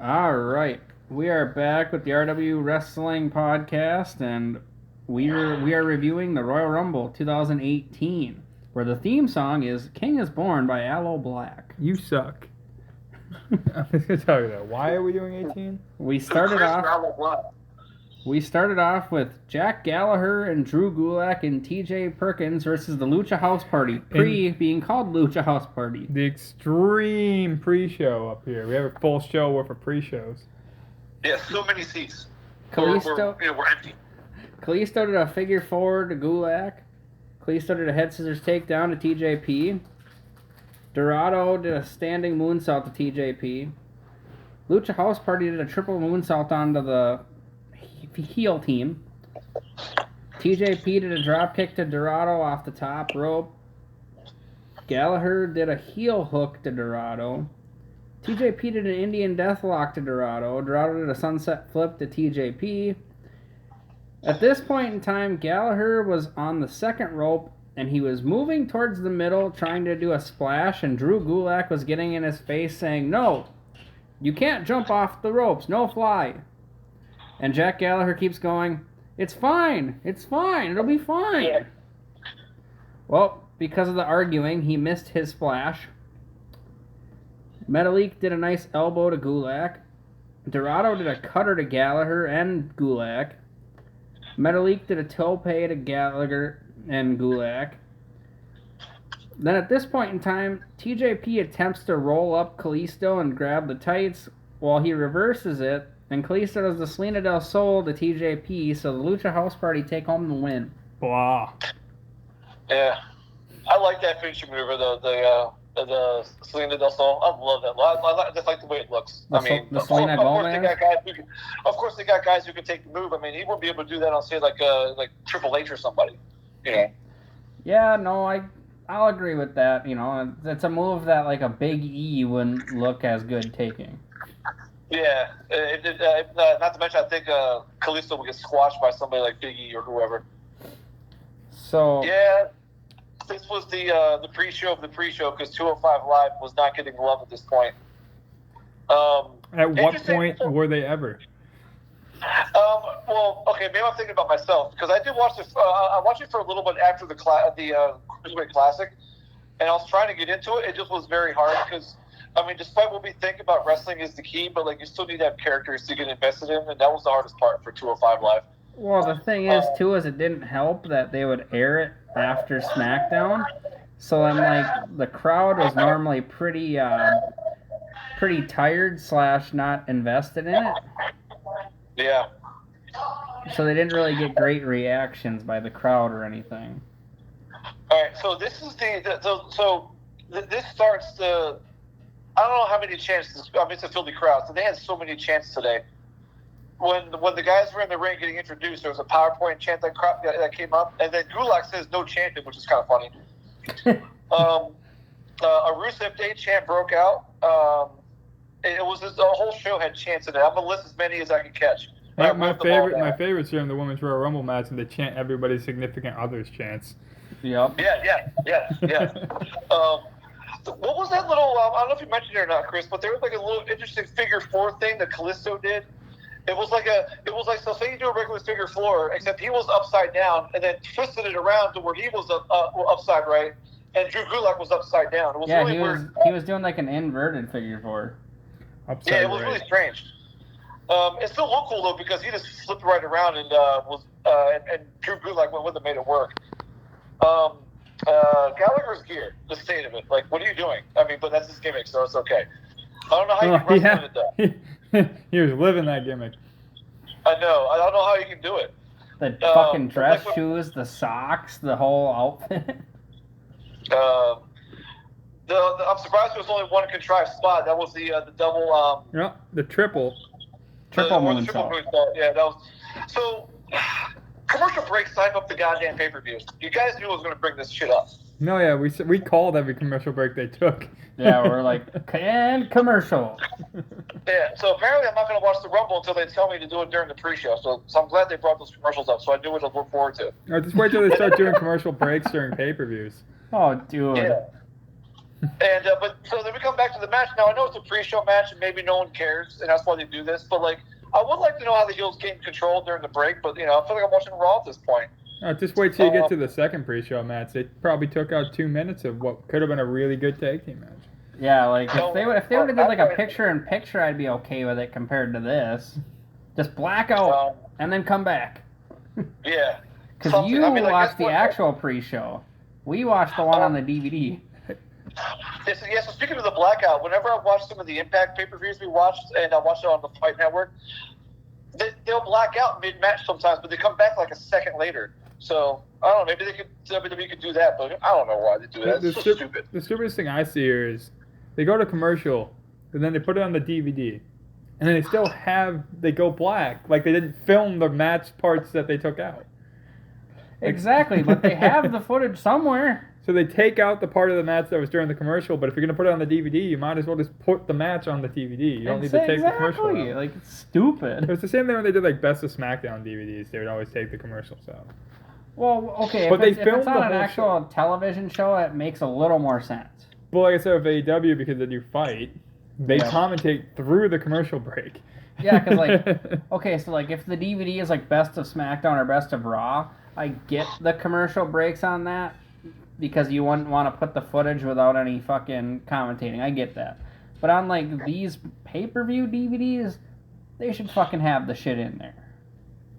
All right, we are back with the RW Wrestling Podcast, and we are reviewing the Royal Rumble 2018, where the theme song is "King Is Born" by Aloe Black. You suck. I'm just gonna tell you that. Why are we doing 18? We started off with Jack Gallagher and Drew Gulak and T.J. Perkins versus the Lucha House Party, being called Lucha House Party. The extreme pre-show up here. We have a full show worth of pre-shows. Yeah, so many seats. Kalisto, we're empty. Kalisto did a figure four to Gulak. Kalisto did a head scissors takedown to TJP. Dorado did a standing moonsault to TJP. Lucha House Party did a triple moonsault onto the heel team. TJP did a dropkick to Dorado off the top rope. Gallagher did a heel hook to Dorado. TJP did an Indian Deathlock to Dorado. Dorado did a sunset flip to TJP. At this point in time, Gallagher was on the second rope, and he was moving towards the middle, trying to do a splash, and Drew Gulak was getting in his face saying, "No, you can't jump off the ropes, no fly." And Jack Gallagher keeps going, "It's fine, it'll be fine." Yeah. Well, because of the arguing, he missed his splash. Metalik did a nice elbow to Gulak. Dorado did a cutter to Gallagher and Gulak. Metalik did a tope to Gallagher and Gulak. Then at this point in time, TJP attempts to roll up Kalisto and grab the tights while he reverses it, and Kalisto does the Selena del Sol to TJP, so the Lucha House Party take home the win. Blah. Yeah. I like that finishing maneuver, the Selena del Sol. I love that. I just like the way it looks. The Selena Gomez? Of course, they got guys who can take the move. I mean, he wouldn't be able to do that on, say, like Triple H or somebody. Yeah. Yeah, no, I'll agree with that. You know, it's a move that, like, a Big E wouldn't look as good taking. Yeah. Not to mention, I think Kalisto will get squashed by somebody like Big E or whoever. So... Yeah. This was the pre-show of the pre-show because 205 Live was not getting love at this point. At what point were they ever? Well, okay, maybe I'm thinking about myself because I did watch this. I watched it for a little bit after the Cruiserweight Classic, and I was trying to get into it. It just was very hard because, I mean, despite what we think about wrestling is the key, but like you still need to have characters to get invested in, and that was the hardest part for 205 Live. Well, the thing is, too, is it didn't help that they would air it after Smackdown. So then, like, the crowd was normally pretty tired / not invested in it. Yeah. So they didn't really get great reactions by the crowd or anything. All right, so this is this starts the. I don't know how many chances. I mean, it's a Philly crowd, so they had so many chances today. When the guys were in the ring getting introduced, there was a PowerPoint chant that came up, and then Gulak says no chanting, which is kind of funny. A Rusev Day chant broke out. It was the whole show had chants in it. I'm gonna list as many as I can catch. My favorite's during the Women's Royal Rumble match, and they chant everybody's significant other's chants. Yep. Yeah. What was that little? I don't know if you mentioned it or not, Chris, but there was like a little interesting figure four thing that Kalisto did. It was like so say you do a regular figure four, except he was upside down and then twisted it around to where he was upside right, and Drew Gulak was upside down. It was really weird. He was doing like an inverted figure four. Upside right. It was really strange. It still looked cool though because he just flipped right around and and Drew Gulak went with it, made it work. Gallagher's gear, the state of it. Like, what are you doing? I mean, but that's his gimmick, so it's okay. I don't know how you can wrestle it though. He was living that gimmick. I know. I don't know how you can do it. The fucking dress shoes, the socks, the whole outfit. I'm surprised there was only one contrived spot. That was the double. The triple. Triple moonsault. Yeah, that was. So, commercial break signed up the goddamn pay-per-view. You guys knew I was going to bring this shit up. No, yeah, we called every commercial break they took. Yeah, we're like, and commercial. Yeah, so apparently I'm not going to watch the Rumble until they tell me to do it during the pre-show. So I'm glad they brought those commercials up, so I knew what to look forward to. Or just wait till they start doing commercial breaks during pay-per-views. Oh, dude. Yeah. And but so then we come back to the match. Now I know it's a pre-show match, and maybe no one cares, and that's why they do this. But like, I would like to know how the heels gain control during the break. But I feel like I'm watching Raw at this point. Just wait till you get to the second pre-show match. They probably took out 2 minutes of what could have been a really good tag team match. Yeah, like if they would have did like a picture-in-picture, I'd be okay with it compared to this. Just black out and then come back. Yeah. Because you watched the actual pre-show. We watched the one on the DVD. Yeah, so speaking of the blackout, whenever I watch some of the Impact pay-per-views we watched, and I watch it on the Fight Network, they'll black out mid-match sometimes, but they come back like a second later. So, I don't know, maybe WWE could do that, but I don't know why they do that. It's so stupid. The stupidest thing I see here is they go to commercial, and then they put it on the DVD, and then they go black, like they didn't film the match parts that they took out. Exactly, but they have the footage somewhere. So they take out the part of the match that was during the commercial, but if you're going to put it on the DVD, you might as well just put the match on the DVD. You don't need to take the commercial out. Like, it's stupid. It was the same thing when they did like Best of Smackdown DVDs. They would always take the commercials out. Well, okay, but if it's on an actual television show, it makes a little more sense. But like I said, with AEW, because they do Fight, they commentate through the commercial break. Yeah, because like, okay, so like if the DVD is like Best of Smackdown or Best of Raw, I get the commercial breaks on that. Because you wouldn't want to put the footage without any fucking commentating. I get that. But on, like, these pay-per-view DVDs, they should fucking have the shit in there.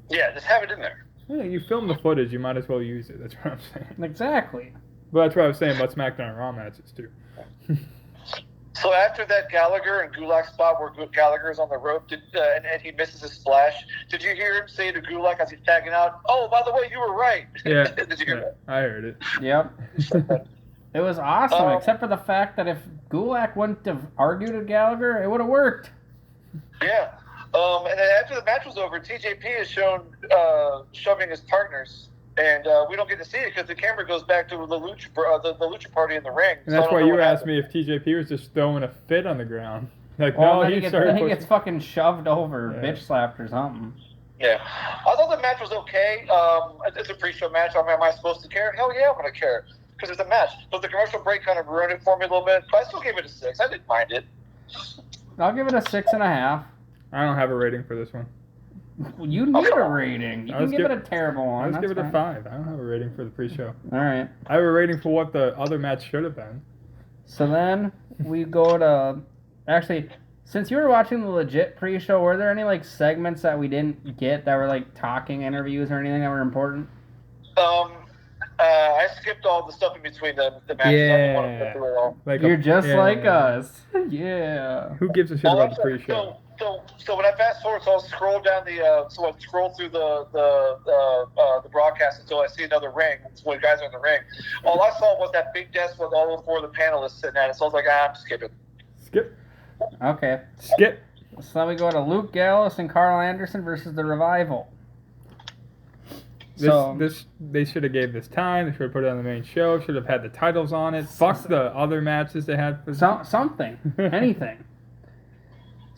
Yeah, just have it in there. Yeah, you film the footage, you might as well use it. That's what I'm saying. Exactly. But that's what I was saying about SmackDown and Raw matches, too. So after that Gallagher and Gulak spot where Gallagher's on the rope and he misses his splash, did you hear him say to Gulak as he's tagging out, "Oh, by the way, you were right"? Yeah. Did you hear that? I heard it. Yep. It was awesome, except for the fact that if Gulak wouldn't have argued with Gallagher, it would have worked. Yeah. And then after the match was over, TJP is shown shoving his partners. And we don't get to see it because the camera goes back to the Lucha Party in the ring. And that's why you asked me if TJP was just throwing a fit on the ground. Like, well, no, he gets fucking shoved over, bitch slapped or something. Yeah. I thought the match was okay. It's a pre-show match. Am I supposed to care? Hell yeah, I'm going to care because it's a match. But the commercial break kind of ruined it for me a little bit. But I still gave it a 6. I didn't mind it. I'll give it a 6.5. I don't have a rating for this one. You need a rating. You can give it a terrible one. Let's give it a 5. I don't have a rating for the pre-show. All right. I have a rating for what the other match should have been. So then we go to... Actually, since you were watching the legit pre-show, were there any like segments that we didn't get that were like talking interviews or anything that were important? I skipped all the stuff in between the matches. Yeah. I don't want to go through it all. You're just like us. Yeah. Who gives a shit about the pre-show? So when I fast forward, so I'll scroll down I scroll through the broadcast until I see another ring. When guys are in the ring, all I saw was that big desk with all 4 of the panelists sitting at it. So I was like, I'm skipping. Skip. Okay. Skip. So then we go to Luke Gallows and Carl Anderson versus the Revival. They should have gave this time. They should have put it on the main show. Should have had the titles on it. Fuck the other matches they had. Something. Anything.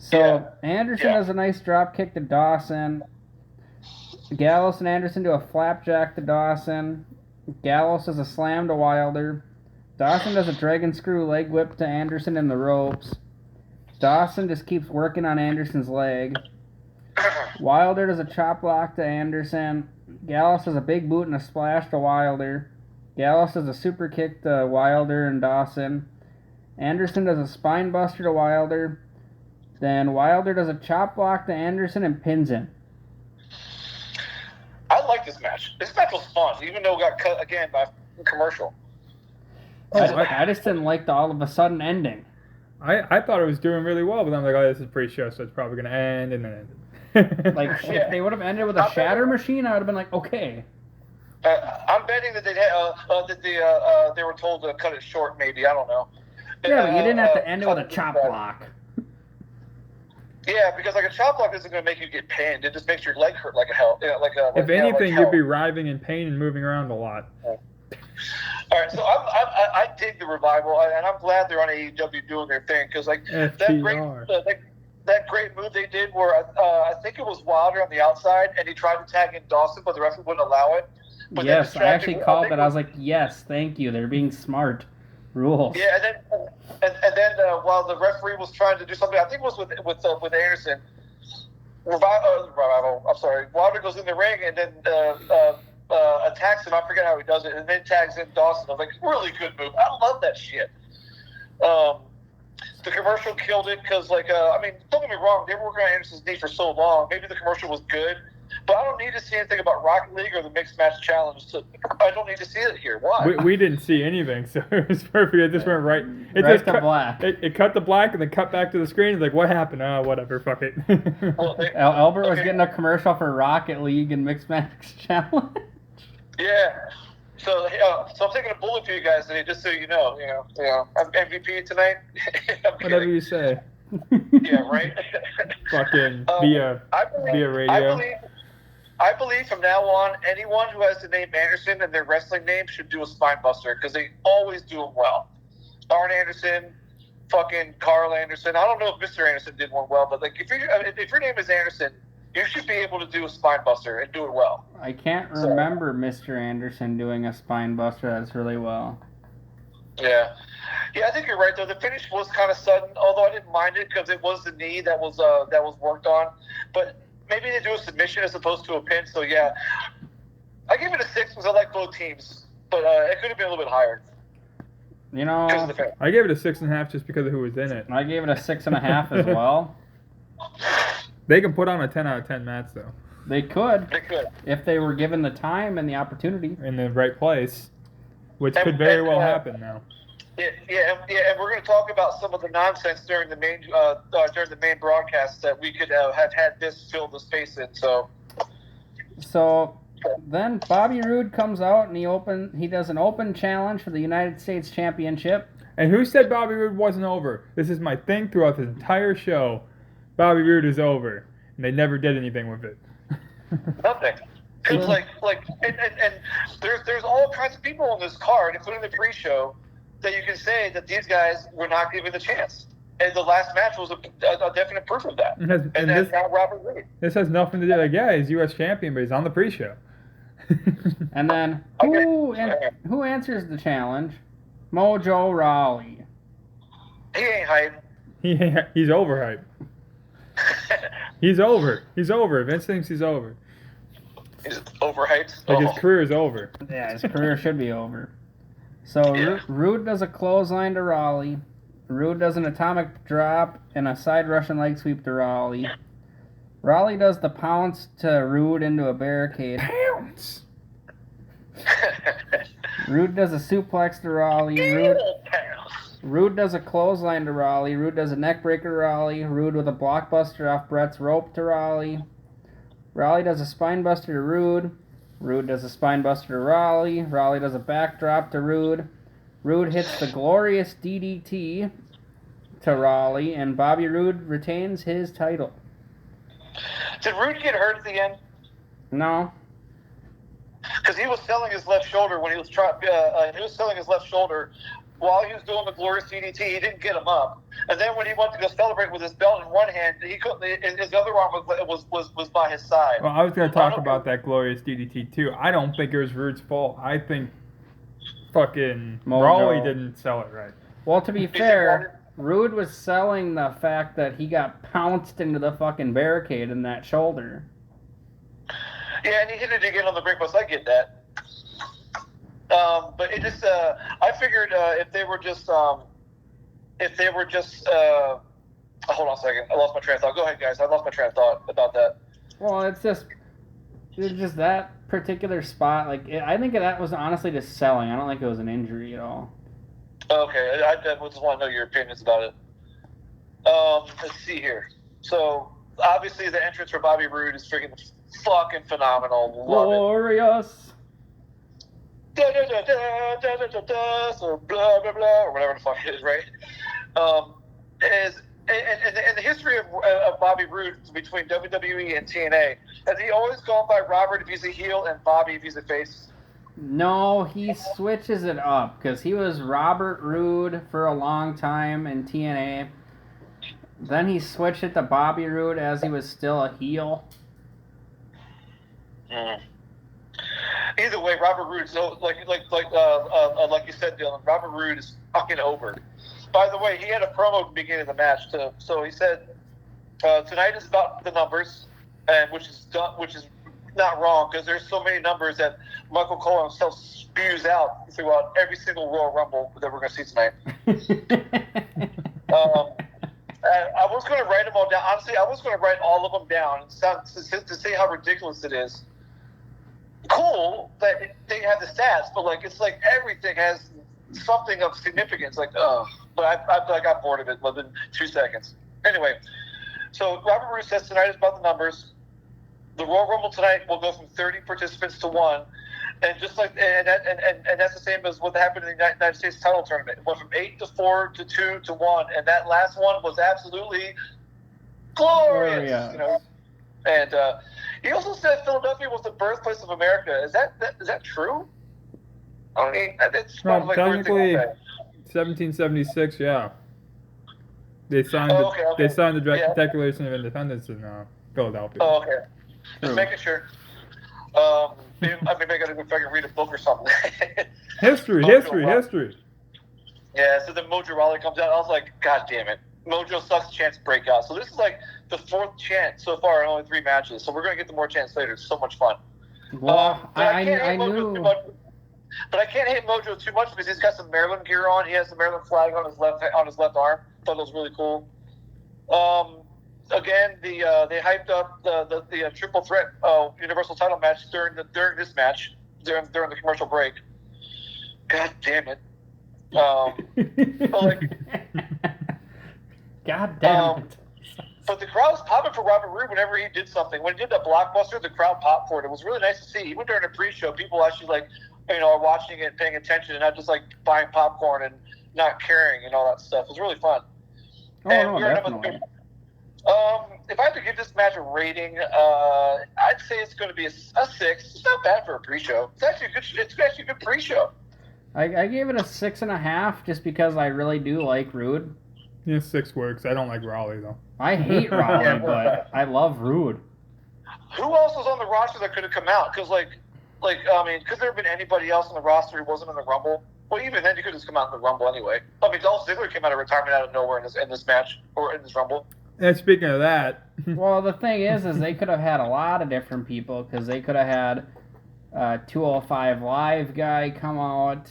So Anderson does a nice drop kick to Dawson. Gallows and Anderson do a flapjack to Dawson. Gallows does a slam to Wilder. Dawson does a dragon screw leg whip to Anderson in the ropes. Dawson just keeps working on Anderson's leg. Wilder does a chop block to Anderson. Gallows does a big boot and a splash to Wilder. Gallows does a super kick to Wilder and Dawson. Anderson does a spine buster to Wilder. Then Wilder does a chop block to Anderson and pins him. I like this match. This match was fun, even though it got cut again by a commercial. I just didn't like the all of a sudden ending. I thought it was doing really well, but I'm like, oh, this is pre-show, so it's probably going to end, and then it ended. Like, if they would have ended with a shatter machine, I would have been like, okay. I'm betting that they were told to cut it short, maybe. I don't know. Yeah, but you didn't have to end it with a chop block. Yeah, because like a chop block isn't going to make you get pinned. It just makes your leg hurt like a hell. If anything, you'd be writhing in pain and moving around a lot. All right, so I dig the Revival, and I'm glad they're on AEW doing their thing because like that great move they did where I think it was Wilder on the outside and he tried to tag in Dawson, but the referee wouldn't allow it. But yes, I actually called that. I was like, yes, thank you. They're being smart. Rules. Yeah, and then while the referee was trying to do something, I think it was with Anderson. Revival. I'm sorry. Wilder goes in the ring and then attacks him. I forget how he does it, and then tags in Dawson. I was like, really good move. I love that shit. The commercial killed it because, I mean, don't get me wrong, they were working on Anderson's knee for so long. Maybe the commercial was good, but I don't need to see anything about Rocket League or the Mixed Match Challenge. I don't need to see it here. Why? We didn't see anything, so it was perfect. It just went right. It Right just to cut, black. It cut to black and then cut back to the screen. It's like, what happened? Oh, whatever. Fuck it. Well, Albert was getting a commercial for Rocket League and Mixed Match Challenge. Yeah. So I'm taking a bullet for you guys today, just so you know. I'm MVP tonight. I'm Whatever kidding. you say. Yeah, right. Fucking via radio. I believe from now on, anyone who has the name Anderson and their wrestling name should do a spine buster because they always do them well. Arn Anderson, fucking Carl Anderson. I don't know if Mr. Anderson did one well, but if your name is Anderson, you should be able to do a spine buster and do it well. I can't remember Mr. Anderson doing a spine buster that's really well. Yeah, I think you're right though. The finish was kind of sudden, although I didn't mind it because it was the knee that was worked on. But maybe they do a submission as opposed to a pin. So yeah, I gave it a 6 because I like both teams, but it could have been a little bit higher. You know, I gave it a 6.5 just because of who was in it. I gave it a 6.5 as well. They can put on a 10 out of 10 match though. They could. They could. If they were given the time and the opportunity. In the right place, which could very well happen now. Yeah, and we're going to talk about some of the nonsense during the main broadcast that we could have had this fill the space in. So then Bobby Roode comes out and he does an open challenge for the United States Championship. And who said Bobby Roode wasn't over? This is my thing throughout this entire show. Bobby Roode is over, and they never did anything with it. Nothing. It's and there's all kinds of people on this card, including the pre-show, that you can say that these guys were not given the chance. And the last match was a definite proof of that. And that's not Robert Reed. This has nothing to do. Like, yeah, he's U.S. champion, but he's on the pre-show. And then who answers the challenge? Mojo Rawley. He ain't hype. He's overhyped. He's over. He's over. Vince thinks he's over. He's overhyped. Like his career is over. Yeah, his career should be over. So Roode does a clothesline to Rawley. Roode does an atomic drop and a side Russian leg sweep to Rawley. Rawley does the pounce to Roode into a barricade. Pounce! Roode does a suplex to Rawley. Roode does a clothesline to Rawley. Roode does a neck breaker to Rawley. Roode with a blockbuster off Brett's rope to Rawley. Rawley does a spine buster to Roode. Roode does a spine buster to Rawley. Rawley does a backdrop to Roode. Roode hits the glorious DDT to Rawley, and Bobby Roode retains his title. Did Roode get hurt at the end? No. Because he was selling his left shoulder when he was selling his left shoulder while he was doing the glorious DDT. He didn't get him up, and then when he went to go celebrate with his belt in one hand, he couldn't. His other arm was by his side. Well, I was going to talk about that glorious DDT too. I don't think it was Roode's fault. I think fucking Rawley didn't sell it right. Well, to be fair, Roode was selling the fact that he got pounced into the fucking barricade in that shoulder. Yeah, and he hit it again on the brick post. I get that. But it just, I figured if they were just, hold on a second. I lost my train of thought. Go ahead, guys. I lost my train of thought about that. Well, it's just that particular spot. I think that was honestly just selling. I don't think it was an injury at all. Okay, I just want to know your opinions about it. Let's see here. So, obviously, the entrance for Bobby Roode is freaking fucking phenomenal. Glorious. Da, da, da, da, da, da, da, da, so blah, blah, blah, or whatever the fuck it is, right? And the history of Bobby Roode between WWE and TNA, has he always gone by Robert if he's a heel and Bobby if he's a face? No, he switches it up because he was Robert Roode for a long time in TNA. Then he switched it to Bobby Roode as he was still a heel. Mm. either way, Robert Roode. So like you said, Dylan, Robert Roode is fucking over. By the way, he had a promo at the beginning of the match too. So he said, "Tonight is about the numbers," and which is not wrong because there's so many numbers that Michael Cole himself spews out throughout every single Royal Rumble that we're going to see tonight. I was going to write them all down. Honestly, I was going to write all of them down to see how ridiculous it is. Cool that they have the stats, but like it's like everything has something of significance. Like, but I got bored of it within 2 seconds. Anyway, so Robert Roode says tonight is about the numbers. The Royal Rumble tonight will go from 30 participants to 1, and just like and that's the same as what happened in the United States title tournament. It went from 8 to 4 to 2 to 1, and that last one was absolutely glorious. You know, and he also said Philadelphia was the birthplace of America. Is that true? I mean, it's Well, like technically, 1776. Yeah, they signed they signed the Declaration of Independence in Philadelphia. Oh, okay. Just making sure. Maybe I got to go if I can read a book or something. history. Yeah, so then Mojo Rawley comes out. I was like, God damn it. Mojo sucks chance to break out. So this is like the 4th chance so far in only 3 matches. So we're going to get the more chance later. It's so much fun. Well, I Mojo knew. too much, but I can't hate Mojo too much because he's got some Maryland gear on. He has the Maryland flag on his left arm. Thought it was really cool. Again, they hyped up the triple threat Universal title match during this match during the commercial break. God damn it! God damn it! But the crowd was popping for Robert Roode whenever he did something. When he did that blockbuster, the crowd popped for it. It was really nice to see. Even during the pre-show, people actually are watching it, paying attention, and not just like buying popcorn and not caring and all that stuff. It was really fun. Oh, and no, definitely. If I had to give this match a rating, I'd say it's going to be a 6. It's not bad for a pre-show. It's actually a good pre-show. I gave it a 6.5 just because I really do like Roode. Yeah, 6 works. I don't like Raleigh though. I hate Raleigh, but I love Roode. Who else was on the roster that could have come out? Because could there have been anybody else on the roster who wasn't in the Rumble? Well, even then, he could have come out in the Rumble anyway. I mean, Dolph Ziggler came out of retirement out of nowhere in this match or in this Rumble. And speaking of that, well, the thing is they could have had a lot of different people because they could have had 205 Live guy come out.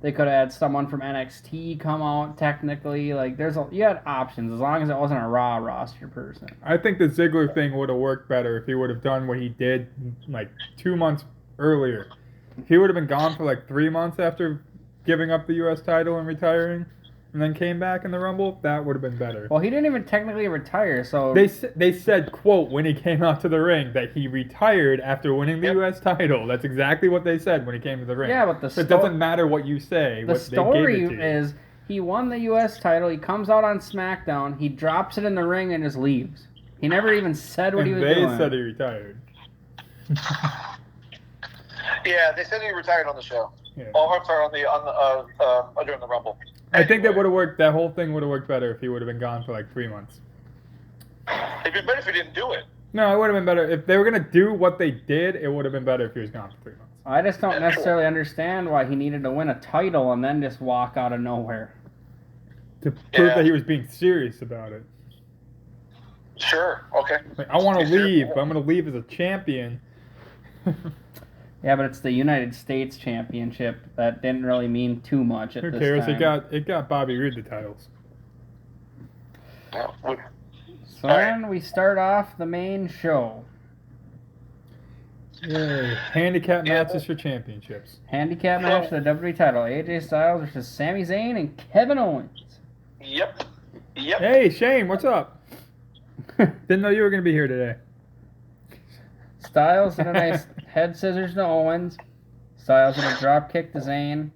They could have had someone from NXT come out. Technically, like you had options as long as it wasn't a Raw roster person. I think the Ziggler thing would have worked better if he would have done what he did like 2 months earlier. If he would have been gone for like 3 months after giving up the U.S. title and retiring, and then came back in the Rumble, that would have been better. Well, he didn't even technically retire, so... They said, quote, when he came out to the ring, that he retired after winning the U.S. title. That's exactly what they said when he came to the ring. Yeah, but it doesn't matter what you say. The story is, he won the U.S. title, he comes out on Smackdown, he drops it in the ring and just leaves. He never even said what he was doing. They said he retired. Yeah, they said he retired on the show. Yeah. Oh, I'm sorry, during the Rumble. I think that would have worked. That whole thing would have worked better if he would have been gone for like 3 months. It'd be better if he didn't do it. No, it would have been better if they were gonna do what they did. It would have been better if he was gone for 3 months. I just don't necessarily understand why he needed to win a title and then just walk out of nowhere. To prove that he was being serious about it. Sure. Okay. Like, I want to leave. But I'm gonna leave as a champion. Yeah, but it's the United States Championship. That didn't really mean too much at this time. Who cares? It got Bobby Roode the titles. So then we start off the main show. Yay. Handicap matches for championships. Handicap match for the WWE title. AJ Styles versus Sami Zayn and Kevin Owens. Yep. Hey, Shane, what's up? Didn't know you were going to be here today. Styles did a nice head scissors to Owens. Styles did a drop kick to Zayn.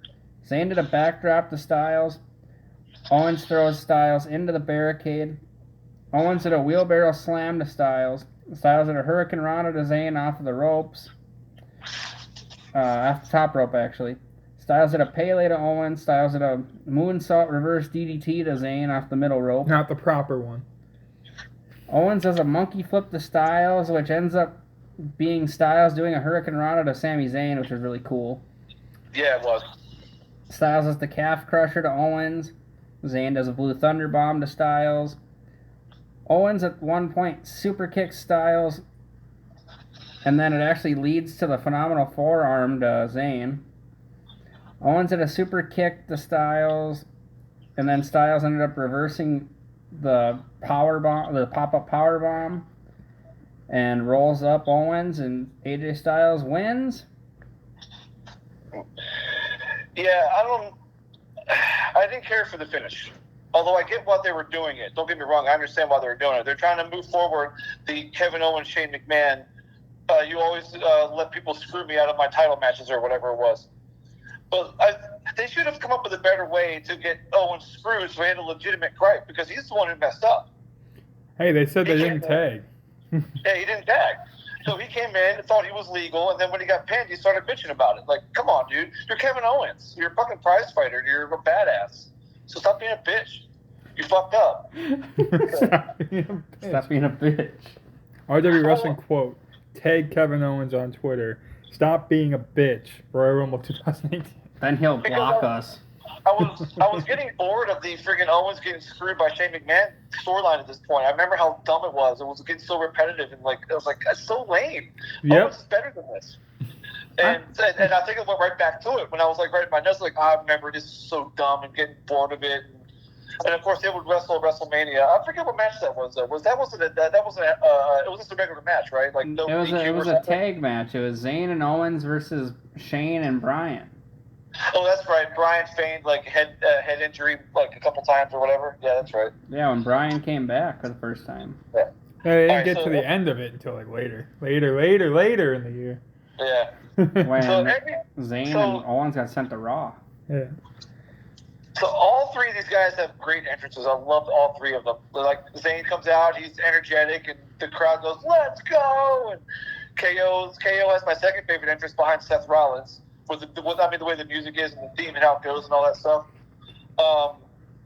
Zayn did a backdrop to Styles. Owens throws Styles into the barricade. Owens did a wheelbarrow slam to Styles. Styles did a Hurricane Rana to Zayn off of the ropes. Off the top rope, actually. Styles did a Pele to Owens. Styles did a moonsault reverse DDT to Zayn off the middle rope. Not the proper one. Owens does a monkey flip to Styles, which ends up being Styles doing a Hurricane Rana to Sami Zayn, which was really cool. Yeah, it was. Styles does the Calf Crusher to Owens. Zayn does a Blue Thunder Bomb to Styles. Owens at one point super kicks Styles, and then it actually leads to the phenomenal forearm to Zayn. Owens did a super kick to Styles, and then Styles ended up reversing the pop-up power bomb, and rolls up Owens, and AJ Styles wins. Yeah, I didn't care for the finish. Although I get why they were doing it. Don't get me wrong, I understand why they were doing it. They're trying to move forward the Kevin Owens, Shane McMahon. You always let people screw me out of my title matches or whatever it was. But they should have come up with a better way to get Owens screwed so he had a legitimate gripe, because he's the one who messed up. Hey, they said they didn't tag. Yeah, he didn't tag. So he came in and thought he was legal, and then when he got pinned, he started bitching about it. Like, come on, dude. You're Kevin Owens. You're a fucking prize fighter. You're a badass. So stop being a bitch. You fucked up. Stop being a bitch. RW Wrestling quote, tag Kevin Owens on Twitter. Stop being a bitch. Royal Rumble 2018. Then he'll block us. I was getting bored of the friggin' Owens getting screwed by Shane McMahon storyline at this point. I remember how dumb it was. It was getting so repetitive, and it was like, that's so lame. Yep. Owens is better than this. And I think it went right back to it when I was like writing my notes, like, I remember this is so dumb and getting bored of it. And of course, they would wrestle at WrestleMania. I forget what match that was. It was just a regular match, right? Like no DQ it was or a something? tag match. It was Zayn and Owens versus Shane and Bryan. Oh, that's right. Brian feigned like head injury like a couple times or whatever. Yeah, that's right. Yeah, when Bryan came back for the first time. Yeah. They didn't Alright, get so to the end of it until like later in the year. Yeah. When So Zayn and Owens got sent to Raw. Yeah. So all three of these guys have great entrances. I loved all three of them. Like Zayn comes out, he's energetic, and the crowd goes, "Let's go!" And KO has my second favorite entrance behind Seth Rollins. With the way the music is and the theme and how it goes and all that stuff.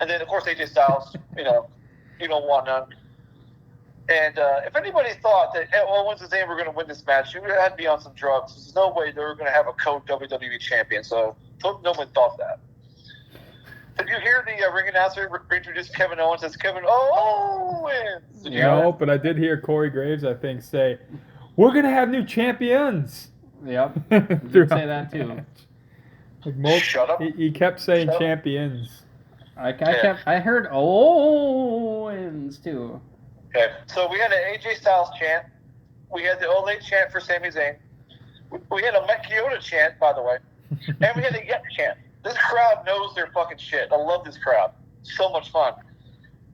And then of course AJ Styles, you don't want none. And if anybody thought that Owens and Zayn were going to win this match, you had to be on some drugs. There's no way they were going to have a co-WWE champion. So no one thought that. Did you hear the ring announcer introduce Kevin Owens as Kevin Owens? Did you hear No, that? but I did hear Corey Graves, I think, say, "We're gonna have new champions." Yep. You did say that too. Like Shut up. He kept saying Shut up. champions. I heard Owens too. Okay, so we had an AJ Styles chant. We had the Olay chant for Sami Zayn. We had a Met Kyoto chant, by the way. And we had a Yet chant. This crowd knows their fucking shit. I love this crowd. So much fun.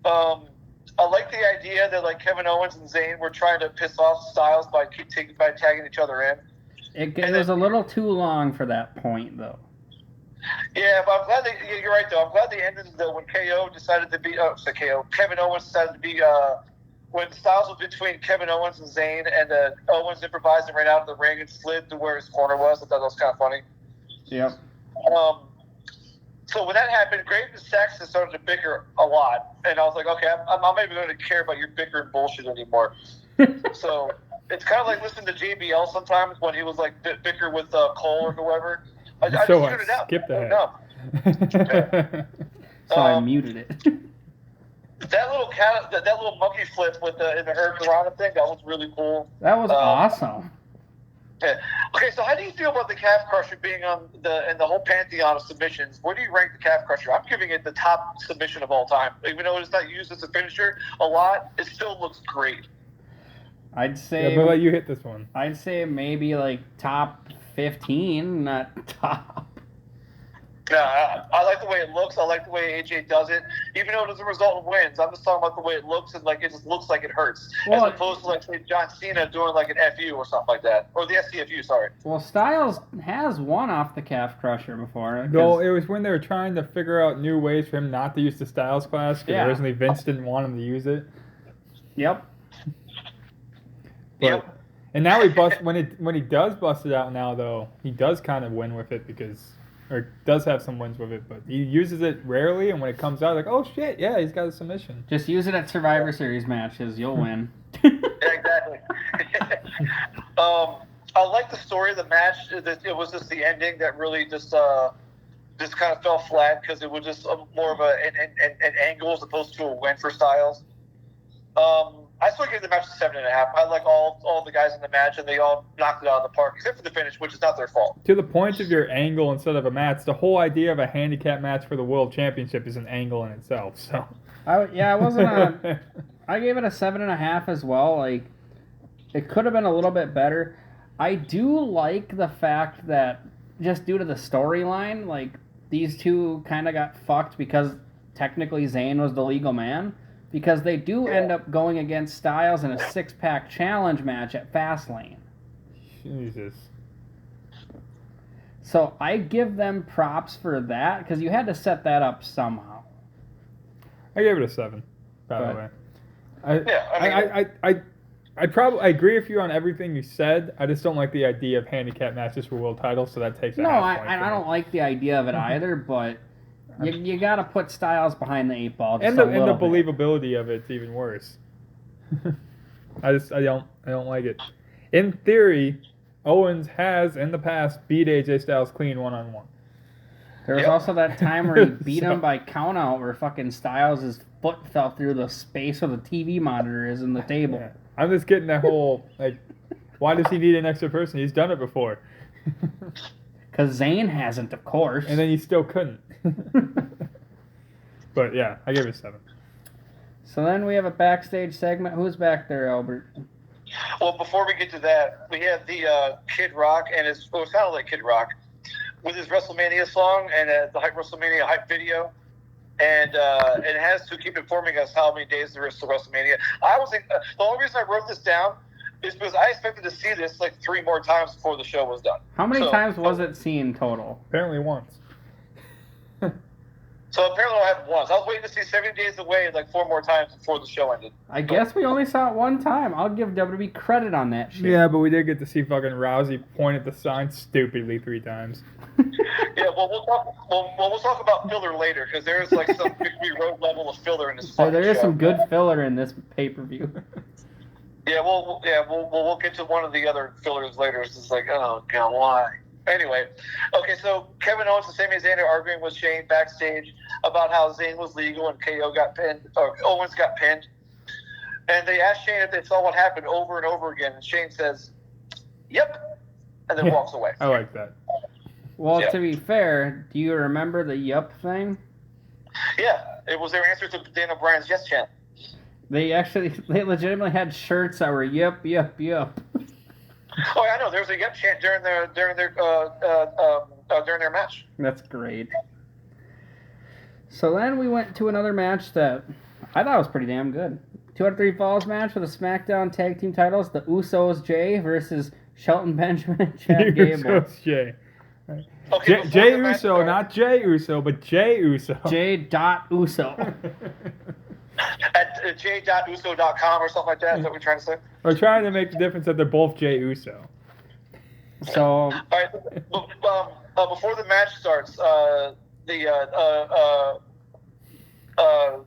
I like the idea that like Kevin Owens and Zayn were trying to piss off Styles by tagging each other in. It was a little too long for that point, though. Yeah, but I'm glad you're right, though. I'm glad they ended though when Kevin Owens decided to be when Styles was between Kevin Owens and Zayn, and Owens improvised and ran out of the ring and slid to where his corner was. I thought that was kind of funny. Yep. So when that happened, Graves and Saxton started to bicker a lot, and I was like, okay, I'm not even going to care about your bickering bullshit anymore. So it's kind of like listening to JBL sometimes when he was like bicker with Cole or whoever. I just tuned it out. Skipped ahead. No. So I muted it. That little monkey flip in the Hurricane thing, that was really cool. That was awesome. Yeah. Okay, so how do you feel about the Calf Crusher being in the whole pantheon of submissions? Where do you rank the Calf Crusher? I'm giving it the top submission of all time. Even though it's not used as a finisher a lot, it still looks great. I'd say. Yeah, but let you hit this one. I'd say maybe like top 15, not top. Yeah, I like the way it looks. I like the way AJ does it. Even though it doesn't result in wins, I'm just talking about the way it looks, and like it just looks like it hurts. Well, as opposed to like say John Cena doing like an FU or something like that. Or the SCFU, sorry. Well, Styles has won off the Calf Crusher before. No, it was when they were trying to figure out new ways for him not to use the Styles Clash, because originally Vince didn't want him to use it. Yep. Yep. And now when he does bust it out now, though, he does kind of win with it or does have some wins with it, but he uses it rarely, and when it comes out, like, oh shit, yeah, he's got a submission. Just use it at Survivor Series matches, you'll win. Yeah, exactly. I like the story of the match. It was just the ending that really just kind of fell flat because it was just more of an angle as opposed to a win for Styles. I still give the match a 7.5. I like all the guys in the match, and they all knocked it out of the park, except for the finish, which is not their fault. To the point of your angle instead of a match, the whole idea of a handicap match for the World Championship is an angle in itself. So. I gave it a 7.5 as well. Like, it could have been a little bit better. I do like the fact that just due to the storyline, like, these two kind of got fucked because technically Zayn was the legal man. Because they do end up going against Styles in a 6-pack challenge match at Fastlane. Jesus. So I give them props for that because you had to set that up somehow. I gave it a 7. By the way, I I agree with you on everything you said. I just don't like the idea of handicap matches for world titles, so that takes a half point. I don't like the idea of it either, but you got to put Styles behind the 8 ball. And the believability of it's even worse. I don't like it. In theory, Owens has in the past beat AJ Styles clean 1-on-1. There was also that time where he beat him by countout where fucking Styles' foot fell through the space where the TV monitor is in the table. Yeah. I'm just getting that whole, like, why does he need an extra person? He's done it before. Because Zayn hasn't, of course. And then he still couldn't. But yeah, I gave it a 7. So then we have a backstage segment. Who's back there, Albert? Well, before we get to that, we have the Kid Rock, and it sounded like Kid Rock, with his WrestleMania song and the WrestleMania hype video. And it has to keep informing us how many days there is to WrestleMania. I was thinking, the only reason I wrote this down is because I expected to see this like 3 more times before the show was done. How many times was it seen total? Apparently once. So apparently I have once. I was waiting to see 70 Days Away like 4 more times before the show ended. I guess we only saw it one time. I'll give WWE credit on that shit. Yeah, but we did get to see fucking Rousey point at the sign stupidly 3 times. Yeah, well, we'll talk about filler later because there is like some Victory Road level of filler in this. So there is some good filler in this pay-per-view. Yeah, we'll get to one of the other fillers later. It's just like, oh god, why? Anyway, okay, so Kevin Owens and Sami Zayn are arguing with Shane backstage about how Zayn was legal and KO got pinned, or Owens got pinned. And they asked Shane if they saw what happened over and over again, and Shane says, "Yep," and then walks away. I like that. Well, to be fair, do you remember the yup thing? Yeah, it was their answer to Daniel Bryan's yes chant. They legitimately had shirts that were yup, yup, yup. Oh, yeah, I know. There was a yep chant during their match. That's great. So then we went to another match that I thought was pretty damn good. 2 out of 3 falls match for the Smackdown Tag Team titles. The Usos Jay versus Shelton Benjamin and Chad Gable. Usos Jay. Okay, Jay Uso, not Jay Uso, but Jay Uso. J.Uso. At j.uso.com or something like that. Is that what you're trying to say? We're trying to make the difference that they're both Jay Uso. So, all right. Before the match starts,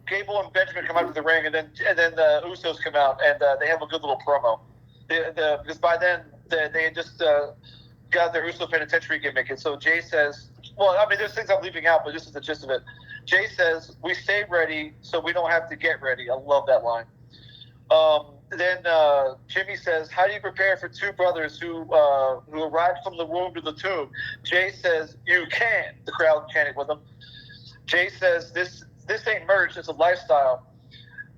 Gable and Benjamin come out to the ring, and then the Usos come out, and they have a good little promo. Because by then they had just got their Uso penitentiary gimmick, and so Jay says, well, I mean, there's things I'm leaving out, but this is the gist of it. Jay says, "We stay ready, so we don't have to get ready." I love that line. Then Jimmy says, "How do you prepare for 2 brothers who arrived from the womb to the tomb?" Jay says, "You can." The crowd chanted with him. Jay says, "This ain't merch, it's a lifestyle."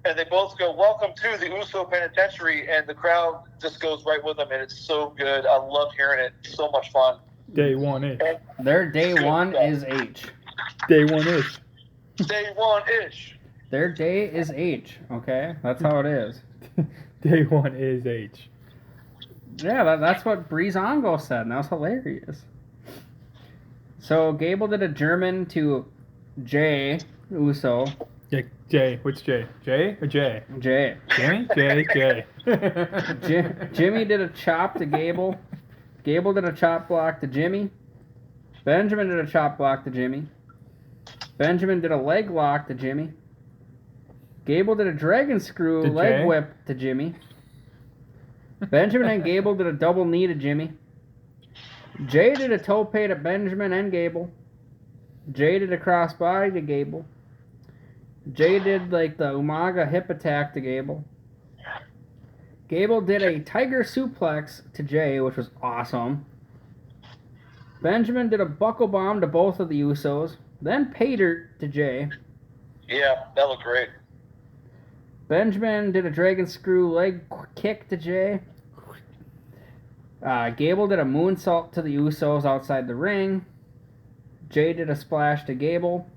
And they both go, "Welcome to the Uso Penitentiary," and the crowd just goes right with them, and it's so good. I love hearing it. It's so much fun. Day 1-ish. Their day 1 is H. Day 1-ish. Day 1-ish. Their day is H, okay? That's how it is. Day 1 is H. Yeah, that's what Breezango said, and that was hilarious. So Gable did a German to Jay Uso. Jay, which Jay? Jay or Jay? Jay. Jimmy? Jay. Jimmy did a chop to Gable. Gable did a chop block to Jimmy. Benjamin did a chop block to Jimmy. Benjamin did a leg lock to Jimmy. Gable did a dragon screw leg whip to Jimmy. Benjamin and Gable did a double knee to Jimmy. Jay did a tope to Benjamin and Gable. Jay did a crossbody to Gable. Jay did like the Umaga hip attack to Gable. Gable did a tiger suplex to Jay, which was awesome. Benjamin did a buckle bomb to both of the Usos. Then pay dirt to Jay. Yeah, that looked great. Benjamin did a dragon screw leg kick to Jay. Gable did a moonsault to the Usos outside the ring. Jay did a splash to Gable.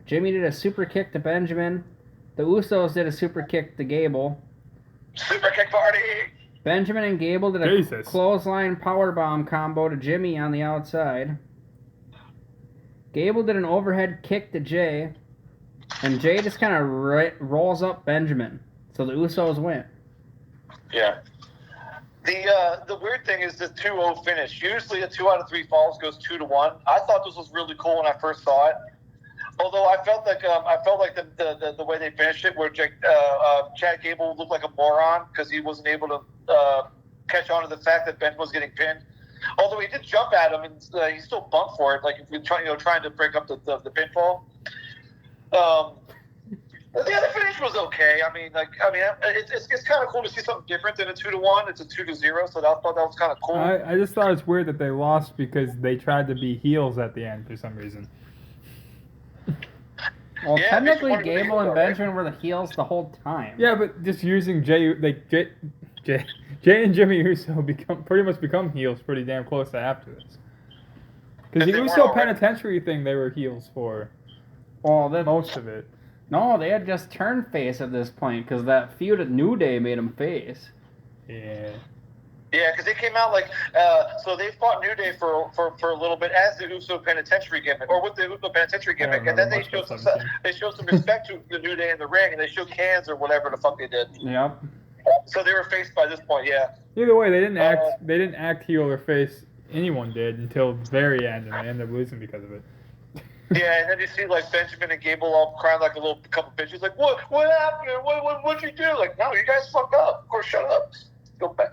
Jimmy did a super kick to Benjamin. The Usos did a super kick to Gable. Super kick party! Benjamin and Gable did a Jesus. clothesline powerbomb combo to Jimmy on the outside. Gable did an overhead kick to Jay. And Jay just kind of rolls up Benjamin. So the Usos win. Yeah. The weird thing is the 2-0 finish. Usually a 2 out of 3 falls goes 2-1. I thought this was really cool when I first saw it. Although I felt like the way they finished it, where Chad Gable looked like a moron because he wasn't able to catch on to the fact that Ben was getting pinned. Although he did jump at him and he still bumped for it, like if you're trying to break up the pinfall. The other finish was okay. It's kind of cool to see something different than a 2-1. It's a 2-0, so I thought that was kind of cool. I just thought it's weird that they lost because they tried to be heels at the end for some reason. Well, Yeah, technically, makes you wonder Gable what and they do, Benjamin were the heels the whole time. Yeah, but just using Jay and Jimmy Uso pretty much become heels pretty damn close to after this. Because If the they weren't Uso already. penitentiary thing, they were heels for Well, most of it. no, they had just turned face at this point because that feud at New Day made them face. Yeah. Yeah, because they came out so they fought New Day for a little bit as the Uso penitentiary gimmick, or with the Uso penitentiary I don't gimmick, and then remember they much showed about some respect to the New Day in the ring, and they shook hands or whatever the fuck they did. Yep. So they were faced by this point, yeah. Either way, they didn't act heel or face. Anyone did until the very end, and they ended up losing because of it. Yeah, and then you see like Benjamin and Gable all crying like a little couple bitches, like what happened? What'd you do? Like, no, you guys fucked up. Of course, shut up. Go back,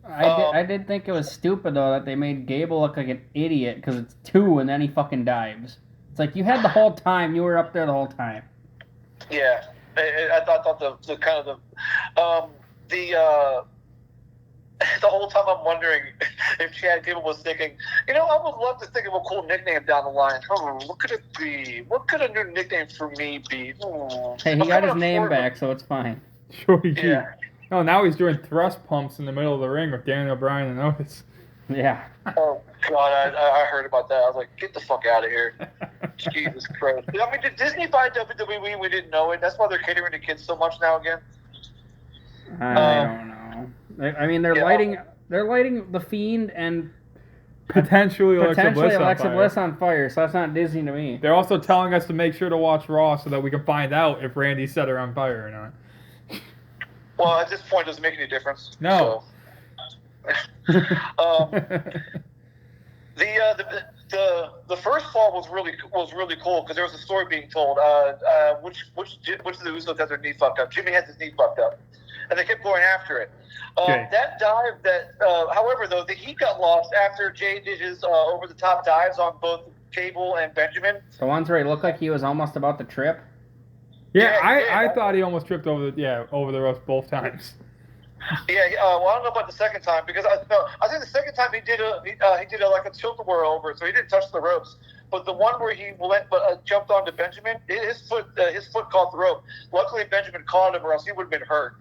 I did think it was stupid though that they made Gable look like an idiot because it's 2 and then he fucking dives. It's like you had the whole time. You were up there the whole time. Yeah, I thought the kind of the whole time I'm wondering if Chad Gable was thinking, I would love to think of a cool nickname down the line. What could it be? What could a new nickname for me be? Hey, he got his name back, so it's fine. Sure he did. Yeah. Oh, now he's doing thrust pumps in the middle of the ring with Daniel Bryan and Otis. Yeah. Oh God, I heard about that. I was like, get the fuck out of here. Jesus Christ. I mean, did Disney buy WWE? We didn't know it. That's why they're catering to kids so much now again. I don't know. I mean, they're lighting the Fiend and Potentially Alexa Bliss on fire, so that's not Disney to me. They're also telling us to make sure to watch Raw so that we can find out if Randy set her on fire or not. Well, at this point, it doesn't make any difference. No. So. The first fall was really cool because there was a story being told. Which of the Usos had their knee fucked up? Jimmy had his knee fucked up, and they kept going after it. Okay. That dive, however, though, the heat got lost after Jay did his over the top dives on both Gable and Benjamin. The ones where he looked like he was almost about to trip. Yeah, Yeah, I thought he almost tripped over the ropes both times. Yeah, well, I don't know about the second time because I think the second time he did like a tilt-a-whirl over, so he didn't touch the ropes. But the one where he jumped onto Benjamin, his foot caught the rope. Luckily, Benjamin caught him, or else he would have been hurt.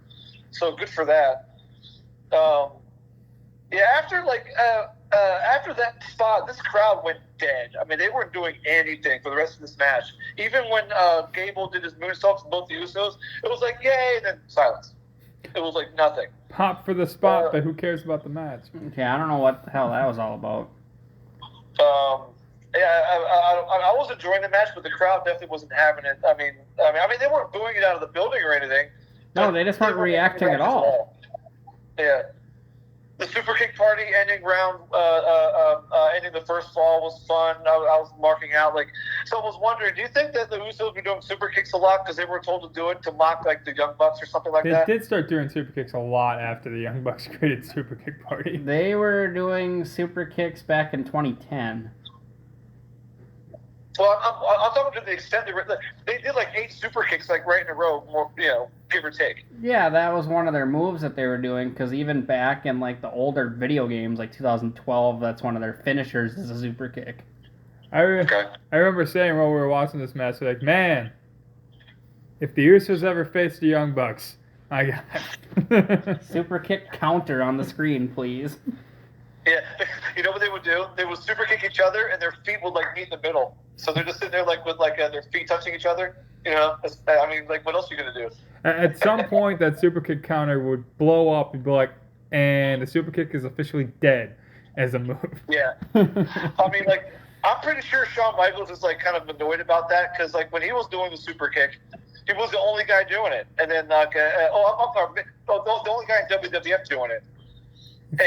So good for that. After that spot, this crowd went dead. I mean, they weren't doing anything for the rest of this match. Even when Gable did his moonsaults to both the Usos, it was like yay, and then silence. It was like nothing. Pop for the spot, but who cares about the match? Okay, I don't know what the hell that was all about. I was enjoying the match, but the crowd definitely wasn't having it. I mean, they weren't booing it out of the building or anything. No, they just weren't reacting at all. Yeah. The super kick party ending ending the first fall was fun. I was marking out so I was wondering, do you think that the Usos were doing super kicks a lot because they were told to do it to mock like the Young Bucks or something like They that? did start doing super kicks a lot after the Young Bucks created Super Kick Party. They were doing super kicks back in 2010. Well, I'm talking to the extent they did like 8 super kicks like right in a row, more give or take. Yeah, that was one of their moves that they were doing, because even back in like the older video games, like 2012, that's one of their finishers is a super kick. I remember saying while we were watching this match, like, man, if the Usos ever face the Young Bucks, I got it. Super kick counter on the screen, please. Yeah, you know what they would do? They would super kick each other, and their feet would like meet in the middle. So they're just sitting there like with their feet touching each other. I mean, like, what else are you gonna do? At some point, that super kick counter would blow up and be like, and the super kick is officially dead as a move. Yeah, I mean, like, I'm pretty sure Shawn Michaels is like kind of annoyed about that because like when he was doing the super kick, he was the only guy doing it, and then the only guy in WWF doing it.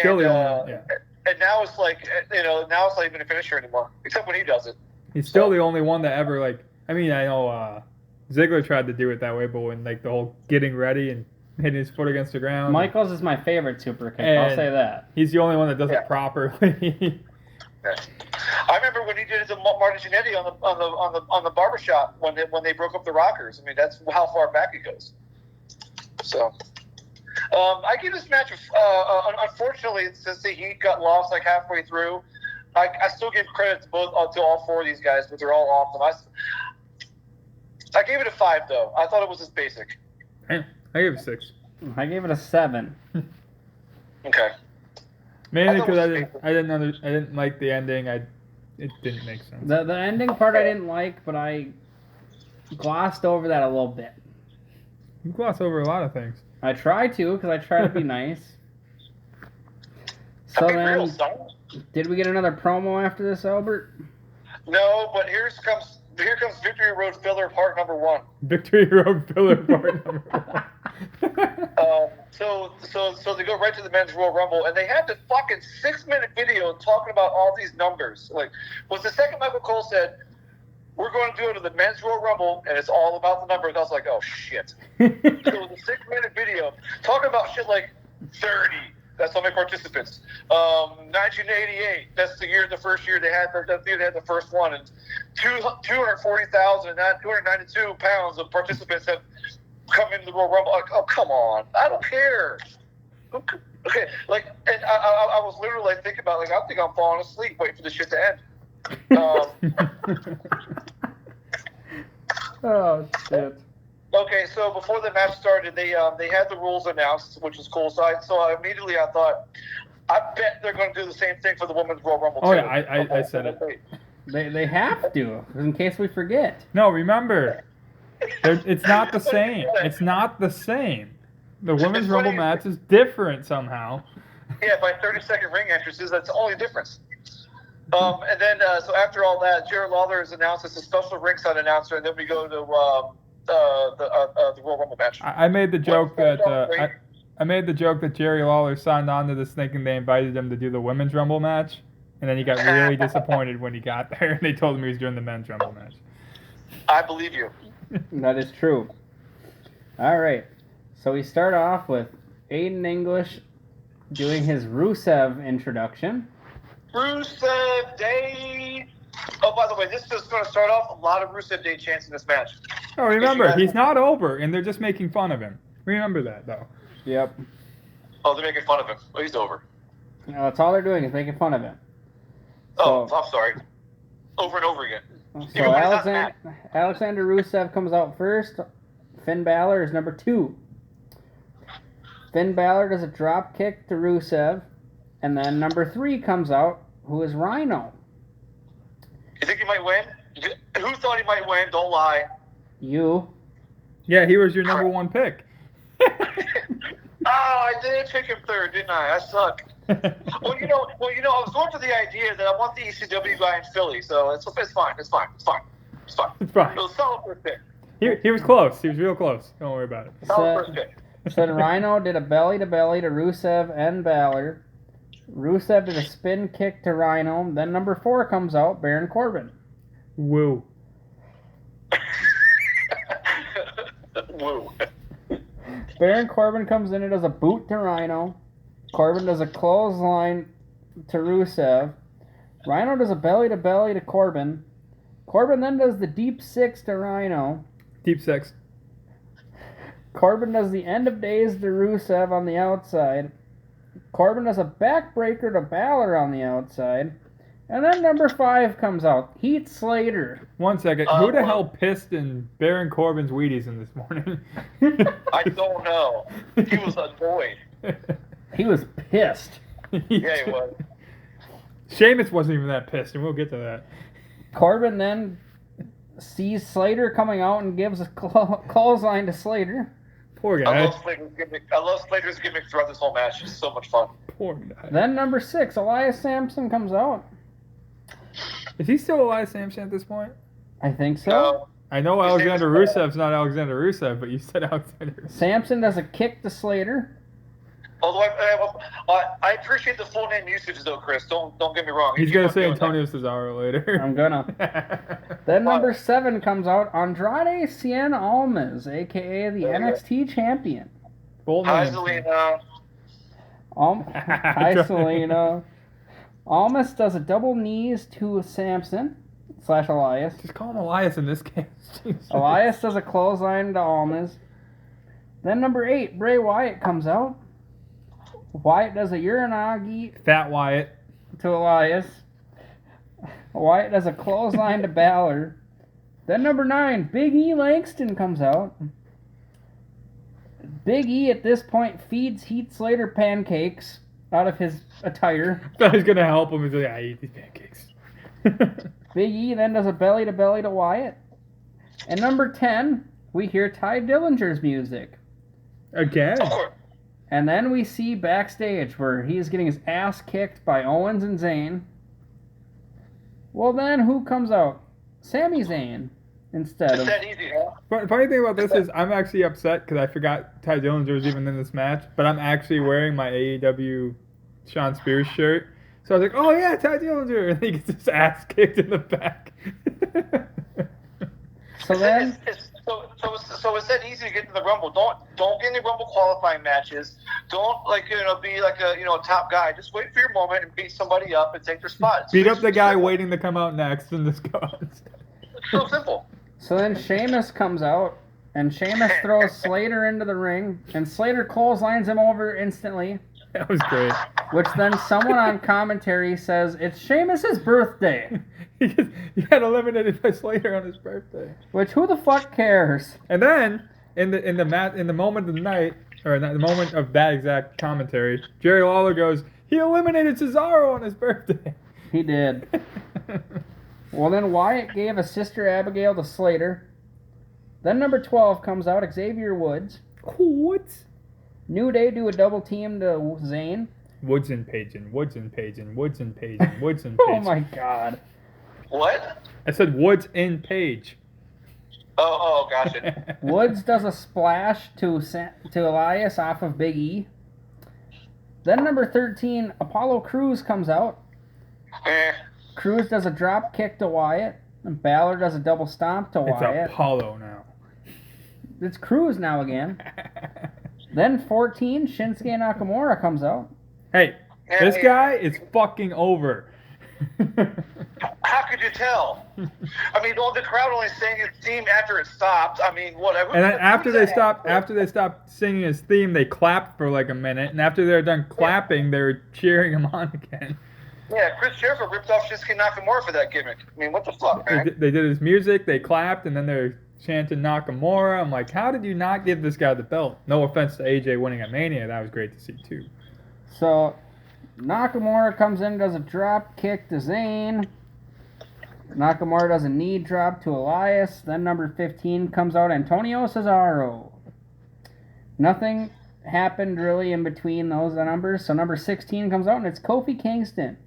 Still the only, yeah. And now it's like, now it's not even a finisher anymore, except when he does it. He's still the only one that ever, like, I mean, I know Ziggler tried to do it that way, but when, like, the whole getting ready and hitting his foot against the ground. Michaels is my favorite super kick, I'll say that. He's the only one that does it properly. Yeah. I remember when he did it to Marty Jannetty on the barbershop when they broke up the Rockers. I mean, that's how far back it goes. So... I give this match, unfortunately, since the Heat got lost like halfway through, I still give credit to all 4 of these guys, but they're all awesome. I gave it a 5 though. I thought it was just basic. I gave it a 6. I gave it a 7. Okay. Mainly because I didn't like the ending. It didn't make sense. The ending part I didn't like, but I glossed over that a little bit. You gloss over a lot of things. I try to, because I try to be nice. So then, did we get another promo after this, Albert? No, but here comes Victory Road filler part number 1. Victory Road filler part number 1. So they go right to the Men's Royal Rumble, and they had the fucking 6-minute video talking about all these numbers. Like, was the second Michael Cole said, we're going to do it in the Men's Royal Rumble, and it's all about the numbers. I was like, oh, shit. So it was a 6-minute video talking about shit like 30. That's how many participants. 1988. That's the first year they had the first one. And 240,000 and 292 pounds of participants have come into the Royal Rumble. Like, oh, come on. I don't care. Okay. Like, and I was literally like thinking about, like, I think I'm falling asleep waiting for this shit to end. Oh, shit. Okay, so before the match started, they had the rules announced, which was cool. So immediately I thought, I bet they're going to do the same thing for the Women's Royal Rumble too. Oh yeah, I said it. They have to, in case we forget. No, remember, it's not the same. It's not the same. The Women's Rumble match is different somehow. Yeah, by 30-second ring entrances, that's the only difference. And then, so after all that, Jerry Lawler is announced as a special ringside announcer, and then we go to the Royal Rumble match. I made the joke that I made the joke that Jerry Lawler signed on to this thinking they invited him to do the Women's Rumble match, and then he got really disappointed when he got there, and they told him he was doing the Men's Rumble match. I believe you. That is true. All right, so we start off with Aiden English doing his Rusev introduction. Rusev Day. Oh, by the way, this is going to start off a lot of Rusev Day chants in this match. Oh, remember, he's not over, and they're just making fun of him. Remember that, though. Yep. Oh, they're making fun of him. Oh, he's over. No, that's all they're doing is making fun of him. So, I'm sorry. Over and over again. So Alexander Rusev comes out first. Finn Balor is number 2. Finn Balor does a drop kick to Rusev. And then number 3 comes out, who is Rhino. You think he might win? Who thought he might win? Don't lie. You. Yeah, he was your number 1 pick. I did pick him 3rd, didn't I? I suck. Well, I was going for the idea that I want the ECW guy in Philly, so it's fine. It's fine. It was a solid first pick. He was close. He was real close. Don't worry about it. Solid first pick. So Rhino did a belly-to-belly to Rusev and Balor. Rusev did a spin kick to Rhino. Then number 4 comes out, Baron Corbin. Woo. Woo. Baron Corbin comes in and does a boot to Rhino. Corbin does a clothesline to Rusev. Rhino does a belly-to-belly to Corbin. Corbin then does the deep 6 to Rhino. Deep sex. Corbin does the end of days to Rusev on the outside. Corbin does a backbreaker to Balor on the outside. And then number 5 comes out, Heath Slater. 1 second. Who the hell pissed in Baron Corbin's Wheaties in this morning? I don't know. He was annoyed. He was pissed. Yeah, he was. Sheamus wasn't even that pissed, and we'll get to that. Corbin then sees Slater coming out and gives a clothesline to Slater. Poor I guy. love Slater's gimmick throughout this whole match. It's so much fun. Poor guy. Then number 6, Elias Sampson comes out. Is he still Elias Sampson at this point? I think so. No. I know Alexander Rusev's not Alexander Rusev, but you said Alexander Rusev. Sampson does a kick to Slater. Although I appreciate the full name usage though, Chris. Don't get me wrong. He's You going to weren't say doing Antonio Cesaro later. I'm gonna. Then number 7 comes out, Andrade Cien Almas, a.k.a. the NXT champion. Bold that. Hi, name. Zelina. Hi, Selena. Almas does a double knees to Sampson / Elias. Just call him Elias in this case. Jeez. Elias does a clothesline to Almas. Then number 8, Bray Wyatt comes out. Wyatt does a Uranagi Fat Wyatt. to Elias. Wyatt does a clothesline to Balor. Then number 9, Big E Langston comes out. Big E at this point feeds Heath Slater pancakes out of his attire. Thought he was going to help him. He's like, I eat these pancakes. Big E then does a belly-to-belly to Wyatt. And number 10, we hear Ty Dillinger's music. Again. Of course. And then we see backstage where he's getting his ass kicked by Owens and Zayn. Well, then who comes out? Sami Zayn instead It's of. that easy, huh? Funny thing about this is I'm actually upset because I forgot Ty Dillinger was even in this match, but I'm actually wearing my AEW Sean Spears shirt. So I was like, oh yeah, Ty Dillinger. And he gets his ass kicked in the back. So then, So it's that easy to get in the Rumble. Don't get any Rumble qualifying matches. Don't be like a top guy. Just wait for your moment and beat somebody up and take their spot. Beat up the guy waiting to come out next and just go out. It's so simple. so then Sheamus comes out, and Sheamus throws Slater into the ring, and Slater clotheslines him over instantly. That was great. Which then someone on commentary says it's Sheamus' birthday. He got eliminated by Slater on his birthday. Which who the fuck cares? And then in the moment of the night, or the moment of that exact commentary, Jerry Lawler goes, he eliminated Cesaro on his birthday. He did. Well, then Wyatt gave a Sister Abigail to Slater. Then number 12 comes out, Xavier Woods. What? New Day do a double team to Zayn. Woods and Pagin, Woods and Pagin, Woods and Pagin, Woods and Oh Pagin. my god. What? I said Woods in Page. Oh, gotcha. Woods does a splash to Elias off of Big E. Then number 13, Apollo Crews comes out. Crews does a drop kick to Wyatt. And Balor does a double stomp to It's Wyatt. Apollo now. It's Crews now again. Then 14, Shinsuke Nakamura comes out. Hey, this guy is fucking over. How could you tell? I mean, the crowd only sang his theme after it stopped. I mean, whatever. And then after they stopped singing his theme, they clapped for like a minute. And after they're done clapping, they were cheering him on again. Yeah, Chris Jericho ripped off Shinsuke Nakamura for that gimmick. I mean, what the fuck, man? They did his music, they clapped, and then they're chanting Nakamura. I'm like, how did you not give this guy the belt? No offense to AJ winning at Mania, that was great to see too. So Nakamura comes in, does a drop kick to Zayn. Nakamura does a knee drop to Elias. Then number 15 comes out, Antonio Cesaro. Nothing happened really in between those numbers. So number 16 comes out, and it's Kofi Kingston.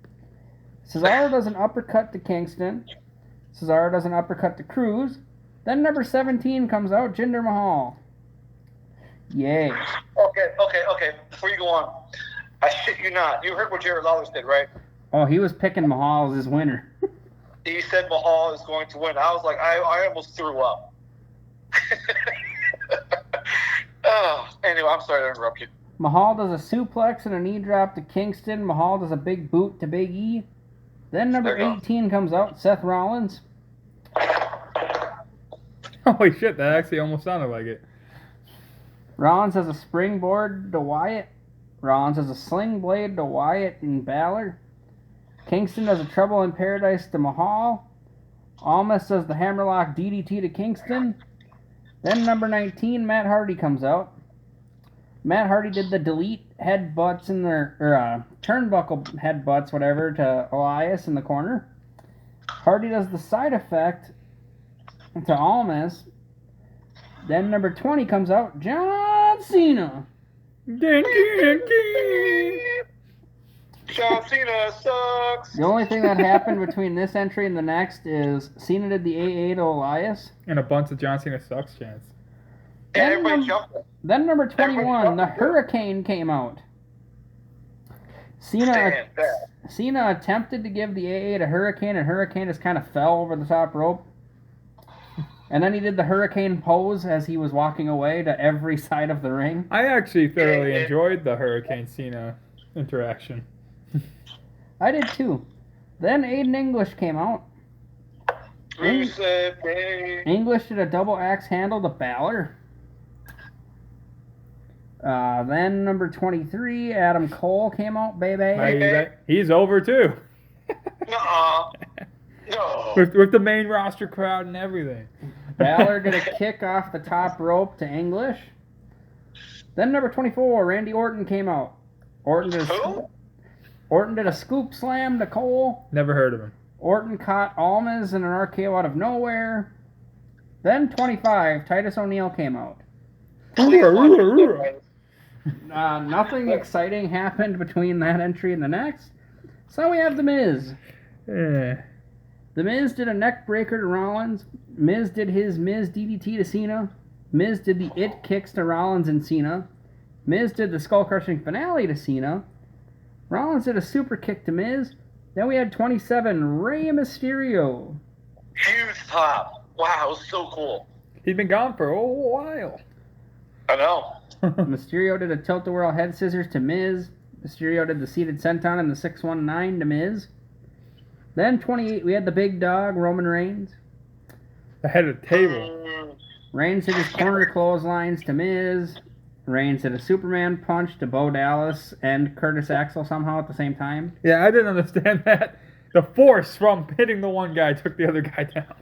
Cesaro does an uppercut to Kingston. Cesaro does an uppercut to Crews. Then number 17 comes out, Jinder Mahal. Yay. Okay. Before you go on, I shit you not. You heard what Jared Lawless did, right? Oh, he was picking Mahal as his winner. He said Mahal is going to win. I was like, I almost threw up. Anyway, I'm sorry to interrupt you. Mahal does a suplex and a knee drop to Kingston. Mahal does a big boot to Big E. Then number 18 comes out, Seth Rollins. Holy shit, that actually almost sounded like it. Rollins has a springboard to Wyatt. Rollins has a sling blade to Wyatt and Balor. Kingston does a Trouble in Paradise to Mahal. Almas does the Hammerlock DDT to Kingston. Then number 19, Matt Hardy comes out. Matt Hardy did the delete headbutts in their turnbuckle headbutts, whatever, to Elias in the corner. Hardy does the side effect to Almas. Then number 20 comes out, John Cena. John Cena sucks. The only thing that happened between this entry and the next is Cena did the AA to Elias. And a bunch of John Cena sucks chants. And everybody jumped. Then number 21, the Hurricane came out. Cena attempted to give the AA to Hurricane, and Hurricane just kind of fell over the top rope. And then he did the Hurricane pose as he was walking away to every side of the ring. I actually thoroughly enjoyed the Hurricane Cena interaction. I did too. Then Aiden English came out. English did a double axe handle to Balor. Then number 23, Adam Cole came out, baby. He's over too. No. With the main roster crowd and everything. Balor did a kick off the top rope to English. Then number 24, Randy Orton came out. Orton did a scoop slam to Cole. Never heard of him. Orton caught Almas in an RKO out of nowhere. Then 25, Titus O'Neil came out. Nothing exciting happened between that entry and the next. So we have The Miz. Yeah. The Miz did a neck breaker to Rollins. Miz did his Miz DDT to Cena. Miz did the It kicks to Rollins and Cena. Miz did the skull crushing finale to Cena. Rollins did a super kick to Miz. Then we had 27, Rey Mysterio. Huge pop. Wow, it was so cool. He'd been gone for a while. I know. Mysterio did a tilt-a-whirl head scissors to Miz. Mysterio did the seated senton and the 619 to Miz. Then 28, we had the big dog, Roman Reigns. The head of the table. Reigns did his corner clotheslines to Miz. Reigns did a Superman punch to Bo Dallas and Curtis Axel somehow at the same time. Yeah, I didn't understand that. The force from hitting the one guy took the other guy down.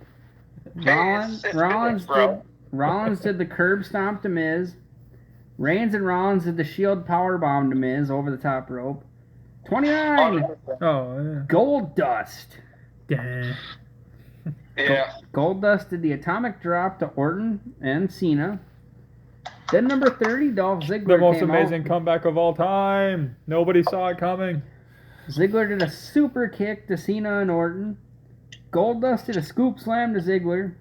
Rollins did the curb stomp to Miz. Reigns and Rollins did the shield power bomb to Miz over the top rope. 29. Oh, yeah. Gold Dust. Yeah. Gold Dust did the atomic drop to Orton and Cena. Then number 30, Dolph Ziggler The most came amazing out. comeback of all time. Nobody saw it coming. Ziggler did a super kick to Cena and Orton. Goldust did a scoop slam to Ziggler.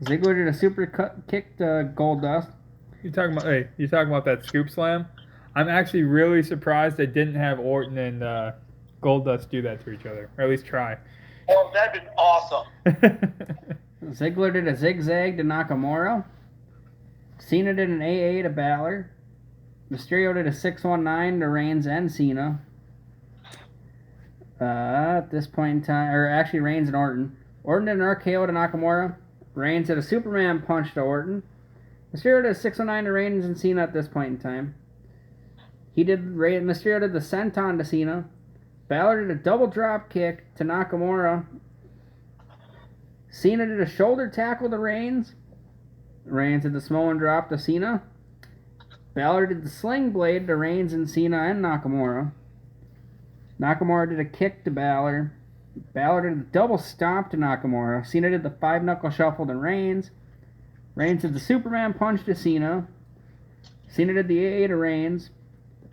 Ziggler did a super kick to Goldust. You talking about that scoop slam? I'm actually really surprised they didn't have Orton and Goldust do that to each other, or at least try. Oh, that'd been awesome. Ziggler did a zigzag to Nakamura. Cena did an AA to Balor. Mysterio did a 619 to Reigns and Cena. At this point in time, or actually Reigns and Orton. Orton did an RKO to Nakamura. Reigns did a Superman punch to Orton. Mysterio did a 619 to Reigns and Cena at this point in time. Mysterio did the senton to Cena. Balor did a double drop kick to Nakamura. Cena did a shoulder tackle to Reigns. Reigns did the Samoan drop to Cena. Balor did the sling blade to Reigns and Cena and Nakamura. Nakamura did a kick to Balor. Balor did a double stomp to Nakamura. Cena did the 5-knuckle shuffle to Reigns. Reigns did the Superman punch to Cena. Cena did the AA to Reigns.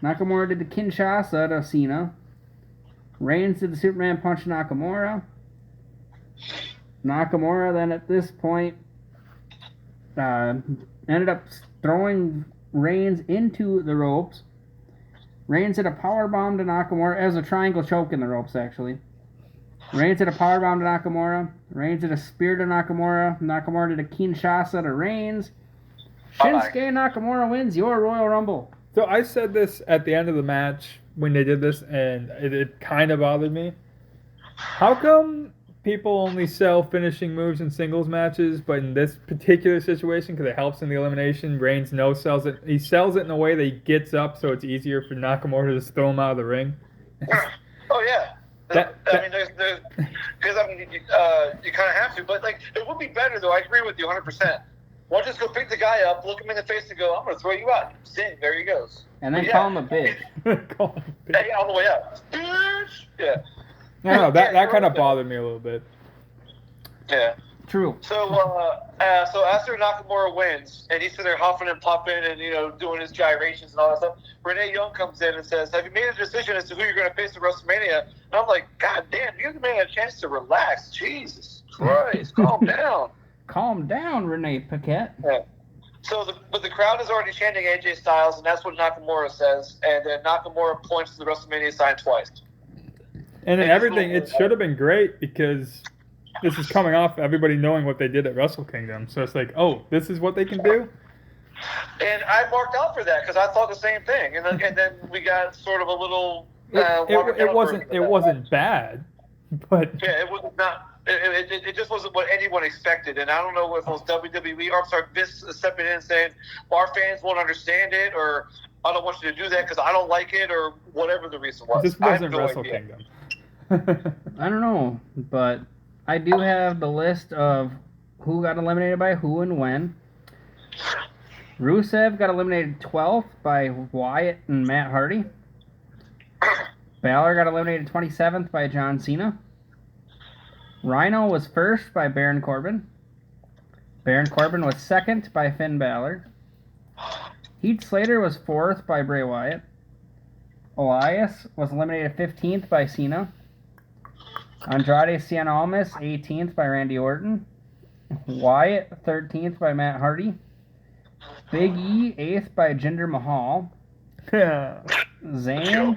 Nakamura did the Kinshasa to Cena. Reigns did the Superman punch to Nakamura. Nakamura then at this point ended up throwing Reigns into the ropes. Reigns hit a powerbomb to Nakamura. It was a triangle choke in the ropes, actually. Reigns hit a powerbomb to Nakamura. Reigns hit a spear to Nakamura. Nakamura did a Kinshasa to Reigns. Shinsuke Nakamura wins your Royal Rumble. So I said this at the end of the match when they did this, and it kind of bothered me. How come people only sell finishing moves in singles matches, but in this particular situation, because it helps in the elimination, Reigns sells it. He sells it in a way that he gets up, so it's easier for Nakamura to just throw him out of the ring. Oh yeah. Because you kind of have to, but like it would be better though. I agree with you 100%. Why don't you just go pick the guy up, look him in the face, and go, "I'm gonna throw you out." Zing, there he goes. And then call him a bitch. Call him a bitch. Yeah, on the way up. Bitch. Yeah. No, that kind of bothered me a little bit. Yeah. True. So after Nakamura wins, and he's sitting there huffing and puffing and, doing his gyrations and all that stuff, Renee Young comes in and says, "Have you made a decision as to who you're going to face at WrestleMania?" And I'm like, God damn, you give me a chance to relax. Jesus Christ, calm down. Calm down, Renee Paquette. Yeah. But the crowd is already chanting AJ Styles, and that's what Nakamura says. And then Nakamura points to the WrestleMania sign twice. And then everything, it should have been great because this is coming off everybody knowing what they did at Wrestle Kingdom. So it's like, oh, this is what they can do? And I marked out for that because I thought the same thing. And then we got sort of a little... It wasn't bad, but... Yeah, it was not... It just wasn't what anyone expected. And I don't know if it was WWE or, I'm sorry, Vince stepping in and saying, well, our fans won't understand it, or I don't want you to do that because I don't like it, or whatever the reason was. This wasn't Wrestle Kingdom. I don't know, but I do have the list of who got eliminated by who and when. Rusev got eliminated 12th by Wyatt and Matt Hardy. Balor got eliminated 27th by John Cena. Rhino was first by Baron Corbin. Baron Corbin was second by Finn Balor. Heath Slater was fourth by Bray Wyatt. Elias was eliminated 15th by Cena. Andrade Cien Almas 18th by Randy Orton. Wyatt 13th by Matt Hardy. Big E 8th by Jinder Mahal. Zayn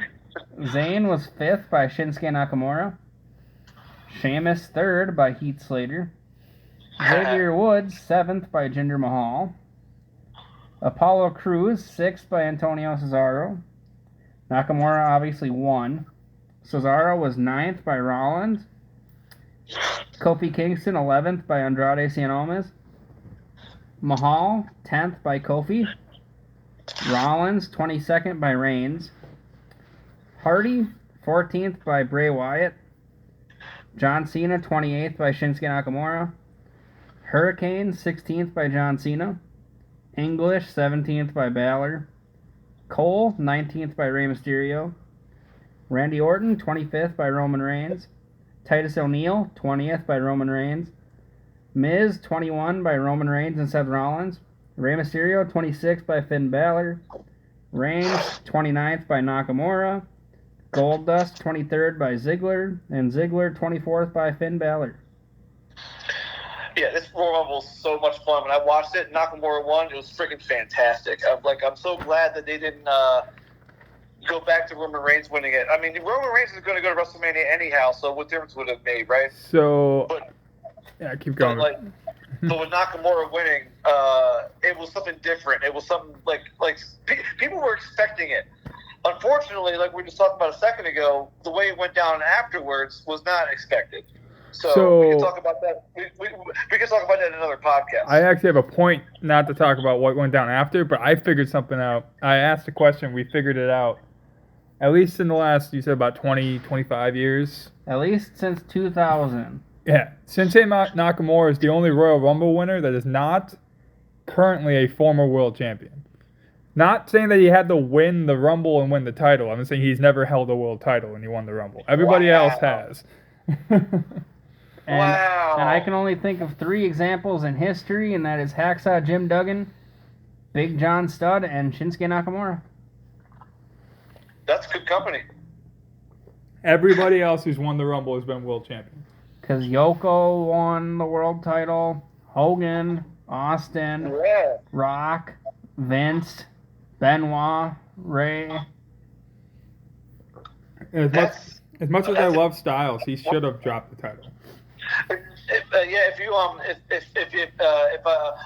was 5th by Shinsuke Nakamura. Sheamus 3rd by Heath Slater. Xavier Woods 7th by Jinder Mahal. Apollo Crews 6th by Antonio Cesaro. Nakamura obviously won. Cesaro was 9th by Rollins. Kofi Kingston 11th by Andrade Cien Almas. Mahal 10th by Kofi. Rollins 22nd by Reigns. Hardy 14th by Bray Wyatt. John Cena 28th by Shinsuke Nakamura. Hurricane 16th by John Cena. English 17th by Balor. Cole 19th by Rey Mysterio. Randy Orton 25th by Roman Reigns. Titus O'Neil 20th by Roman Reigns. Miz 21 by Roman Reigns and Seth Rollins. Rey Mysterio 26th by Finn Balor. Reigns 29th by Nakamura. Goldust 23rd by Ziggler, and Ziggler 24th by Finn Balor. Yeah, this Royal Rumble was so much fun. When I watched it, Nakamura won. It was freaking fantastic. I'm so glad that they didn't go back to Roman Reigns winning it. I mean, Roman Reigns is going to go to WrestleMania anyhow, so what difference would it have made, right? So, yeah, keep going. But with Nakamura winning, it was something different. It was something like people were expecting it. Unfortunately, like we were just talking about a second ago, the way it went down afterwards was not expected. So we can talk about that. We can talk about that in another podcast. I actually have a point, not to talk about what went down after, but I figured something out. I asked a question. We figured it out. At least in the last, you said about 20, 25 years. At least since 2000. Yeah. Shinsuke Nakamura is the only Royal Rumble winner that is not currently a former world champion. Not saying that he had to win the Rumble and win the title. I'm saying he's never held a world title and he won the Rumble. Everybody else has. And I can only think of 3 examples in history, and that is Hacksaw Jim Duggan, Big John Studd, and Shinsuke Nakamura. That's good company. Everybody else who's won the Rumble has been world champion. Because Yoko won the world title, Hogan, Austin, Rock, Vince, Benoit, Ray. As much as I love Styles, he should have dropped the title.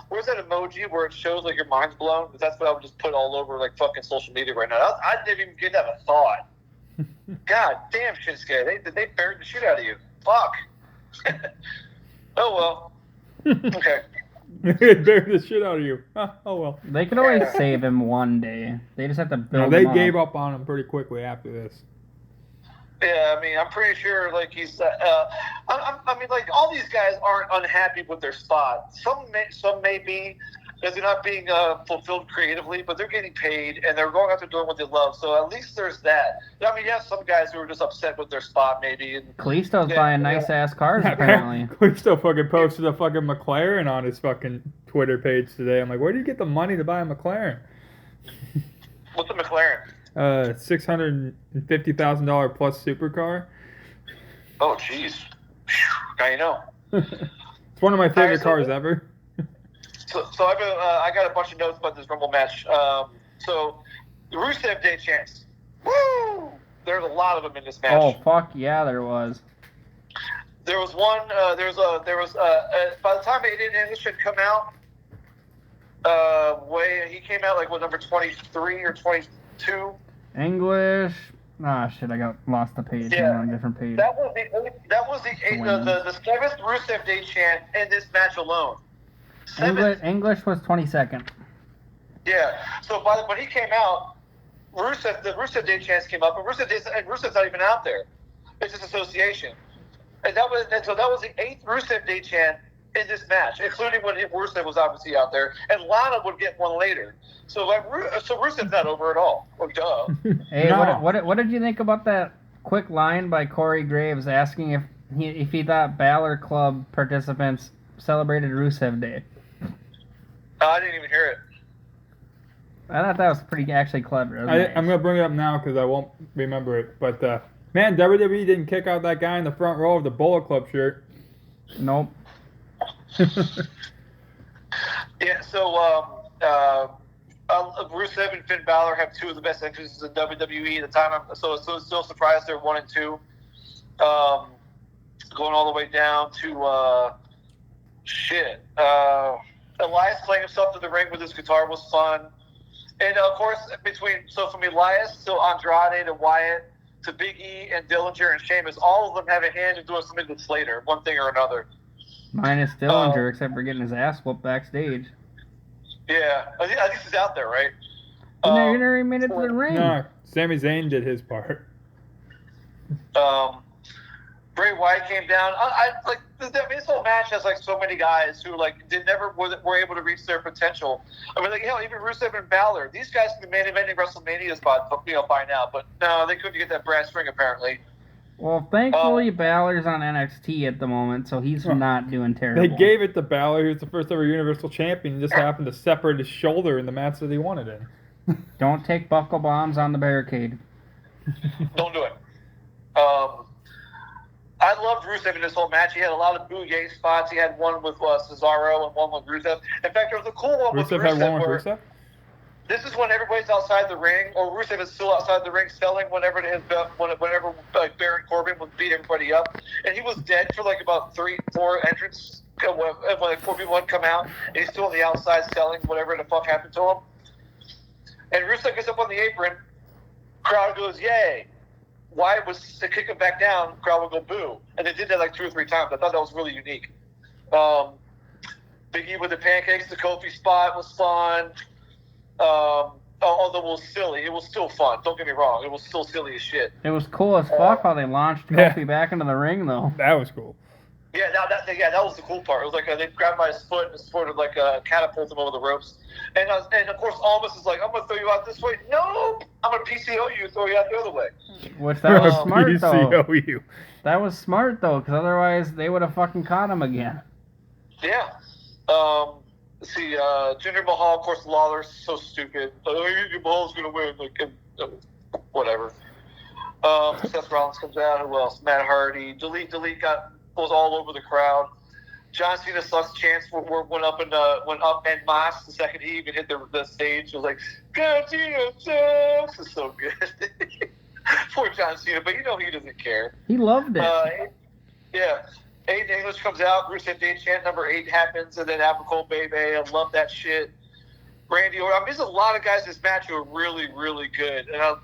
Where's that emoji where it shows like your mind's blown? That's what I would just put all over like fucking social media right now. I didn't even give that a thought. God damn, Shinsuke, they buried the shit out of you. Fuck. Oh well. Okay. They buried the shit out of you. Oh well. They could always save him one day. They just have to build. They him gave up. up on him pretty quickly after this. Yeah, I mean, I'm pretty sure, like, he's, I mean, like, all these guys aren't unhappy with their spot. Some may be, because they're not being fulfilled creatively, but they're getting paid, and they're going out there doing what they love, so at least there's that. I mean, you have some guys who are just upset with their spot, maybe. And, Kalisto's buying nice-ass cars, apparently. Kalisto fucking posted a fucking McLaren on his fucking Twitter page today. I'm like, where do you get the money to buy a McLaren? What's a McLaren? $650,000 plus supercar. Oh, jeez. Now you know. It's one of my favorite cars ever. So I got a bunch of notes about this Rumble match. So the Rusev Day chants. Woo! There's a lot of them in this match. Oh fuck yeah, there was. There was one. By the time Aiden English had come out, he came out like number 23 or 22. English. Ah, shit! I got lost the page. Yeah. I'm on a different page. That was the seventh Rusev Day chant in this match alone. English was 22nd. Yeah. So when he came out, the Rusev Day chants came up, and Rusev's not even out there. It's just association, and so that was the 8th Rusev Day chant in this match, including when Rusev was obviously out there, and Lana would get one later. So Rusev's not over at all. Oh, duh. Hey, No. what did you think about that quick line by Corey Graves asking if he thought Balor Club participants celebrated Rusev Day? I didn't even hear it. I thought that was pretty actually clever. I'm going to bring it up now because I won't remember it. But, man, WWE didn't kick out that guy in the front row of the Bullet Club shirt. Nope. Yeah, so Rusev and Finn Balor have two of the best entrances in WWE at the time. So still surprised they're 1 and 2. Going all the way down to Elias playing himself to the ring with his guitar was fun. And of course, from Elias to Andrade to Wyatt to Big E and Dillinger and Sheamus, all of them have a hand in doing something with Slater, one thing or another. Minus Dillinger, except for getting his ass whooped backstage. Yeah, I think he's out there, right? You never made it to the ring. No, Sami Zayn did his part. Bray Wyatt came down. This whole match has like so many guys who were able to reach their potential. I mean, even Rusev and Balor. These guys can be main eventing WrestleMania spot, by now, but no, they couldn't get that brass ring apparently. Well, thankfully, Balor's on NXT at the moment, so he's not doing terrible. They gave it to Balor, who's the first ever Universal Champion, and just happened to separate his shoulder in the match that he wanted in. Don't take buckle bombs on the barricade. Don't do it. I loved Rusev in this whole match. He had a lot of bouye spots. He had one with Cesaro and one with Rusev. In fact, there was a cool one with Rusev. Rusev had one with Rusev? This is when everybody's outside the ring, or Rusev is still outside the ring selling whenever Baron Corbin would beat everybody up. And he was dead for like about 3-4 entrants when 4 people had come out. And he's still on the outside selling whatever the fuck happened to him. And Rusev gets up on the apron. Crowd goes, yay. Wyatt was to kick him back down, crowd would go boo. And they did that like 2 or 3 times. I thought that was really unique. Big E with the pancakes, the Kofi spot was fun. Although it was silly, it was still fun. Don't get me wrong, it was still silly as shit. It was cool as fuck how they launched Kofi back into the ring, though. That was cool. Yeah, that was the cool part. It was like they grabbed by his foot and his foot would catapult him over the ropes. And of course, Almas is like, I'm gonna throw you out this way. No, I'm gonna PCO you and throw you out the other way. Which that was smart though. PCO. That was smart though, because otherwise they would have fucking caught him again. Yeah. Let's see, Jinder Mahal, of course, Lawler's so stupid. Mahal's gonna win. Whatever. Seth Rollins comes out. Who else? Matt Hardy. Delete goes all over the crowd. John Cena sucks chance went up and mass the second he even hit the stage. It was like, God, Cena sucks. It's so good. Poor John Cena, but he doesn't care. He loved it. Yeah. Aiden English comes out, Bruce Day chant number 8 happens, and then Adam Cole, baby. I love that shit. Randy Orton. There's a lot of guys in this match who are really, really good. And it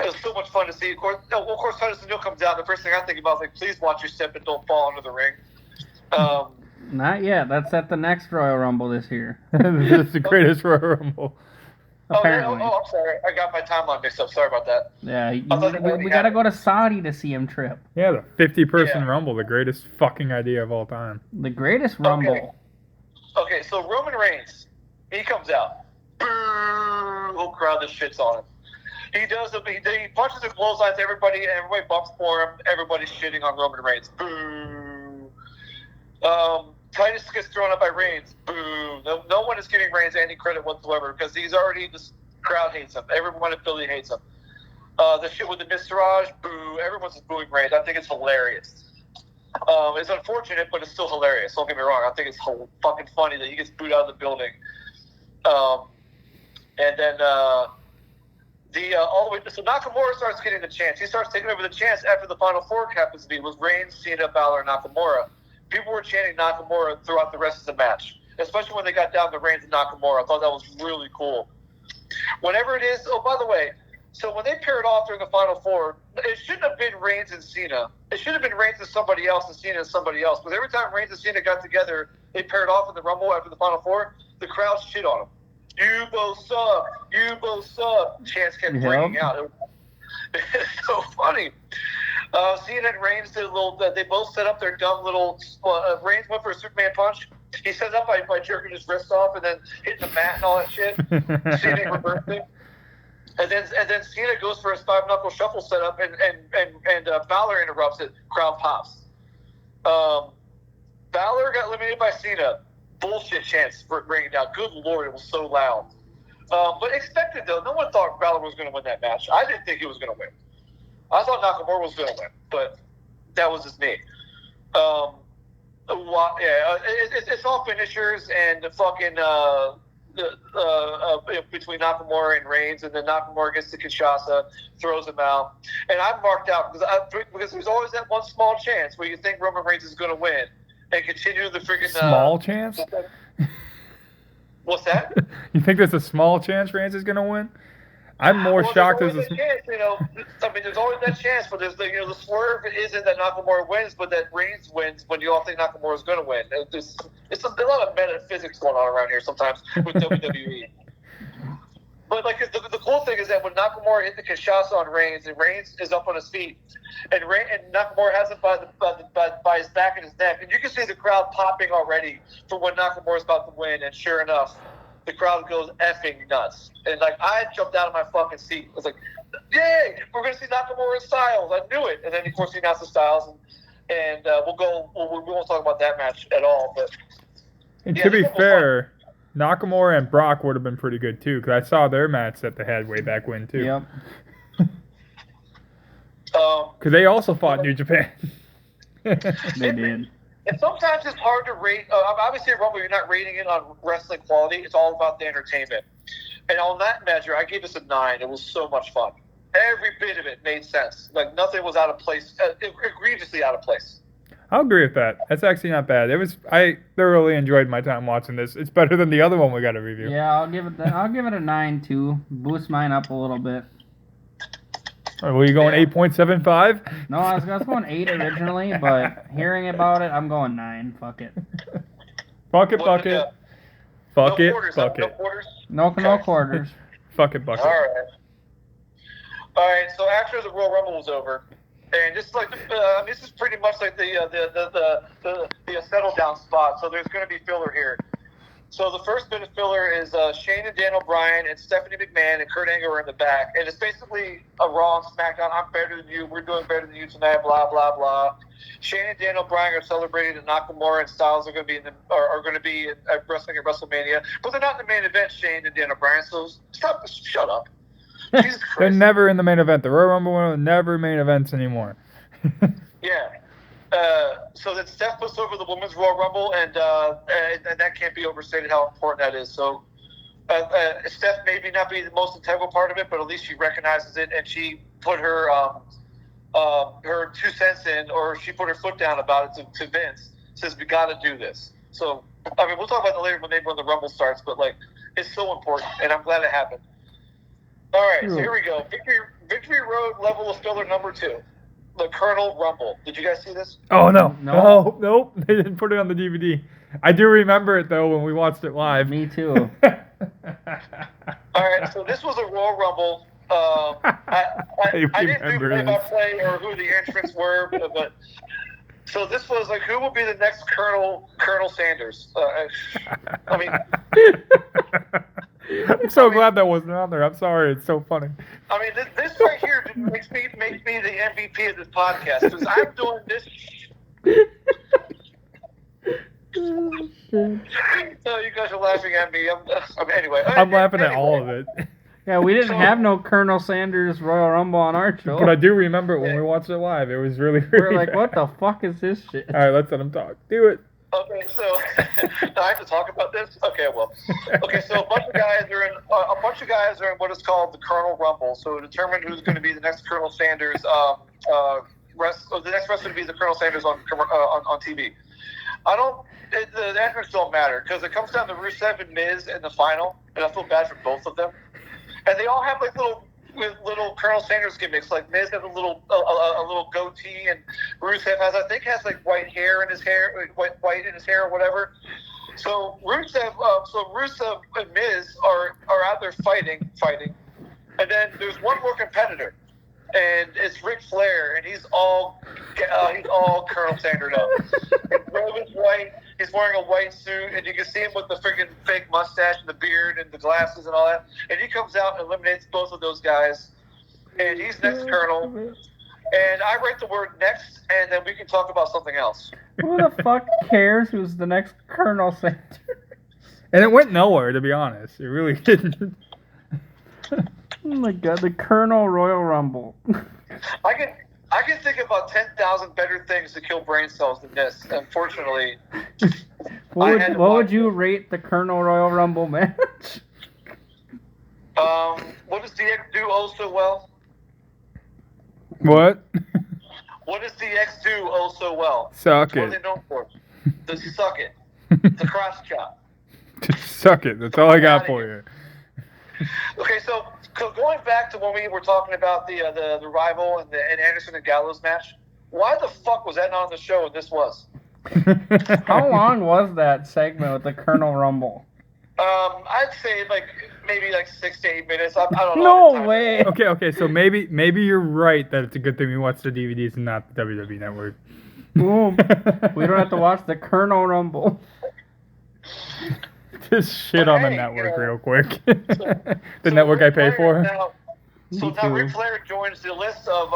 was so much fun to see. Of course, Titus O'Neil comes out. The first thing I think about is, like, please watch your step and don't fall under the ring. Not yet. That's at the next Royal Rumble this year. This is the greatest Royal Rumble. Apparently. I'm sorry. I got my timeline mixed up. Sorry about that. Yeah, we got to go to Saudi to see him trip. Yeah, the 50-person Rumble, the greatest fucking idea of all time. The greatest Rumble. Okay, so Roman Reigns, he comes out. Boo! Whole crowd just shits on him. He punches and clotheslines everybody, and everybody bumps for him. Everybody's shitting on Roman Reigns. Boo! Titus gets thrown up by Reigns. Boo! No one is giving Reigns any credit whatsoever because this crowd hates him. Everyone in Philly hates him. The shit with the Miztourage, boo! Everyone's just booing Reigns. I think it's hilarious. It's unfortunate, but it's still hilarious. Don't get me wrong. I think it's fucking funny that he gets booed out of the building. And then all the way. So Nakamura starts getting the chance. He starts taking over the chance after the Final Four happens to be with Reigns, Cena, Balor, and Nakamura. People were chanting Nakamura throughout the rest of the match, especially when they got down to Reigns and Nakamura. I thought that was really cool. Whenever it is, oh, by the way, so when they paired off during the Final Four, it shouldn't have been Reigns and Cena. It should have been Reigns and somebody else and Cena and somebody else. But every time Reigns and Cena got together, they paired off in the Rumble after the Final Four, the crowd shit on them. You both suck. You both suck. Chance kept ringing out. It's so funny. Cena and Reigns did a little. They both set up their dumb little. Reigns went for a Superman punch. He set it up by jerking his wrist off and then hitting the mat and all that shit. Cena reversed it. And then Cena goes for his 5-knuckle shuffle setup, and Balor interrupts it. Crowd pops. Balor got eliminated by Cena. Bullshit chance for ringing out. Good Lord, it was so loud. But expected, though. No one thought Balor was going to win that match. I didn't think he was going to win. I thought Nakamura was going to win, but that was just me. It's all finishers and the fucking between Nakamura and Reigns, and then Nakamura gets to Kinshasa, throws him out, and I'm marked out because there's always that one small chance where you think Roman Reigns is going to win and continue the freaking small chance. What's that? You think there's a small chance Reigns is going to win? I'm more shocked as a chance, there's always that chance, but there's the swerve isn't that Nakamura wins, but that Reigns wins when you all think Nakamura is going to win. It's a lot of metaphysics going on around here sometimes with WWE. But the cool thing is that when Nakamura hit the Kinshasa on Reigns, and Reigns is up on his feet, and Nakamura has him by his back and his neck, and you can see the crowd popping already for when Nakamura's about to win, and sure enough, the crowd goes effing nuts. And I jumped out of my fucking seat. I was like, yay, we're going to see Nakamura and Styles. I knew it. And then, of course, he announced the Styles. And we won't talk about that match at all. But to be fair, Nakamura and Brock would have been pretty good, too, because I saw their match that they had way back when, too. Yep. Because they also fought New Japan. They did. And sometimes it's hard to rate. Obviously, at Rumble, you're not rating it on wrestling quality. It's all about the entertainment. And on that measure, I gave this a 9. It was so much fun. Every bit of it made sense. Nothing was out of place, egregiously out of place. I'll agree with that. That's actually not bad. I thoroughly enjoyed my time watching this. It's better than the other one we got to review. Yeah, I'll give it a 9 too. Boost mine up a little bit. Were you going 8.75? No, I was going 8 originally, but hearing about it, I'm going 9. Fuck it. Fuck it, fuck it. Fuck it, fuck it. No quarters. Fuck it, fuck it. All right. So after the Royal Rumble was over, and just this is pretty much like the settle down spot. So there's going to be filler here. So the first bit of filler is Shane and Daniel Bryan and Stephanie McMahon and Kurt Angle are in the back. And it's basically a Raw and SmackDown. I'm better than you. We're doing better than you tonight, blah, blah, blah. Shane and Daniel Bryan are celebrating that Nakamura and Styles are going to be at wrestling at WrestleMania. But they're not in the main event, Shane and Daniel Bryan. So shut up. Jesus Christ. They're never in the main event. The Royal Rumble are never main events anymore. Yeah. So then Steph puts over the Women's Royal Rumble, and that can't be overstated how important that is. So Steph maybe not be the most integral part of it, but at least she recognizes it and she put her 2 cents in, or she put her foot down about it to Vince. Says we got to do this. So I mean, we'll talk about that later when the Rumble starts, but like it's so important, and I'm glad it happened. All right, so here we go. Victory Road level of filler number 2. The Colonel Rumble. Did you guys see this? Oh, no. No. Nope. They didn't put it on the DVD. I do remember it, though, when we watched it live. Me too. All right, so this was a Royal Rumble. I didn't do play-by-play or who the entrants were, but so this was like, who will be the next Colonel Sanders? I mean... I'm so glad that wasn't on there. I'm sorry. It's so funny. I mean, this right here makes me the MVP of this podcast, because I'm doing this. So you guys are laughing at me. Anyway. I'm laughing at all of it. Yeah, we didn't have no Colonel Sanders Royal Rumble on our show. But I do remember it when we watched it live. It was really We're like, what the fuck is this shit? All right, let's let him talk. Do it. Okay, so I have to talk about this. Okay, well, so a bunch of guys are in what is called the Colonel Rumble. So to determine who's going to be the next Colonel Sanders. The next wrestler to be the Colonel Sanders on TV. The entrants don't matter, because it comes down to Rusev and Miz in the final, and I feel bad for both of them. And they all have like little Colonel Sanders gimmicks. Like Miz has a little goatee, and Rusev has like white in his hair or whatever. So Rusev and Miz are out there fighting, and then there's one more competitor, and it's Ric Flair, and he's all Colonel Sanders up. His robe is white. He's wearing a white suit, and you can see him with the freaking fake mustache and the beard and the glasses and all that. And he comes out and eliminates both of those guys, and he's next Colonel. And I write the word next, and then we can talk about something else. Who the fuck cares who's the next Colonel Sanders? And it went nowhere, to be honest. It really didn't. Oh my god, the Colonel Royal Rumble. I can think about 10,000 better things to kill brain cells than this. Unfortunately, what would you rate the Colonel Royal Rumble match? What does DX do oh so well? What? What does DX do oh so well? Suck What it. are they known for? Does he suck it? The cross chop. Just suck it. That's all I got for you. Okay, so going back to when we were talking about the rival and Anderson and Gallows match, why the fuck was that not on the show and this was? How long was that segment with the Colonel Rumble? I'd say maybe 6 to 8 minutes. I don't know. No way. Okay. So maybe you're right that it's a good thing we watch the DVDs and not the WWE Network. Boom. We don't have to watch the Colonel Rumble. Just shit on the network real quick. The network I pay for. Now Ric Flair joins the list of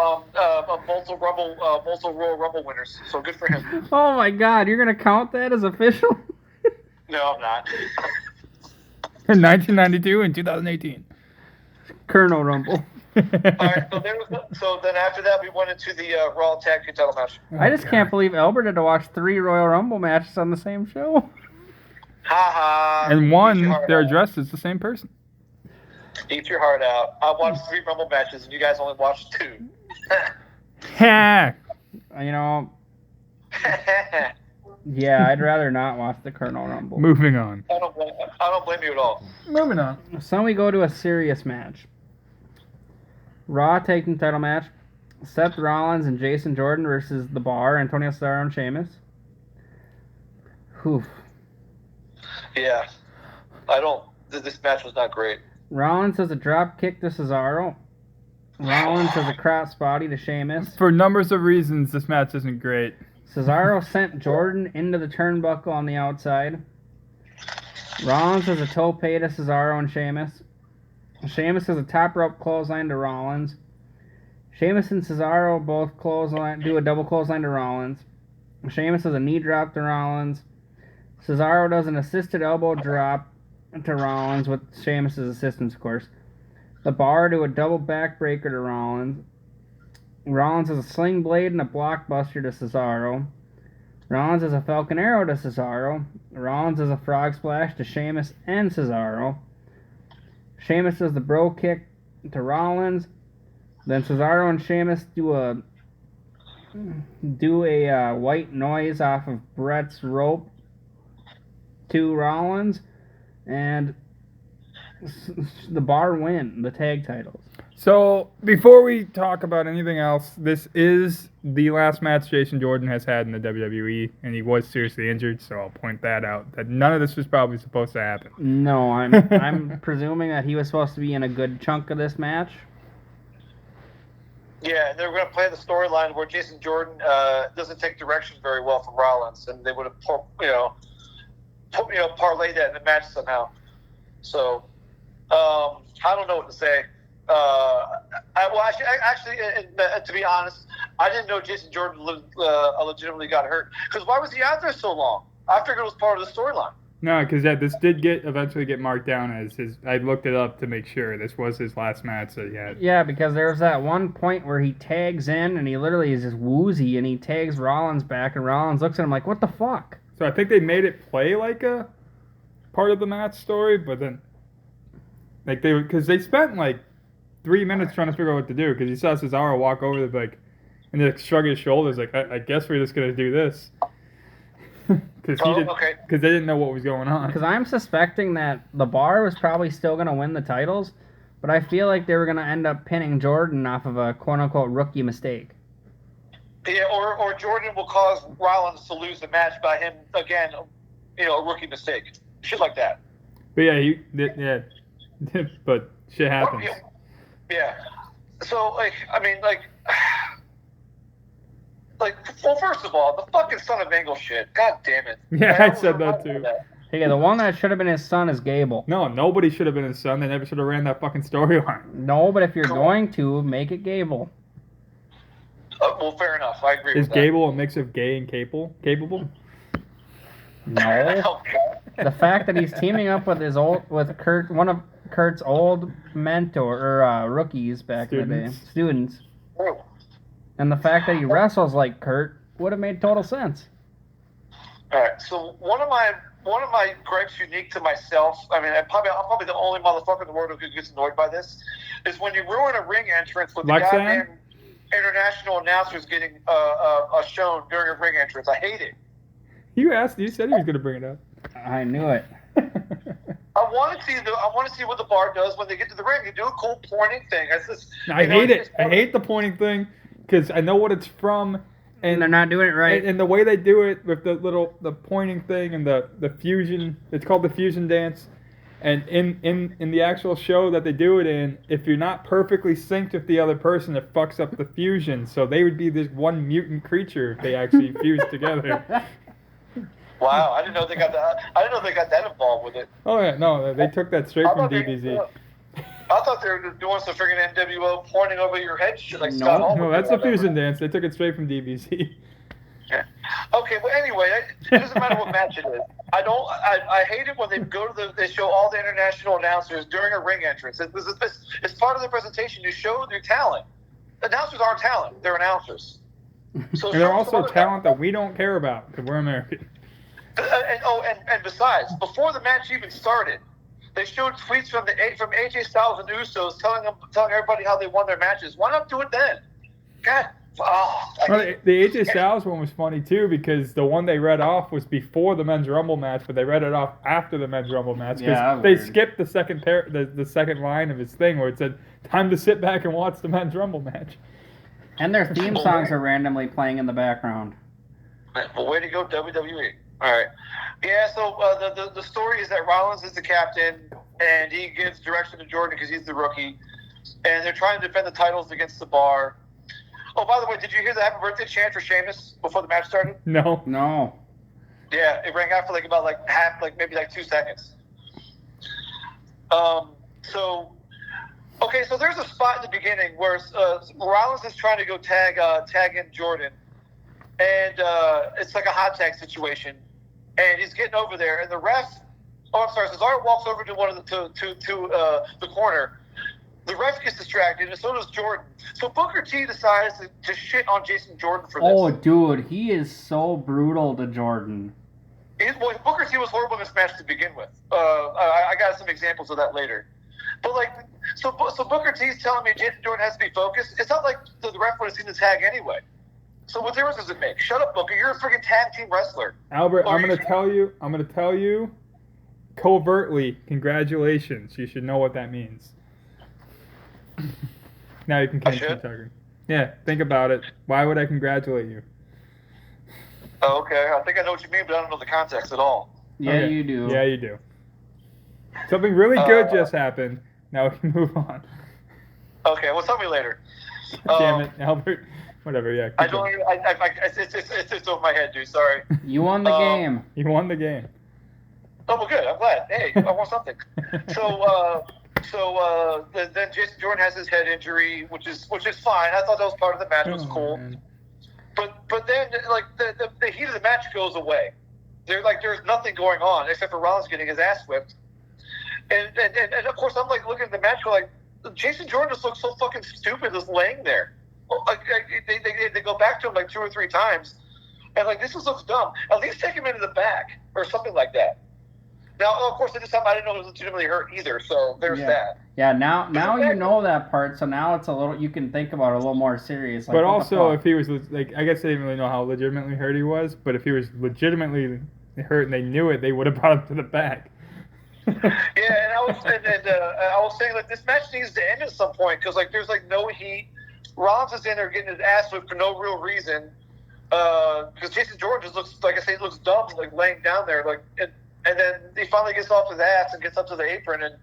multiple Royal Rumble winners. So good for him. Oh my god, you're gonna count that as official? No, I'm not. In 1992 and 2018. Colonel Rumble. All right, so then after that we went into the Raw Tag Team title match. I just can't believe Albert had to watch 3 Royal Rumble matches on the same show. Ha ha. And one, they're dressed as the same person. Eat your heart out. I watched 3 Rumble matches, and you guys only watched 2. Ha! You know, yeah, I'd rather not watch the Colonel Rumble. Moving on. I don't blame you at all. Moving on. So we go to a serious match. Raw Tag Team title match. Seth Rollins and Jason Jordan versus The Bar, Antonio Cesaro and Sheamus. Whew. Yeah. This match was not great. Rollins has a drop kick to Cesaro. Rollins has a cross body to Sheamus. For numbers of reasons, this match isn't great. Cesaro sent Jordan into the turnbuckle on the outside. Rollins has a tope to Cesaro and Sheamus. Sheamus has a top rope clothesline to Rollins. Sheamus and Cesaro both do a double clothesline to Rollins. Sheamus has a knee drop to Rollins. Cesaro does an assisted elbow drop to Rollins with Sheamus' assistance, of course. The Bar do a double backbreaker to Rollins. Rollins has a sling blade and a blockbuster to Cesaro. Rollins has a Falcon Arrow to Cesaro. Rollins has a frog splash to Sheamus and Cesaro. Sheamus does the bro kick to Rollins. Then Cesaro and Sheamus do a white noise off of Brett's rope to Rollins, and the Bar win the tag titles. So, before we talk about anything else, this is the last match Jason Jordan has had in the WWE, and he was seriously injured, so I'll point that out. That none of this was probably supposed to happen. No, I'm presuming that he was supposed to be in a good chunk of this match. Yeah, and they were going to play the storyline where Jason Jordan doesn't take direction very well from Rollins, and they would have, parlayed that in the match somehow. So, I don't know what to say. To be honest, I didn't know Jason Jordan legitimately got hurt. Because why was he out there so long? I figured it was part of the storyline. No, because this did eventually get marked down as his. I looked it up to make sure this was his last match that he had. Yeah, because there was that one point where he tags in and he literally is just woozy and he tags Rollins back and Rollins looks at him like, what the fuck? So I think they made it play like a part of the match story, but then because they spent like 3 minutes trying to figure out what to do because he saw Cesaro walk over there and then shrug his shoulders like, I guess we're just gonna do this. Because they didn't know what was going on. Because I'm suspecting that the Bar was probably still going to win the titles, but I feel like they were going to end up pinning Jordan off of a quote-unquote rookie mistake. Yeah, or Jordan will cause Rollins to lose the match by him, again, a rookie mistake. Shit like that. But yeah, but shit happens. Yeah. So, well, first of all, the fucking Son of Angle shit. God damn it. Yeah, I said that too. Hey, the one that should have been his son is Gable. No, nobody should have been his son. They never should have ran that fucking storyline. No, but if you're going to, make it Gable. Well, fair enough. I agree with that. Is Gable a mix of gay and capable? No. The fact that he's teaming up with Kurt, one of Kurt's old mentor or rookies back in the day, students. Oh. And the fact that he wrestles like Kurt would have made total sense. All right. So one of my gripes unique to myself. I mean, I'm probably the only motherfucker in the world who gets annoyed by this. Is when you ruin a ring entrance with the goddamn international announcers getting shown during a ring entrance. I hate it. You said he was going to bring it up. I knew it. I want to see what the Bar does when they get to the ring. You do a cool pointing thing. I hate it. I hate the pointing thing. Because I know what it's from, and they're not doing it right. And the way they do it with the pointing thing and the fusion, it's called the fusion dance. And in the actual show that they do it in, if you're not perfectly synced with the other person, it fucks up the fusion. So they would be this one mutant creature if they actually fused together. Wow, I didn't know they got that. I didn't know they got that involved with it. Oh yeah, no, they took that straight from DBZ. I thought they were doing some freaking NWO pointing over your head shit like Scott Hall. No, that's the fusion dance. They took it straight from DBZ. Yeah. Okay, well anyway, it doesn't matter what match it is. I hate it when they go to they show all the international announcers during a ring entrance. It's part of the presentation. You show their talent. Announcers aren't talent; they're announcers. So and they're also talent that we don't care about because we're American. And besides, before the match even started, they showed tweets from AJ Styles and Usos telling everybody how they won their matches. Why not do it then? God. The AJ Styles one was funny too because the one they read off was before the Men's Rumble match, but they read it off after the Men's Rumble match because they skipped the second the second line of his thing where it said time to sit back and watch the Men's Rumble match. And their theme songs are randomly playing in the background. Well, way to go, WWE. All right. Yeah, so the story is that Rollins is the captain, and he gives direction to Jordan because he's the rookie. And they're trying to defend the titles against the Bar. Oh, by the way, did you hear the happy birthday chant for Sheamus before the match started? No. Yeah, it rang out for maybe 2 seconds. So there's a spot in the beginning where Rollins is trying to go tag in Jordan. And it's like a hot tag situation. And he's getting over there, and the ref. Oh, I'm sorry. Cesaro walks over to one of the corner. The ref gets distracted, and so does Jordan. So Booker T decides to shit on Jason Jordan for this. Oh, dude, he is so brutal to Jordan. Booker T was horrible in this match to begin with. I got some examples of that later. But like, so Booker T's telling me Jason Jordan has to be focused. It's not like the ref would have seen the tag anyway. So what difference does it make? Shut up, Booker. You're a freaking tag team wrestler. Albert, I'm gonna tell you covertly, congratulations. You should know what that means. Now you can continue talking. Yeah, think about it. Why would I congratulate you? Oh, okay. I think I know what you mean, but I don't know the context at all. Yeah, Okay. you do. Yeah, you do. Something really good just happened. Now we can move on. Okay, well, tell me later. Damn it, Albert. Whatever, yeah. I don't. It's over my head, dude. Sorry. You won the game. You won the game. Oh, well, good. I'm glad. Hey, I want something. So then Jason Jordan has his head injury, which is fine. I thought that was part of the match. It was cool. Man. But then like the heat of the match goes away. There's nothing going on except for Rollins getting his ass whipped. And of course I'm like looking at the match going like Jason Jordan just looks so fucking stupid just laying there. Like they go back to him like 2 or 3 times, and like this just looks dumb. At least take him into the back or something like that. Now, of course, at this time I didn't know he was legitimately hurt either, so there's that. Yeah, now you know that part, so now it's a little, you can think about it a little more serious. Like, but also, if he was like, I guess they didn't really know how legitimately hurt he was. But if he was legitimately hurt and they knew it, they would have brought him to the back. Yeah, and I was saying like this match needs to end at some point because like there's like no heat. Rollins is in there getting his ass whipped for no real reason. Because Jason Jordan just looks, like I say, looks dumb, like laying down there, like, and then he finally gets off his ass and gets up to the apron and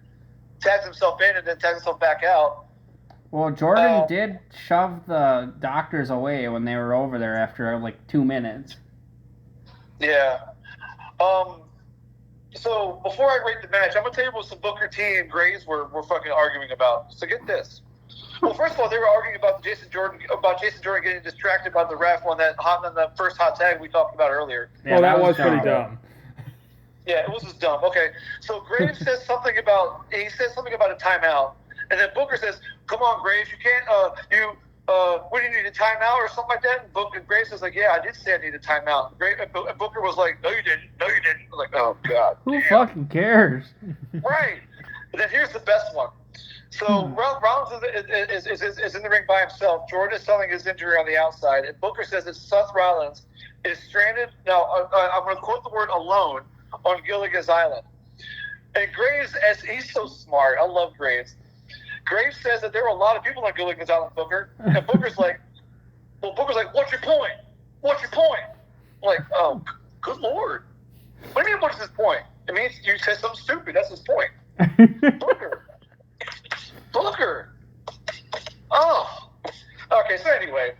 tags himself in and then tags himself back out. Well, Jordan did shove the doctors away when they were over there after like 2 minutes. Yeah. So before I rate the match, I'm gonna tell you what some Booker T and Graves were fucking arguing about. So get this. Well, first of all, they were arguing about Jason Jordan getting distracted by the ref on the first hot tag we talked about earlier. Yeah, well, that was pretty dumb. Yeah, it was just dumb. Okay, so Graves says something about a timeout, and then Booker says, "Come on, Graves, you can't. What do you need, a timeout or something like that?" And Graves says like, "Yeah, I did say I need a timeout." And Booker was like, "No, you didn't. No, you didn't." I was like, "Oh God." Who fucking cares? Right. And then here's the best one. So Rollins is in the ring by himself. Jordan is selling his injury on the outside, and Booker says that Seth Rollins is stranded. Now I'm going to quote the word "alone" on Gilligan's Island. And Graves, as he's so smart, I love Graves. Graves says that there were a lot of people on Gilligan's Island, Booker. And Booker's like, "What's your point? What's your point?" I'm like, oh, good Lord. What do you mean, what's his point? It means you said something stupid. That's his point. Booker. Oh. Okay, so anyway,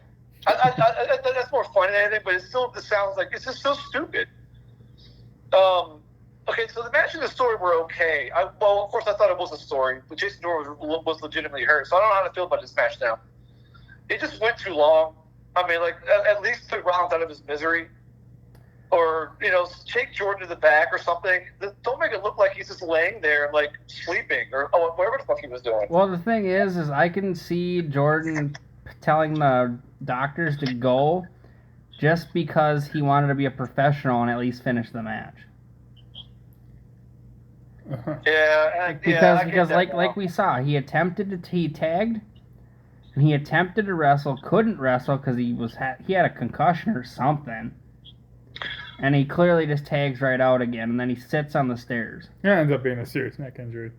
that's more fun than anything, but it sounds like it's just so stupid. Okay, so the match and the story were okay. Well, of course, I thought it was a story, but Jason Jordan was legitimately hurt, so I don't know how to feel about this match now. It just went too long. I mean, like, at least took Rollins out of his misery. Or, take Jordan to the back or something. Don't make it look like he's just laying there, like, sleeping or whatever the fuck he was doing. Well, the thing is I can see Jordan telling the doctors to go just because he wanted to be a professional and at least finish the match. Yeah, because like we saw, he tagged, and he attempted to wrestle, couldn't wrestle because he had a concussion or something, and he clearly just tags right out again, and then he sits on the stairs. Yeah, ends up being a serious neck injury.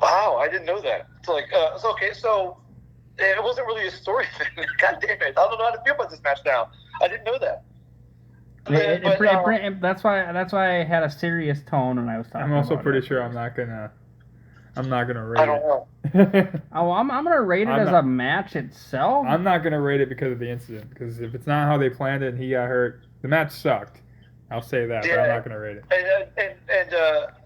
Wow, I didn't know that. It's like, okay, so it wasn't really a story thing. God damn it, I don't know how to feel about this match now. I didn't know that. That's why I had a serious tone when I was talking. I'm also about pretty it. sure I'm not gonna rate it. I don't know. I'm gonna rate it as a match itself. I'm not gonna rate it because of the incident. Because if it's not how they planned it and he got hurt, the match sucked. I'll say that, but I'm not gonna rate it. And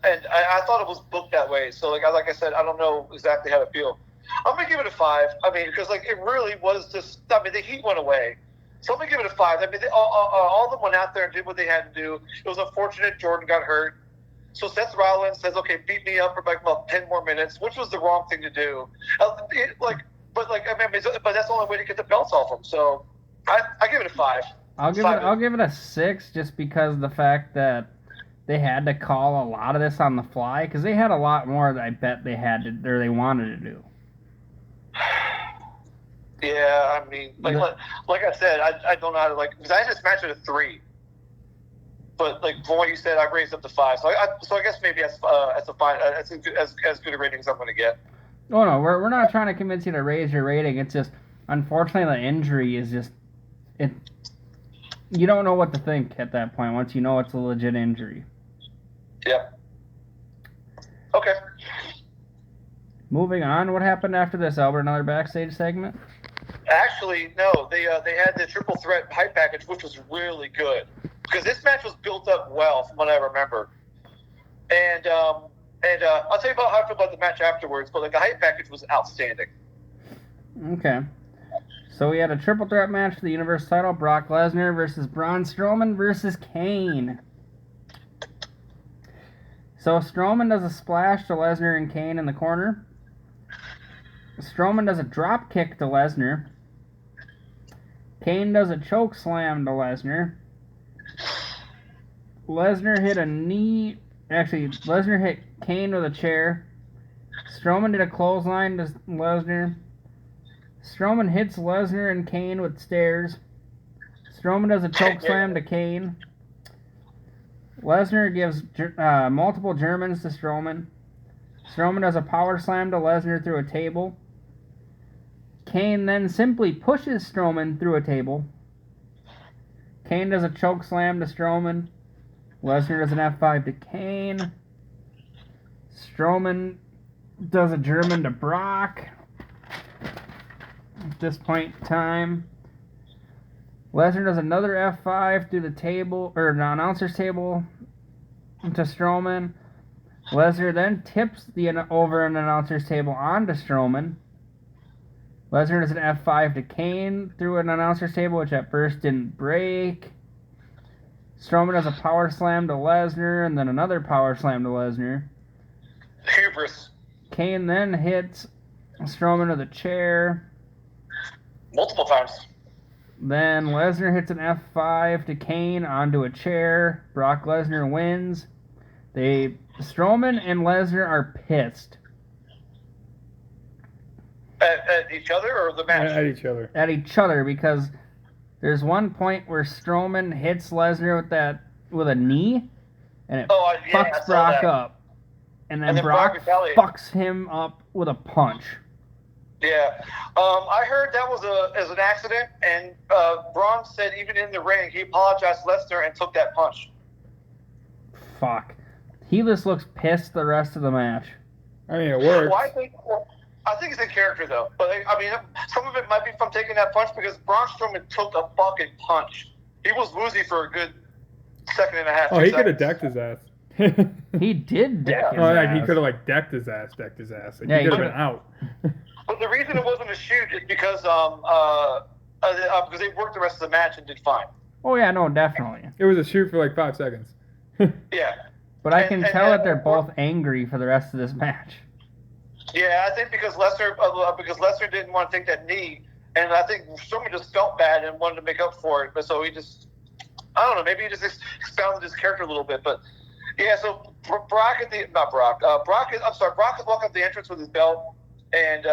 I thought it was booked that way. So like I said, I don't know exactly how to feel. I'm gonna give it a 5. I mean, because like it really was just. I mean, the heat went away. So I'm going to give it a 5. I mean, all of them went out there and did what they had to do. It was unfortunate Jordan got hurt. So Seth Rollins says, okay, beat me up for like about 10 more minutes, which was the wrong thing to do. But that's the only way to get the belts off him. So I give it a 5. I'll give it a 6 just because of the fact that they had to call a lot of this on the fly? Because they had a lot more that I bet they had to, or they wanted to do. Yeah, I mean, like I said, I don't know how to because I just matched it at 3. But from what you said, I raised up to 5. So I guess maybe that's a fine, as good a rating as I'm going to get. Oh no, we're not trying to convince you to raise your rating. It's just unfortunately the injury is just it. You don't know what to think at that point once you know it's a legit injury. Yep. Okay. Moving on, what happened after this, Albert? Another backstage segment? Actually, no. They had the triple threat hype package, which was really good because this match was built up well, from what I remember. And I'll tell you about how I feel about the match afterwards. But the hype package was outstanding. Okay. So we had a triple threat match for the Universal title: Brock Lesnar versus Braun Strowman versus Kane. So Strowman does a splash to Lesnar and Kane in the corner. Strowman does a drop kick to Lesnar. Kane does a choke slam to Lesnar. Lesnar hit a knee. Actually, Lesnar hit Kane with a chair. Strowman did a clothesline to Lesnar. Strowman hits Lesnar and Kane with stairs. Strowman does a choke slam to Kane. Lesnar gives multiple Germans to Strowman. Strowman does a power slam to Lesnar through a table. Kane then simply pushes Strowman through a table. Kane does a choke slam to Strowman. Lesnar does an F5 to Kane. Strowman does a German to Brock. At this point in time, Lesnar does another F5 through the table, or the announcer's table, to Strowman. Lesnar then tips the over an announcer's table onto Strowman. Lesnar does an F5 to Kane through an announcer's table, which at first didn't break. Strowman does a power slam to Lesnar, and then another power slam to Lesnar. Hubris. Kane then hits Strowman with a chair. Multiple times. Then Lesnar hits an F5 to Kane onto a chair. Brock Lesnar wins. Strowman and Lesnar are pissed. At each other or the match? At each other. At each other, because there's one point where Strowman hits Lesnar with a knee, and it fucks Brock up. And then Brock fucks him up with a punch. Yeah. I heard that was as an accident, and Braun said even in the ring, he apologized to Lesnar and took that punch. Fuck. He just looks pissed the rest of the match. I mean, it works. Well, I think it's in character, though. But, I mean, some of it might be from taking that punch because Braun Strowman took a fucking punch. He was woozy for a good second and a half. Oh, he could have decked his ass. He did deck his ass. He could have, decked his ass. Like, yeah, he could have been out. But the reason it wasn't a shoot is because they worked the rest of the match and did fine. Oh, yeah, no, definitely. It was a shoot for, 5 seconds. Yeah. But I can tell that they're both angry for the rest of this match. Yeah, I think because Lesnar didn't want to take that knee, and I think Strowman just felt bad and wanted to make up for it. But so he just, I don't know, maybe he just expounded his character a little bit. But yeah, so Brock is walking up the entrance with his belt, and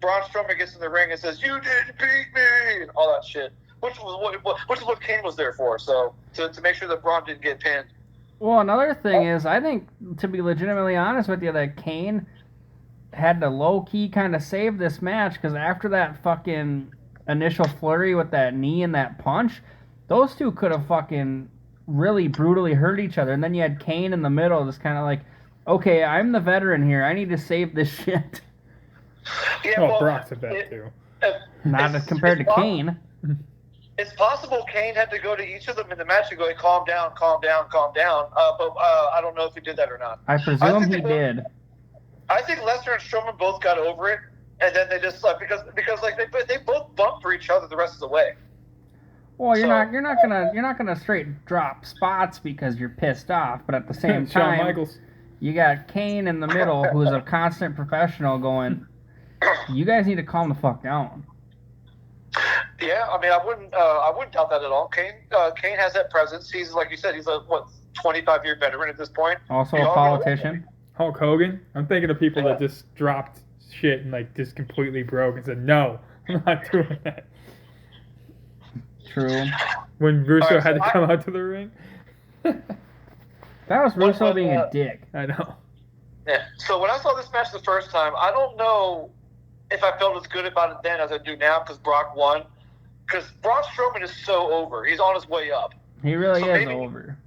Braun Strowman gets in the ring and says, "You didn't beat me," and all that shit, which is what Kane was there for. So to make sure that Braun didn't get pinned. Well, another thing is, I think, to be legitimately honest with you, that Kane had to low-key kind of save this match, because after that fucking initial flurry with that knee and that punch, those two could have fucking really brutally hurt each other. And then you had Kane in the middle, just kind of like, okay, I'm the veteran here. I need to save this shit. Yeah, well, Brock's a vet, too. Not compared to Kane. It's possible Kane had to go to each of them in the match and go, hey, calm down. But I don't know if he did that or not. I presume he did. I think Lesnar and Strowman both got over it, and then they just because they both bumped for each other the rest of the way. Well, you're not gonna straight drop spots because you're pissed off, but at the same time, you got Kane in the middle, who's a constant professional, going, "You guys need to calm the fuck down." Yeah, I mean, I wouldn't doubt that at all. Kane has that presence. He's like you said, he's 25-year veteran at this point. Also a politician. Hulk Hogan. I'm thinking of people that just dropped shit and like just completely broke and said, "No, I'm not doing that." True. When Russo had to come out to the ring. That was Russo being a dick. I know. Yeah. So when I saw this match the first time, I don't know if I felt as good about it then as I do now because Brock won. Because Braun Strowman is so over. He's on his way up. He really is over.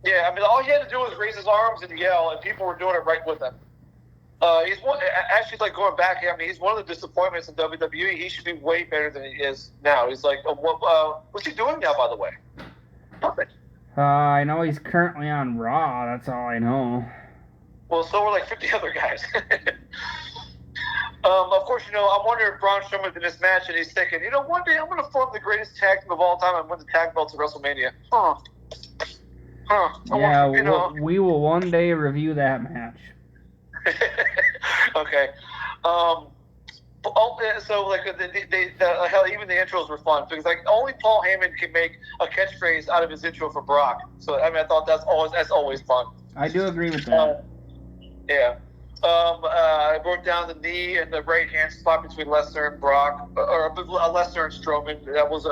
Yeah, I mean, all he had to do was raise his arms and yell, and people were doing it right with him. He's one, actually, like going back, I mean, he's one of the disappointments in WWE. He should be way better than he is now. He's like, what's he doing now, by the way? Nothing. I know he's currently on Raw. That's all I know. Well, so were like 50 other guys. Of course, I'm wondering if Braun Strowman's in this match, and he's thinking, one day I'm going to form the greatest tag team of all time and win the tag belts at WrestleMania. We will one day review that match. Okay. So like hell, even the intros were fun because like only Paul Heyman can make a catchphrase out of his intro for Brock. So I mean, I thought that's always fun. I do agree with that. Yeah. I broke down the knee and the right hand spot between Lesnar and Brock, or Lesnar and Strowman. It was.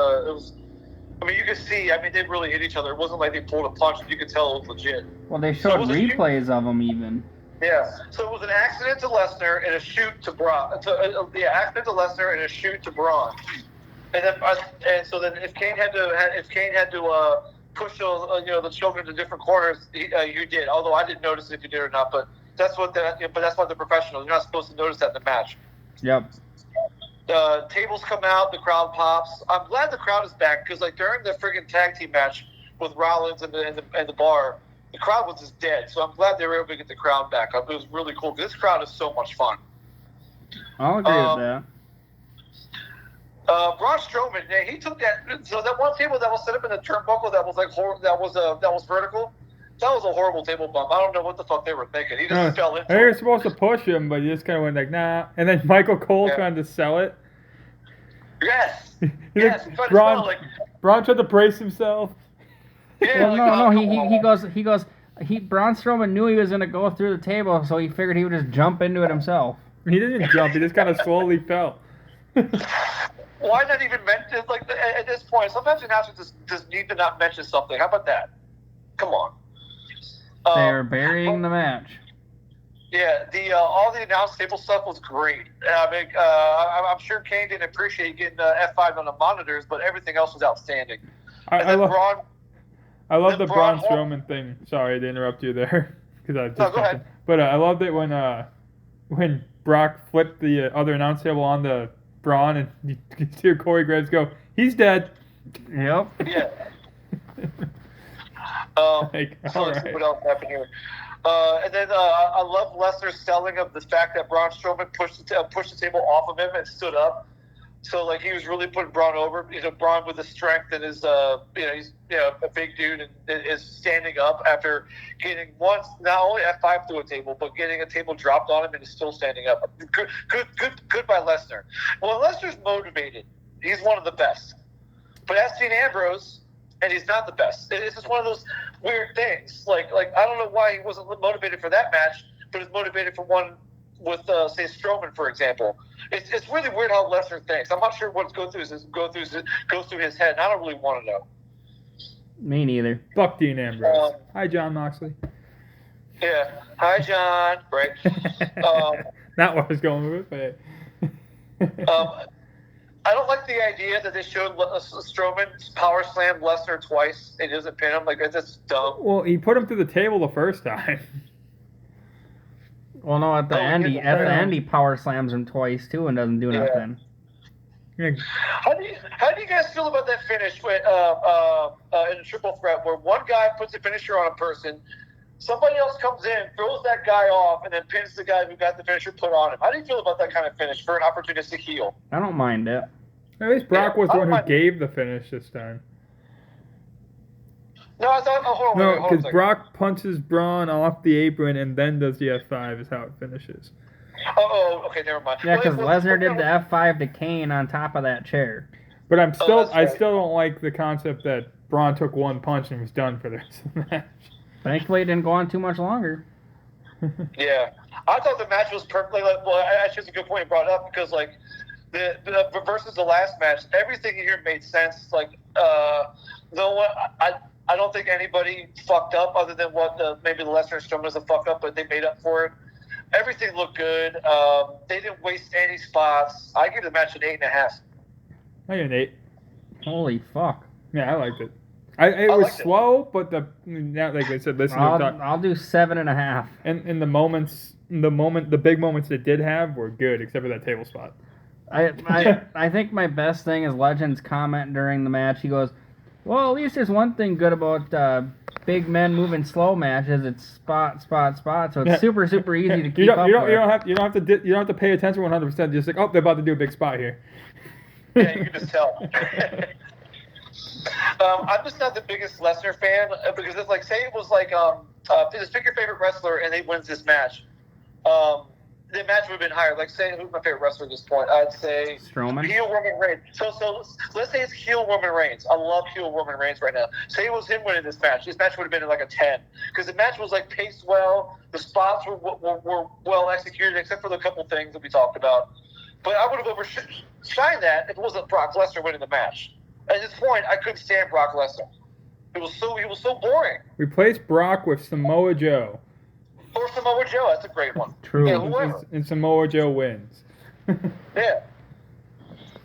I mean, you could see. I mean, they really hit each other. It wasn't like they pulled a punch. You could tell it was legit. Well, they showed replays of them even. Yeah. So it was an accident to Lesnar and a shoot to Braun. Accident to Lesnar and a shoot to Braun. And so then if Kane had to push the children to different corners, you did. Although I didn't notice if you did or not, but that's what that's why they're professionals. You're not supposed to notice that in the match. Yep. The tables come out, the crowd pops. I'm glad the crowd is back because like during the friggin' tag team match with Rollins and the bar, the crowd was just dead. So I'm glad they were able to get the crowd back. It was really cool because this crowd is so much fun. I'll agree with that. Braun Strowman, he took that. So that one table that was set up in the turnbuckle that was like that was vertical. That was a horrible table bump. I don't know what the fuck they were thinking. He just fell into it. They were supposed to push him, but he just kind of went like, nah. And then Michael Cole trying to sell it. Yes. Yes. Braun tried to brace himself. Yeah, Braun Strowman knew he was going to go through the table, so he figured he would just jump into it himself. He didn't jump. He just kind of slowly fell. Why not even mention it? Like at this point, sometimes announcers just need to not mention something. How about that? Come on. They're burying the match. Yeah, all the announce table stuff was great. I mean, I'm sure Kane didn't appreciate getting F5 on the monitors, but everything else was outstanding. I love the Braun Strowman thing. Sorry to interrupt you there. Go ahead. But I loved it when Brock flipped the other announce table on the Braun and you could hear Corey Graves go, "He's dead." Yep. Yeah. All Let's right. see what else happened here. And then I love Lesnar's selling of the fact that Braun Strowman pushed the table off of him and stood up. So like he was really putting Braun over. Braun with his strength and his he's a big dude and is standing up after getting not only F5 through a table, but getting a table dropped on him and is still standing up. Good by Lesnar. Well, Lesnar's motivated. He's one of the best. But as Dean Ambrose, and he's not the best. It's just one of those weird things. Like I don't know why he wasn't motivated for that match, but is motivated for one with say Strowman, for example. It's really weird how Lesnar thinks. I'm not sure what's goes through his head. And I don't really want to know. Me neither. Fuck Dean Ambrose. Hi, John Moxley. Yeah. Hi, John. Right. Not what I was going with, but. I don't like the idea that they showed Strowman power slam Lesnar twice and doesn't pin him. Like, that's dumb. Well, he put him through the table the first time. Well, no, at the end he power slams him twice too and doesn't do nothing. Yeah. How do you guys feel about that finish with in a triple threat where one guy puts a finisher on a person, somebody else comes in, throws that guy off, and then pins the guy who got the finisher put on him? How do you feel about that kind of finish for an opportunistic heel? I don't mind it. At least Brock was the one who gave the finish this time. No, I thought. Hold on. No, because Brock punches Braun off the apron and then does the F5 is how it finishes. Oh, okay, never mind. Yeah, because Lesnar did the F5 to Kane on top of that chair. But I still don't like the concept that Braun took one punch and was done for the rest of the match. Thankfully, it didn't go on too much longer. Yeah, I thought the match was perfectly. Actually, it's a good point you brought up because the versus the last match, everything here made sense. I don't think anybody fucked up other than what maybe the Lesnar and Strowman was a fuck up, but they made up for it. Everything looked good. They didn't waste any spots. I give the match an 8.5. I give it an 8. Holy fuck. Yeah, I liked it. It was slow, but like I said, I'll do 7.5. And the big moments it did have were good, except for that table spot. I think my best thing is Legend's comment during the match. He goes, "Well, at least there's one thing good about big men moving slow matches. It's spot. So it's super easy to keep up with." You don't have to pay attention 100%. Just like, oh, they're about to do a big spot here. Yeah, you can just tell. I'm just not the biggest Lesnar fan because it's like, say it was like, just pick your favorite wrestler and they wins this match. The match would have been higher. Like, say, who's my favorite wrestler at this point? I'd say Strowman. Heel Roman Reigns. So let's say it's heel Roman Reigns. I love heel Roman Reigns right now. Say it was him winning this match. This match would have been like a 10 because the match was like paced well. The spots were well executed, except for the couple things that we talked about. But I would have overshined that if it wasn't Brock Lesnar winning the match. At this point, I couldn't stand Brock Lesnar. He was so boring. Replace Brock with Samoa Joe. Or Samoa Joe, that's a great one. True. Yeah, whoever. And Samoa Joe wins. Yeah.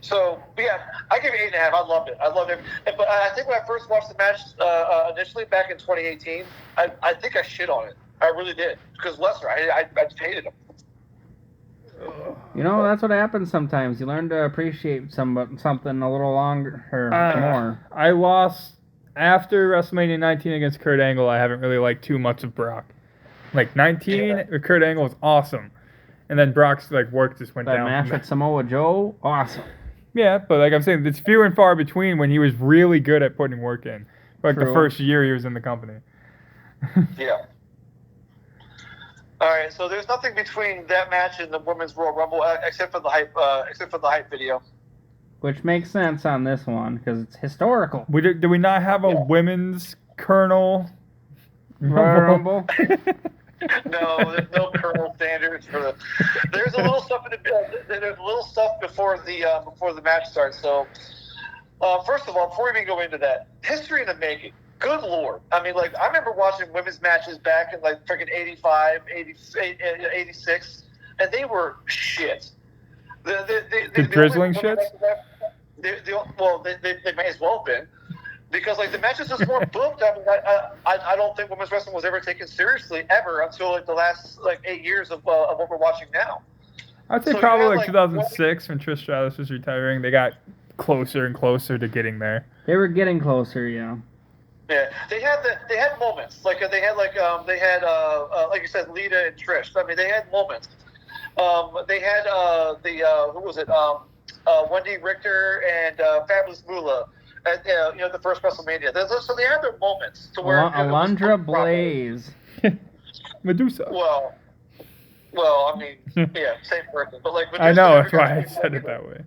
So, yeah, I give it 8.5. I loved it. But I think when I first watched the match initially back in 2018, I think I shit on it. I really did. Because Lesnar, I just hated him. You know, that's what happens sometimes. You learn to appreciate something a little longer or more. I lost after WrestleMania 19 against Kurt Angle. I haven't really liked too much of Brock. Like 19, Kurt Angle was awesome, and then Brock's work just went down. That match with Samoa Joe, awesome. Yeah, but like I'm saying, it's few and far between when he was really good at putting work in. Like the first year he was in the company. Yeah. All right, so there's nothing between that match and the Women's Royal Rumble except for the hype video. Which makes sense on this one because it's historical. Do we not have a women's Colonel Royal Rumble? No, there's no Colonel standards for the. There's a little stuff there's a little stuff before the match starts. So, first of all, before we even go into that, history in the making. Good Lord. I mean, I remember watching women's matches back in, freaking 85, 86, and they were shit. The drizzling shits? They may as well have been. Because, the matches just weren't booked. I mean, I don't think women's wrestling was ever taken seriously, ever, until, the last, 8 years of what we're watching now. I'd say probably, 2006, when Trish Stratus was retiring, they got closer and closer to getting there. They were getting closer, yeah. Yeah, they had moments. Like you said, Lita and Trish. I mean, they had moments. They had who was it? Wendy Richter and Fabulous Moolah at the first WrestleMania. So they had their moments to where Alundra Blaze, Medusa. Well, I mean, yeah, same person. But Medusa, I know that's why I said it that way.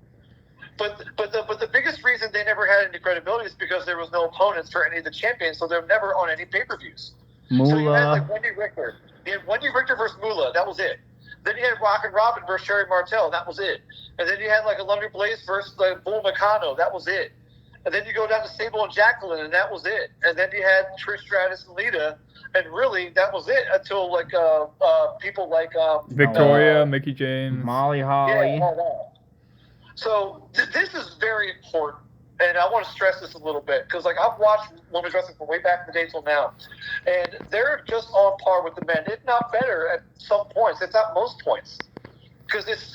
But the biggest reason they never had any credibility is because there was no opponents for any of the champions, so they're never on any pay-per-views. So you had Wendy Richter. You had Wendy Richter versus Moolah, that was it. Then you had Rock and Robin versus Sherry Martel, that was it. And then you had Alundra Blaze versus Bull Nakano, that was it. And then you go down to Sable and Jacqueline, and that was it. And then you had Trish Stratus and Lita, and really that was it until people like Victoria, Mickie James, Molly Holly. Yeah, so this is very important, and I want to stress this a little bit because, I've watched women's wrestling from way back in the day till now, and they're just on par with the men, if not better at some points, if not most points, because it's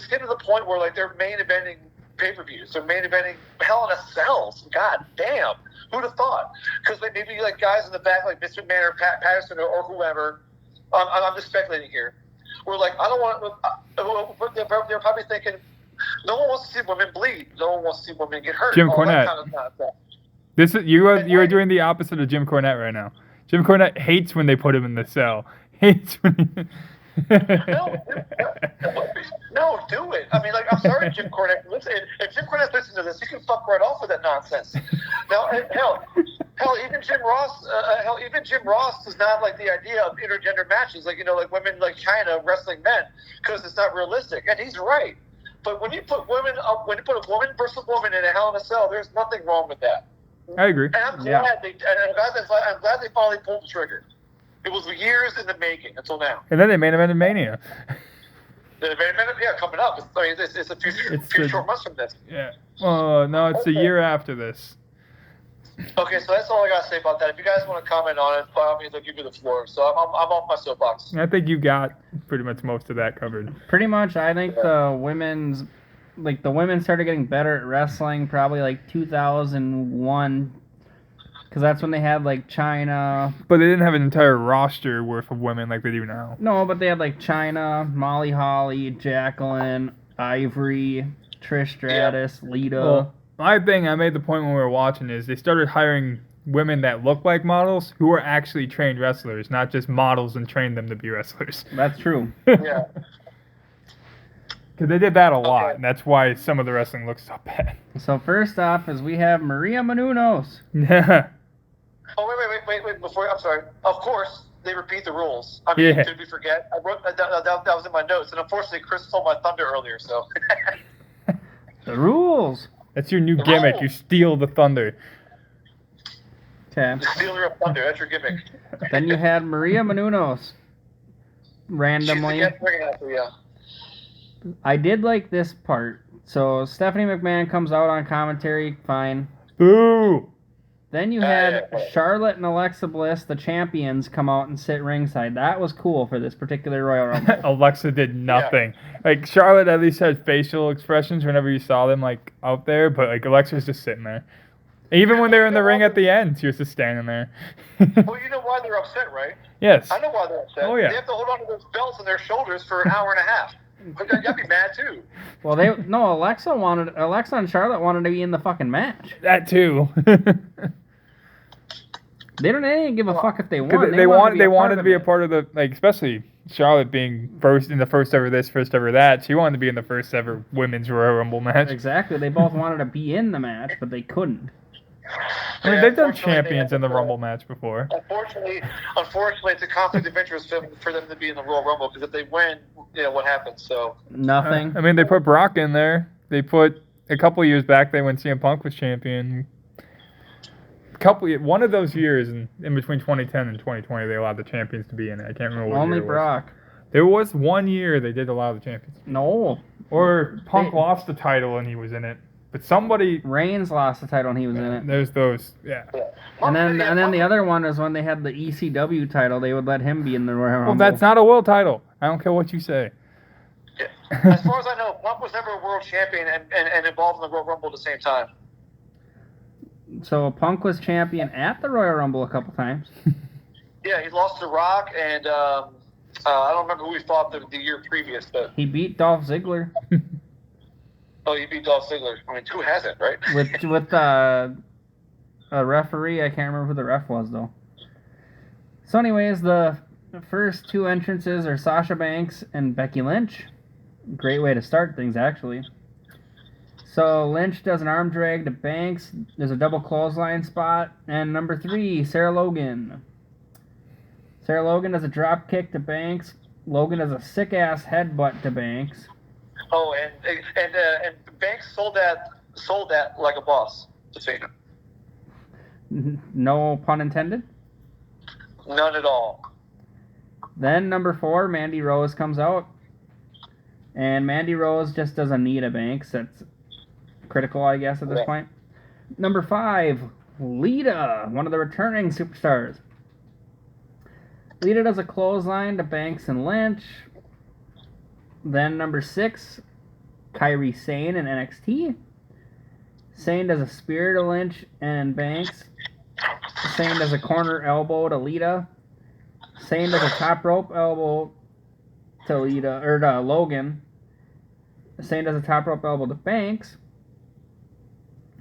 getting to the point where they're main eventing pay-per-views, they're main eventing Hell in a Cells. God damn, who'd have thought? Because maybe guys in the back like Mr. Man or Pat Patterson or whoever. I'm just speculating here. We're I don't want. They're probably thinking. No one wants to see women bleed. No one wants to see women get hurt. Jim Cornette. This is you are doing the opposite of Jim Cornette right now. Jim Cornette hates when they put him in the cell. Hates when No, do it. I mean, like, I'm sorry, Jim Cornette. Listen, if Jim Cornette's listening to this, you can fuck right off with that nonsense. Now, even Jim Ross does not like the idea of intergender matches, like like women like China wrestling men, because it's not realistic, and he's right. But when you put a woman versus woman in a Hell in a Cell, there's nothing wrong with that. I agree. And I'm glad they finally pulled the trigger. It was years in the making until now. And then they made him in Mania. Coming up. It's a few short months from this. Yeah. No, it's a year after this. Okay, so that's all I got to say about that. If you guys want to comment on it, by all means, I'll give you the floor. So I'm off my soapbox. I think you got pretty much most of that covered. Pretty much, I think the women started getting better at wrestling probably like 2001, because that's when they had like China. But they didn't have an entire roster worth of women like they do now. No, but they had like China, Molly Holly, Jacqueline, Ivory, Trish Stratus, Lita. Well, my thing, I made the point when we were watching, is they started hiring women that look like models who are actually trained wrestlers, not just models and trained them to be wrestlers. That's true. Yeah. Because they did that a lot, and that's why some of the wrestling looks so bad. So first off is we have Maria Menounos. Yeah. Oh, wait. Before, I'm sorry. Of course, they repeat the rules. I mean, did we forget? I wrote that was in my notes, and unfortunately, Chris stole my thunder earlier, so. The rules. That's your new gimmick. You steal the thunder. Okay. The stealer of thunder. That's your gimmick. Then you had Maria Menounos. Randomly. I did like this part. So Stephanie McMahon comes out on commentary. Fine. Boo! Then you had Charlotte and Alexa Bliss, the champions, come out and sit ringside. That was cool for this particular Royal Rumble. Alexa did nothing. Yeah. Like, Charlotte at least had facial expressions whenever you saw them, like, out there, but, like, Alexa was just sitting there. Even when they were in the ring at the end, she was just standing there. Well, you know why they're upset, right? Yes. I know why they're upset. Oh, yeah. They have to hold on to those belts on their shoulders for an hour and a half. I'd be mad, too. Well, Alexa and Charlotte wanted to be in the fucking match. That, too. They didn't give a fuck if they won. They wanted to be a part of the, like, especially Charlotte being first ever this, first ever that. She wanted to be in the first ever women's Royal Rumble match. Exactly. They both wanted to be in the match, but they couldn't. I mean, they've done champions in the Rumble match before. Unfortunately, it's a conflict of interest for them to be in the Royal Rumble, because if they win, what happens? So nothing. I mean, they put Brock in there. They put a couple years back when CM Punk was champion. One of those years in between 2010 and 2020, they allowed the champions to be in it. I can't remember what Only year it was. Brock. There was 1 year they did allow the champions. No. Or Punk lost the title and he was in it. But somebody... Reigns lost the title and he was in it. There's those, yeah. And then the other one is when they had the ECW title, they would let him be in the Royal Rumble. Well, that's not a world title. I don't care what you say. Yeah. As far as I know, Punk was never a world champion and involved in the Royal Rumble at the same time. So Punk was champion at the Royal Rumble a couple times. Yeah, he lost to Rock, and I don't remember who he fought the year previous, but he beat Dolph Ziggler. Oh, he beat Dolph Ziggler. I mean, who hasn't, right? with a referee. I can't remember who the ref was though. So, anyways, the first two entrances are Sasha Banks and Becky Lynch. Great way to start things, actually. So Lynch does an arm drag to Banks. There's a double clothesline spot. And number 3, Sarah Logan. Sarah Logan does a drop kick to Banks. Logan does a sick-ass headbutt to Banks. Oh, and Banks sold that like a boss to Cena. No pun intended? None at all. Then number 4, Mandy Rose comes out. And Mandy Rose just does a knee to Banks. That's critical, I guess, at this point. Number 5, Lita, one of the returning superstars. Lita does a clothesline to Banks and Lynch. Then number 6, Kairi Sane in NXT. Sane does a spear to Lynch and Banks. Sane does a corner elbow to Lita. Sane does a top rope elbow to Lita, or to Logan. Sane does a top rope elbow to Banks.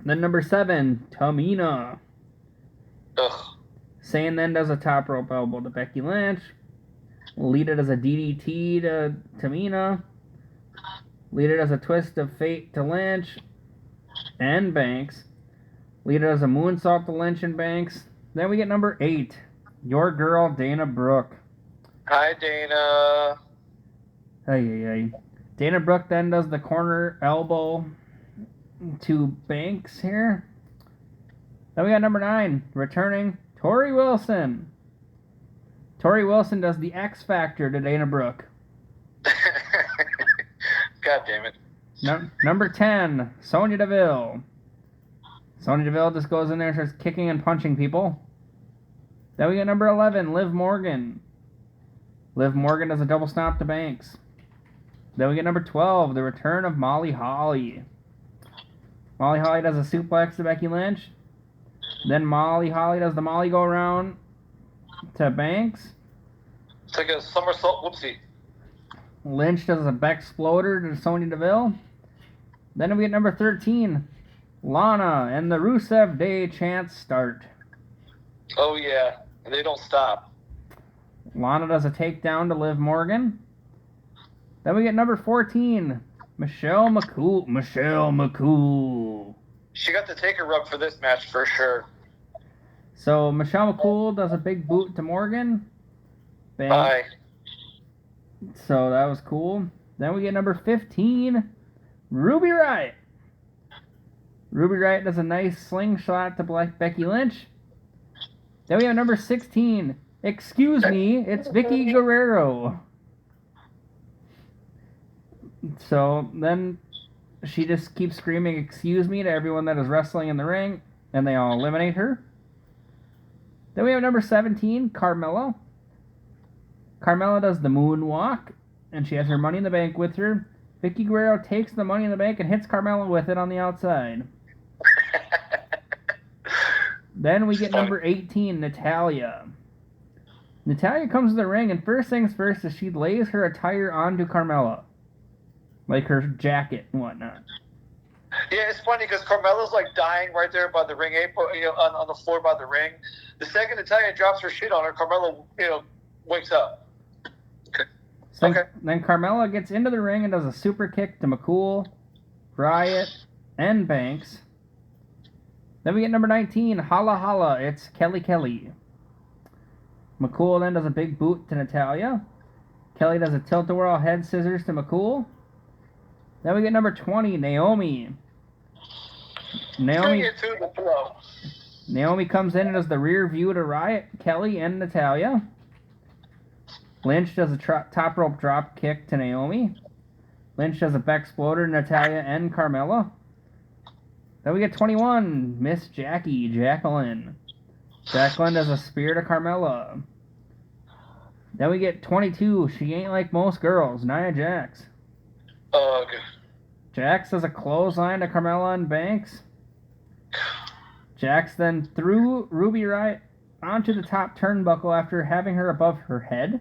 Then number 7, Tamina. Ugh. Sane then does a top rope elbow to Becky Lynch. Lita does a DDT to Tamina. Lita does a twist of fate to Lynch and Banks. Lita does a moonsault to Lynch and Banks. Then we get number 8, your girl Dana Brooke. Hi, Dana. Ay. Dana Brooke then does the corner elbow to Banks here. Then we got number 9, returning Tori Wilson. Tori Wilson does the X Factor to Dana Brooke. God damn it. Number 10, Sonya Deville. Sonya Deville just goes in there and starts kicking and punching people. Then we got number 11, Liv Morgan. Liv Morgan does a double stomp to Banks. Then we get number 12, the return of Molly Holly. Molly Holly does a suplex to Becky Lynch. Then Molly Holly does the Molly go around to Banks. It's like a somersault whoopsie. Lynch does a back exploder to Sonya Deville. Then we get number 13, Lana, and the Rusev Day chants start. Oh, yeah. And they don't stop. Lana does a takedown to Liv Morgan. Then we get number 14, Michelle McCool. She got the taker rub for this match for sure. So Michelle McCool does a big boot to Morgan. Bang. Bye. So that was cool. Then we get number 15, Ruby Riott. Ruby Riott does a nice slingshot to Becky Lynch. Then we have number 16, excuse me, it's Vicky Guerrero. So then she just keeps screaming excuse me to everyone that is wrestling in the ring, and they all eliminate her. Then we have number 17, Carmella. Carmella does the moonwalk, and she has her Money in the Bank with her. Vicky Guerrero takes the Money in the Bank and hits Carmella with it on the outside. Then we get number 18, Natalya. Natalya comes to the ring, and first things first is she lays her attire onto Carmella. Like her jacket and whatnot. Yeah, it's funny because Carmella's like dying right there by the ring apron, on the floor by the ring. The second Natalya drops her shit on her, Carmella, wakes up. So then Carmella gets into the ring and does a super kick to McCool, Riott, and Banks. Then we get number 19, Holla Holla, it's Kelly. McCool then does a big boot to Natalya. Kelly does a tilt-a-whirl head scissors to McCool. Then we get number 20, Naomi. Naomi comes in and does the rear view to Riott, Kelly, and Natalya. Lynch does a top rope drop kick to Naomi. Lynch does a back exploder to Natalya and Carmella. Then we get 21, Miss Jacqueline. Jacqueline does a spear to Carmella. Then we get 22, she ain't like most girls, Nia Jax. Ugh. Jax does a clothesline to Carmella and Banks. Jax then threw Ruby Riott onto the top turnbuckle after having her above her head.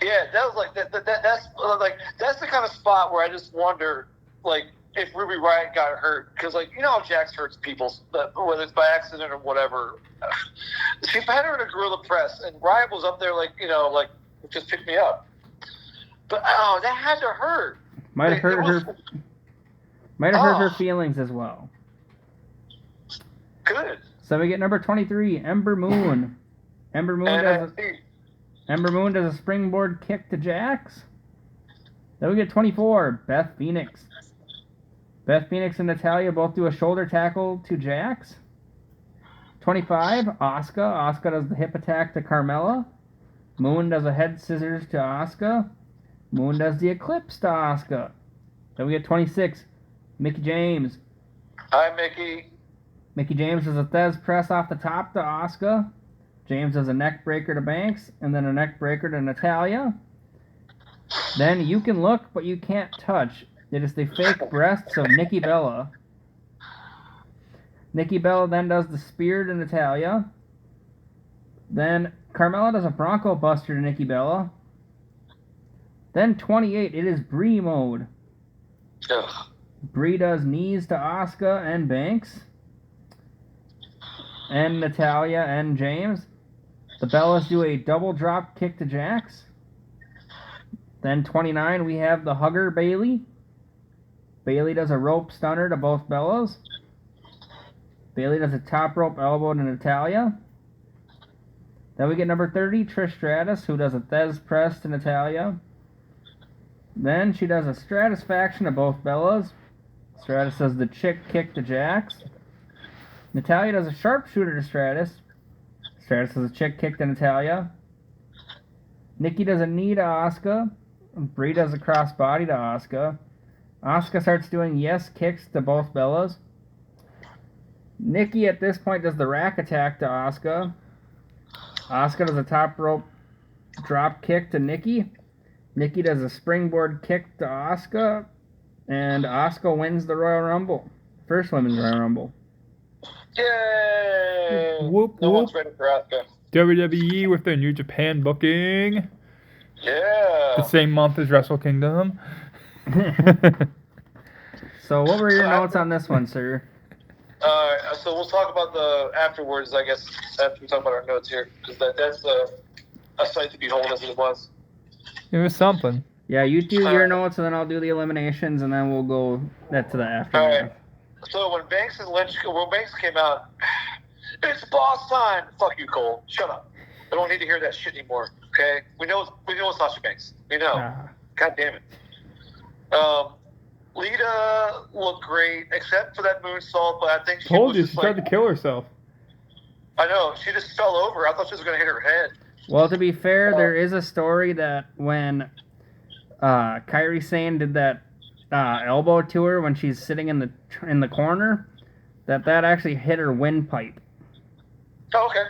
Yeah, that was like that's the kind of spot where I just wonder, like, if Ruby Riott got hurt, because how Jax hurts people, whether it's by accident or whatever. She had her in a gorilla press, and Riott was up there just pick me up. But that had to hurt. Might have hurt her feelings as well. Good. So we get number 23, Ember Moon. Ember Moon does a springboard kick to Jax. Then we get 24, Beth Phoenix. Beth Phoenix and Natalya both do a shoulder tackle to Jax. 25, Asuka. Asuka does the hip attack to Carmella. Moon does a head scissors to Asuka. Moon does the eclipse to Asuka. Then we get 26, Mickie James. Hi, Mickey. Mickie James does a Thez press off the top to Asuka. James does a neck breaker to Banks, and then a neck breaker to Natalya. Then you can look, but you can't touch. It is the fake breasts of Nikki Bella. Nikki Bella then does the spear to Natalya. Then Carmella does a Bronco Buster to Nikki Bella. Then 28, it is Brie mode. Ugh. Brie does knees to Asuka and Banks. And Natalya and James. The Bellas do a double drop kick to Jax. Then 29, we have the Hugger Bailey. Bailey does a rope stunner to both Bellas. Bailey does a top rope elbow to Natalya. Then we get number 30, Trish Stratus, who does a Thez press to Natalya. Then she does a Stratusfaction to both Bellas. Stratus does the chick kick to Jax. Natalya does a sharpshooter to Stratus. Stratus does a chick kick to Natalya. Nikki does a knee to Asuka. Brie does a crossbody to Asuka. Asuka starts doing yes kicks to both Bellas. Nikki at this point does the rack attack to Asuka. Asuka does a top rope drop kick to Nikki. Nikki does a springboard kick to Asuka. And Asuka wins the Royal Rumble. First Women's Royal Rumble. Yay! Whoop, No whoop. one's ready for Asuka. WWE with their New Japan booking. Yeah. The same month as Wrestle Kingdom. So what were your notes on this one, sir? So we'll talk about the afterwards, I guess, after we talk about our notes here, because that's a sight to behold as it was. It was something. Yeah, you do your notes, and then I'll do the eliminations, and then we'll go that to the aftermath. All right. So when Banks came out, it's boss time. Fuck you, Cole. Shut up. I don't need to hear that shit anymore. Okay, we know it's Sasha Banks. We know. God damn it. Lita looked great, except for that moonsault, but I think she Told was you, just she tried to kill herself. I know, she just fell over. I thought she was going to hit her head. Well, to be fair, there is a story that when Kairi Sane did that elbow to her when she's sitting in the corner, that actually hit her windpipe. Oh, okay.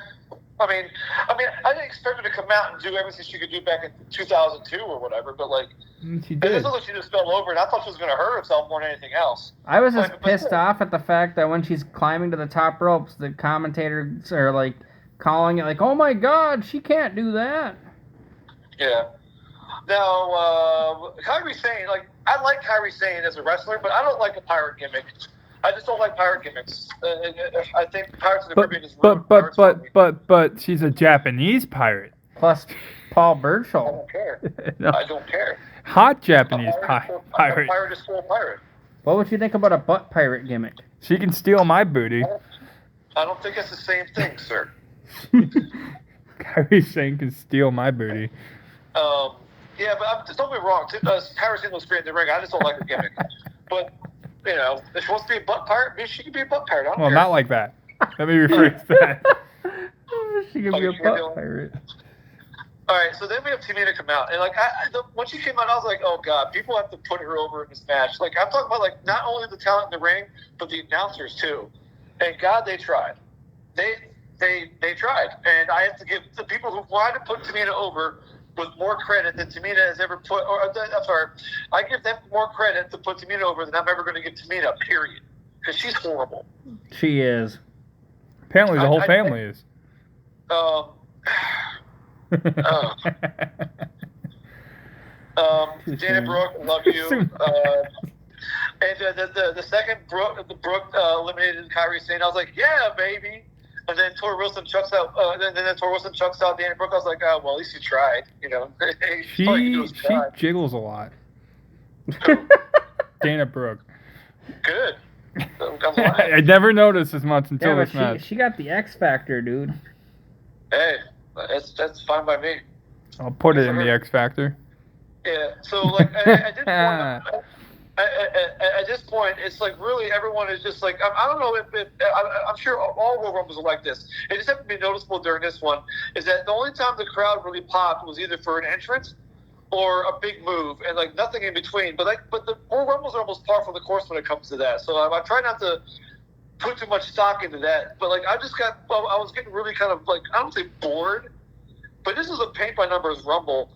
I mean, I didn't expect her to come out and do everything she could do back in 2002 or whatever, but like, She it did. looked like she just fell over, and I thought she was going to hurt herself more than anything else. I was just But pissed still. off at the fact that when she's climbing to the top ropes, the commentators are like calling it like, "Oh my God, she can't do that." Yeah. Now, Kairi Sane, like, I like Kairi Sane as a wrestler, but I don't like the pirate gimmick. I just don't like pirate gimmicks. I think Pirates of the Caribbean is ruined pirates for me. But she's a Japanese pirate. Plus, Paul I Burchill. don't care. No. I don't care. Hot Japanese A pirate. pirate is still a pirate. What would you think about a butt pirate gimmick? She can steal my booty. I don't think it's the same thing, sir. Kairi Sane can steal my booty. Yeah, but don't get me wrong. Kairi Sane looks great in the ring. I just don't like her gimmick. But, you know, if she wants to be a butt pirate, maybe she can be a butt pirate. I don't Well, care. not like that. Let me rephrase that. She could be a butt pirate. All right, so then we have Tamina come out, and like when she came out, I was like, oh god, people have to put her over in this match. Like I'm talking about, like not only the talent in the ring, but the announcers too. And God, they tried. They tried, and I have to give the people who wanted to put Tamina over with more credit than Tamina has ever put. I'm sorry, I give them more credit to put Tamina over than I'm ever going to give Tamina. Period, because she's horrible. She is. Apparently, the whole family is. Dana Brooke, love you. And the second Brooke eliminated Kairi Sane, I was like, yeah, baby. And then Tori Wilson chucks out. Then Tori Wilson chucks out Dana Brooke. I was like, oh, well, at least you tried. You know, She jiggles a lot. Dana Brooke. Good. I never noticed as much until Yeah, this but match. she got the X Factor, dude. Hey, that's fine by me. I'll put it in the X Factor. Yeah. So like at this point, it's like really everyone is just like I don't know if I'm sure all Royal Rumbles are like this. It just happened to be noticeable during this one is that the only time the crowd really popped was either for an entrance or a big move, and like nothing in between. But the Royal Rumbles are almost par for the course when it comes to that. So I try not to put too much stock into that. But like I was getting really kind of like I don't say bored, but this is a paint by numbers Rumble.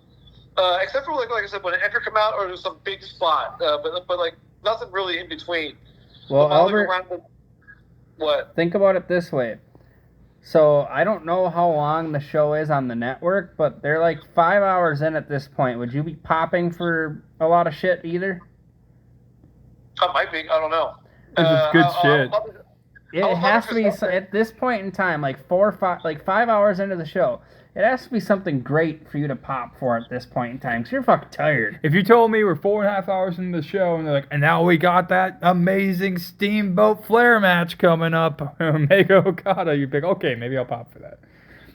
Except for like I said, when an enter come out or there's some big spot, but like nothing really in between. Well, Albert, what? Think about it this way. So I don't know how long the show is on the network, but they're like 5 hours in at this point. Would you be popping for a lot of shit either? I might be. I don't know. This is good shit. It has to be at this point in time, like 5 hours into the show. it has to be something great for you to pop for at this point in time, because you're fucking tired. If you told me we're 4.5 hours into the show and they're like, and now we got that amazing Steamboat Flair match coming up, Mega Okada, you'd be like, okay, maybe I'll pop for that.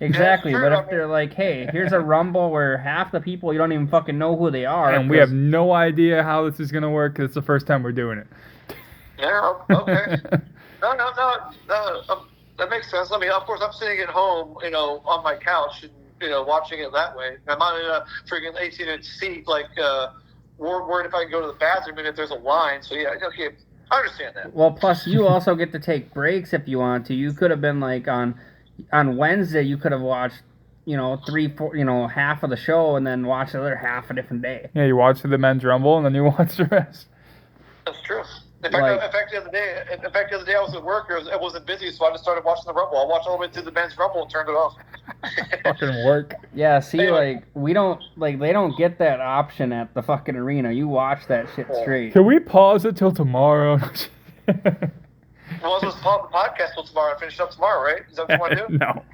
Exactly, Yeah, but sure, if they're like, hey, here's a Rumble where half the people you don't even fucking know who they are. And we have no idea how this is going to work because it's the first time we're doing it. Yeah, okay. No, that makes sense. I mean, of course, I'm sitting at home, on my couch and, watching it that way. I'm not in a freaking 18-inch seat, like, worried if I can go to the bathroom and if there's a line. So, yeah, okay, I understand that. Well, plus you also get to take breaks if you want to. You could have been like on Wednesday, you could have watched, 3-4, half of the show and then watched the other half a different day. Yeah, you watch the men's rumble and then you watch the rest. That's true. In fact, the other day I was at work. I wasn't busy, so I just started watching the Rumble. I watched all the way through the men's Rumble and turned it off. Fucking work. Yeah, see, Anyway. we don't, they don't get that option at the fucking arena. You watch that shit straight. Can we pause it till tomorrow? Well, let's pause the podcast till tomorrow and finish up tomorrow, right? Is that what you want to do? No.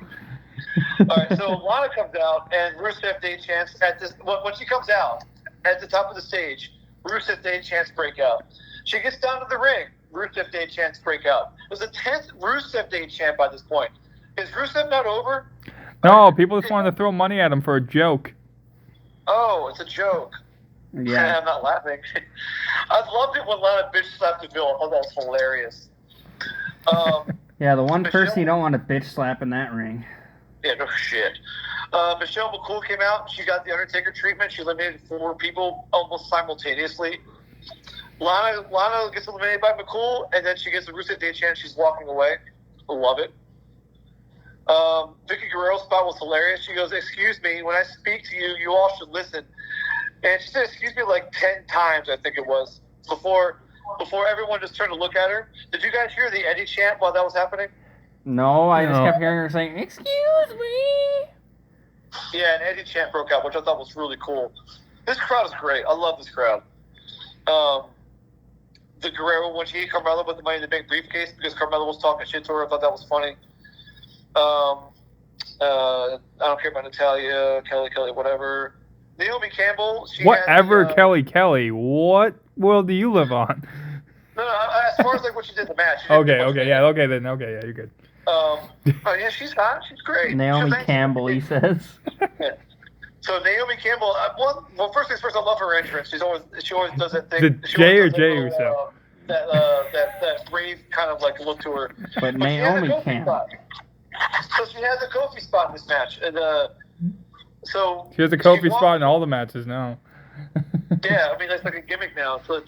All right, so Lana comes out, and Rusev Day chants at this. When she comes out at the top of the stage, Rusev Day chants break out. She gets down to the ring. Rusev Day chants break out. It was the 10th Rusev Day chant by this point. Is Rusev not over? No, people just wanted to throw money at him for a joke. Oh, it's a joke. Yeah. I'm not laughing. I loved it when Lana bitch slapped the villain. I thought that was hilarious. Yeah, the one Michelle- person you don't want to bitch slap in that ring. Yeah, no shit. Michelle McCool came out. She got the Undertaker treatment. She eliminated 4 people almost simultaneously. Lana gets eliminated by McCool, and then she gets the Rusev Day chant. She's walking away. Love it. Vicky Guerrero's spot was hilarious. She goes, "Excuse me, when I speak to you, you all should listen." And she said, "Excuse me," like 10 times, I think it was, before everyone just turned to look at her. Did you guys hear the Eddie chant while that was happening? No, I just No. kept hearing her saying, "Excuse me." Yeah, an Eddie chant broke out, which I thought was really cool. This crowd is great. I love this crowd. The Guerrero, when she hit Carmella with the Money in the Bank briefcase because Carmella was talking shit to her, I thought that was funny. I don't care about Natalia, Kelly, whatever. Naomi Campbell, she Whatever, had, Kelly. What world do you live on? No, as far as like what she did in the match. She didn't do much. Okay, you're good. Yeah, she's hot. She's great. Naomi She's Campbell, he says. Yeah. So Naomi Campbell, well, first things first, I love her entrance. She always does that thing. The She J or always does J that Uso? that brave kind of like look to her. But she has a Naomi Kofi Campbell. spot. So she has a Kofi spot in this match, and so She has a Kofi walked- spot in all the matches now. Yeah, I mean that's like a gimmick now. So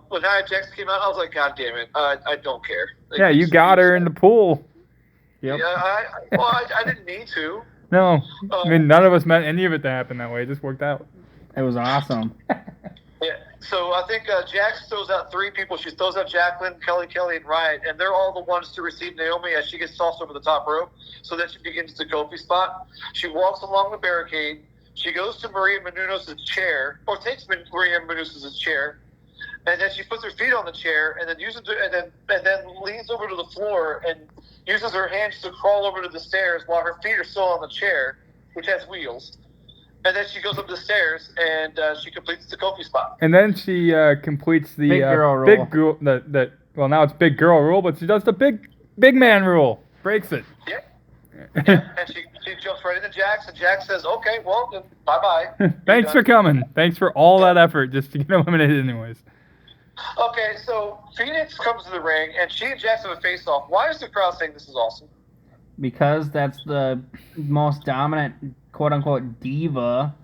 when Nia Jax came out, I was like, God damn it, I don't care. Like, Yeah, you got her in the pool. Yep. Yeah, I didn't need to. No, I mean none of us meant any of it to happen that way. It just worked out. It was awesome. Yeah, so I think Jax throws out 3 people. She throws out Jacqueline, Kelly, and Riot, and they're all the ones to receive Naomi as she gets tossed over the top rope. So then she begins the Kofi spot. She walks along the barricade. She goes to Maria Menounos' chair, or takes Maria Menounos' chair, and then she puts her feet on the chair, and then and then leans over to the floor and uses her hands to crawl over to the stairs while her feet are still on the chair, which has wheels. And then she goes up the stairs and she completes the Kofi spot. And then she completes the Big girl rule. big girl. Well, now it's big girl rule, but she does the big man rule. Breaks it. Yeah. And she jumps right into Jax, and Jax says, "Okay, well, then bye-bye." Thanks for coming. Thanks for all that effort just to get eliminated anyways. Okay, so Phoenix comes to the ring, and she and Jax have a face-off. Why is the crowd saying this is awesome? Because that's the most dominant, quote unquote, diva,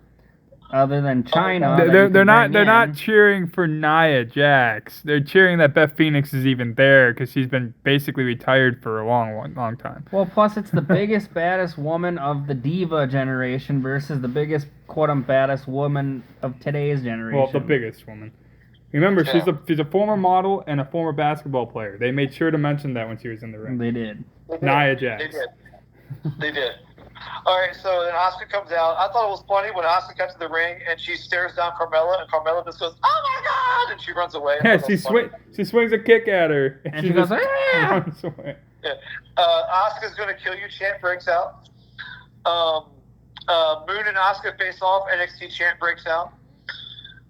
other than China. that you They're can not bring in. cheering for Nia Jax. They're cheering that Beth Phoenix is even there because she's been basically retired for a long time. Well, plus it's the biggest, baddest woman of the diva generation versus the biggest, quote unquote, baddest woman of today's generation. Well, the biggest woman. Remember, she's a former model and a former basketball player. They made sure to mention that when she was in the ring. They did. Nia Jax. They did. All right, so then Asuka comes out. I thought it was funny when Asuka got to the ring and she stares down Carmella, and Carmella just goes, "Oh my God!" and she runs away. I Yeah, thought that was funny. she swings a kick at her. And she goes, just "Ah!" runs away. Yeah. Asuka's gonna kill you chant breaks out. Moon and Asuka face off. NXT chant breaks out.